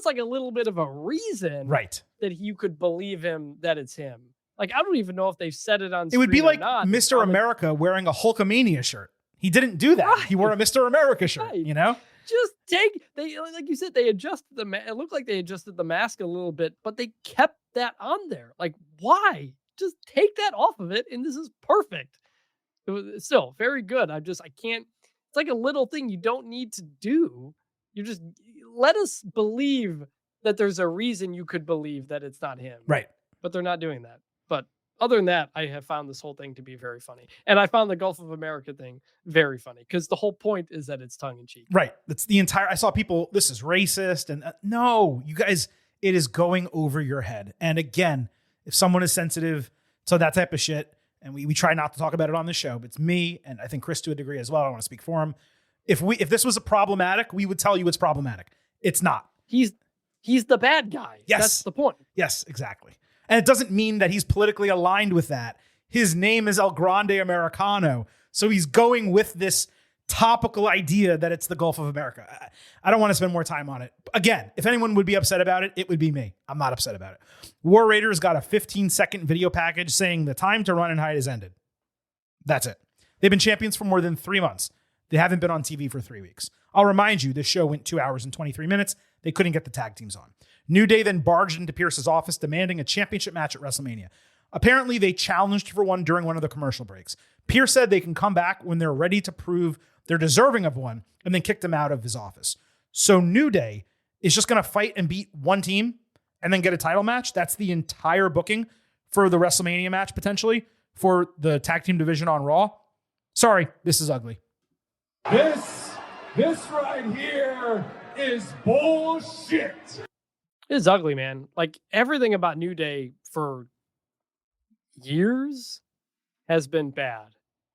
like a little bit of a reason, right, that you could believe him that it's him. Like I don't even know if they've said it on. It would be like not. Mr. America wearing a Hulkamania shirt. He didn't do that. Right. He wore a Mr. America shirt. Right. You know, just like you said, they adjusted it looked like they adjusted the mask a little bit, but they kept that on there. Like why? Just take that off of it, and this is perfect. It was still very good. I can't. It's like a little thing you don't need to do. You just let us believe that there's a reason you could believe that it's not him. Right. But they're not doing that. But other than that, I have found this whole thing to be very funny. And I found the Gulf of America thing very funny because the whole point is that it's tongue in cheek. Right. That's the entire, I saw people, this is racist. And no, you guys, it is going over your head. And again, if someone is sensitive to that type of shit, and we try not to talk about it on the show, but it's me, and I think Chris to a degree as well. I don't want to speak for him. If this was a problematic, we would tell you it's problematic. It's not. He's the bad guy. Yes. That's the point. Yes, exactly. And it doesn't mean that he's politically aligned with that. His name is El Grande Americano. So he's going with this topical idea that it's the Gulf of America. I don't want to spend more time on it. Again, if anyone would be upset about it, it would be me. I'm not upset about it. War Raiders got a 15-second video package saying the time to run and hide has ended. That's it. They've been champions for more than 3 months. They haven't been on TV for 3 weeks. I'll remind you, this show went 2 hours and 23 minutes. They couldn't get the tag teams on. New Day then barged into Pierce's office demanding a championship match at WrestleMania. Apparently, they challenged for one during one of the commercial breaks. Pierce said they can come back when they're ready to prove they're deserving of one, and then kicked him out of his office. So New Day is just going to fight and beat one team and then get a title match. That's the entire booking for the WrestleMania match, potentially, for the tag team division on Raw. Sorry, this is ugly. This right here is bullshit. It is ugly, man. Like, everything about New Day for years has been bad.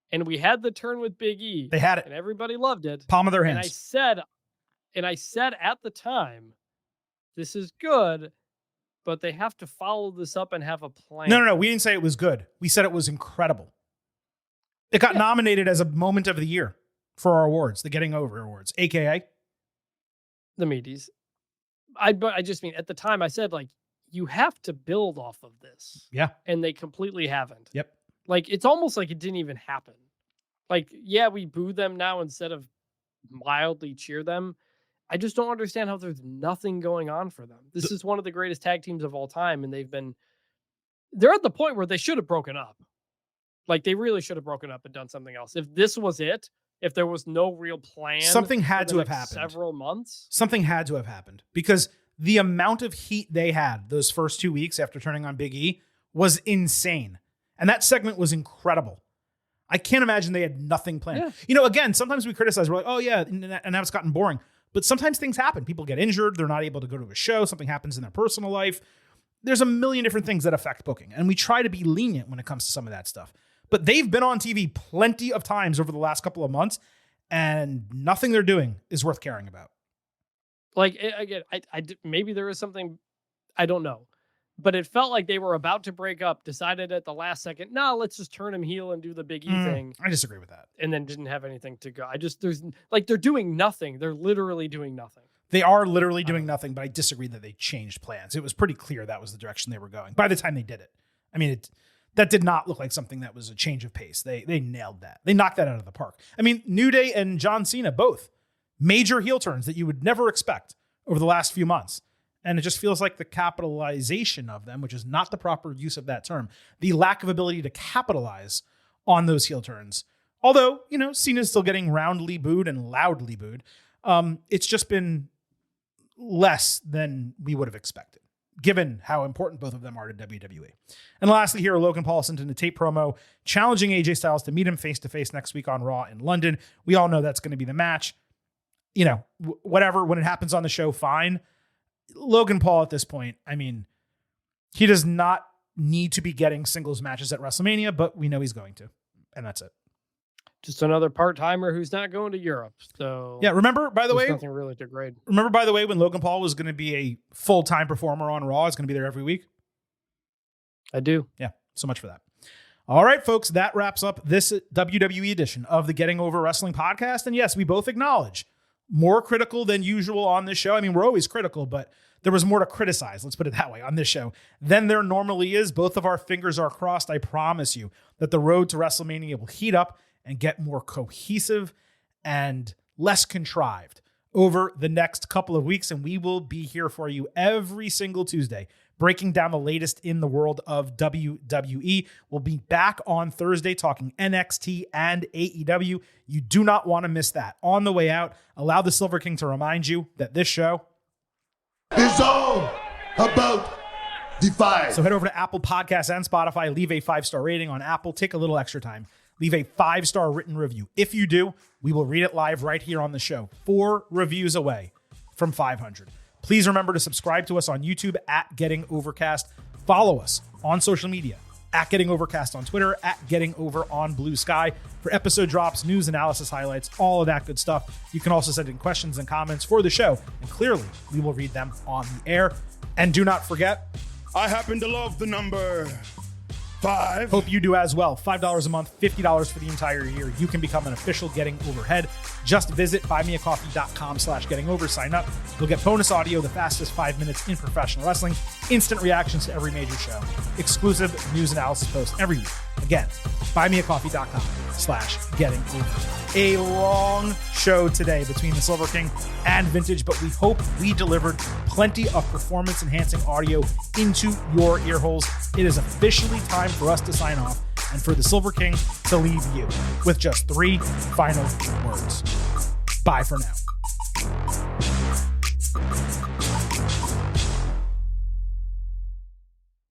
And we had the turn with Big E. They had it. And everybody loved it. Palm of their And hands. I said at the time, this is good, but they have to follow this up and have a plan. No. We didn't say it was good. We said it was incredible. It got nominated as a moment of the year for our awards, the Getting Over Awards, AKA the Meaties. But I just mean, at the time I said, like, you have to build off of this. Yeah. And they completely haven't. Yep. Like, it's almost like it didn't even happen. Like, yeah, we boo them now instead of mildly cheer them. I just don't understand how there's nothing going on for them. This is one of the greatest tag teams of all time, and they're at the point where they should have broken up. Like, they really should have broken up and done something else. If this was it, if there was no real plan, something had to have happened. Several months. Something had to have happened because the amount of heat they had those first 2 weeks after turning on Big E was insane. And that segment was incredible. I can't imagine they had nothing planned. Yeah. Again, sometimes we criticize, we're like, oh yeah, and now it's gotten boring. But sometimes things happen. People get injured. They're not able to go to a show. Something happens in their personal life. There's a million different things that affect booking. And we try to be lenient when it comes to some of that stuff. But they've been on TV plenty of times over the last couple of months, and nothing they're doing is worth caring about. Like, again, maybe there is something, I don't know. But it felt like they were about to break up, decided at the last second, no, let's just turn him heel and do the Big E thing. I disagree with that. And then didn't have anything to go. They're doing nothing. They're literally doing nothing. They are literally doing nothing, but I disagree that they changed plans. It was pretty clear that was the direction they were going by the time they did it. I mean, that did not look like something that was a change of pace. They nailed that. They knocked that out of the park. I mean, New Day and John Cena, both major heel turns that you would never expect over the last few months. And it just feels like the capitalization of them, which is not the proper use of that term, the lack of ability to capitalize on those heel turns. Although, Cena's still getting roundly booed and loudly booed. It's just been less than we would have expected, given how important both of them are to WWE. And lastly here, Logan Paul sent in a tape promo challenging AJ Styles to meet him face-to-face next week on Raw in London. We all know that's going to be the match. Whatever, when it happens on the show, fine. Logan Paul at this point, I mean, he does not need to be getting singles matches at WrestleMania, but we know he's going to, and that's it. Just another part-timer who's not going to Europe. So yeah, remember, by the way, nothing really to grade. Remember, by the way, when Logan Paul was going to be a full-time performer on Raw, he's going to be there every week? I do. Yeah, so much for that. All right, folks, that wraps up this WWE edition of the Getting Over Wrestling podcast. And yes, we both acknowledge more critical than usual on this show. I mean, we're always critical, but there was more to criticize, let's put it that way, on this show than there normally is. Both of our fingers are crossed. I promise you that the road to WrestleMania will heat up and get more cohesive and less contrived over the next couple of weeks. And we will be here for you every single Tuesday, breaking down the latest in the world of WWE. We'll be back on Thursday talking NXT and AEW. You do not want to miss that. On the way out, allow the Silver King to remind you that this show is all about Defy. So head over to Apple Podcasts and Spotify, leave a 5-star rating on Apple, take a little extra time, leave a 5-star written review. If you do, we will read it live right here on the show. 4 reviews away from 500. Please remember to subscribe to us on YouTube at Getting Overcast. Follow us on social media at Getting Overcast on Twitter, at Getting Over on Blue Sky for episode drops, news, analysis, highlights, all of that good stuff. You can also send in questions and comments for the show, and clearly we will read them on the air. And do not forget, I happen to love the number 5. hope you do as well. $5 a month, $50 for the entire year. You can become an official Getting Overhead. Just visit buymeacoffee.com/gettingover. Sign up. You'll get bonus audio, the fastest 5 minutes in professional wrestling, instant reactions to every major show, exclusive news analysis posts every week. Again, buymeacoffee.com/gettingover. A long show today between the Silver King and Vintage, but we hope we delivered plenty of performance-enhancing audio into your ear holes. It is officially time for us to sign off and for the Silver King to leave you with just 3 final words. Bye for now.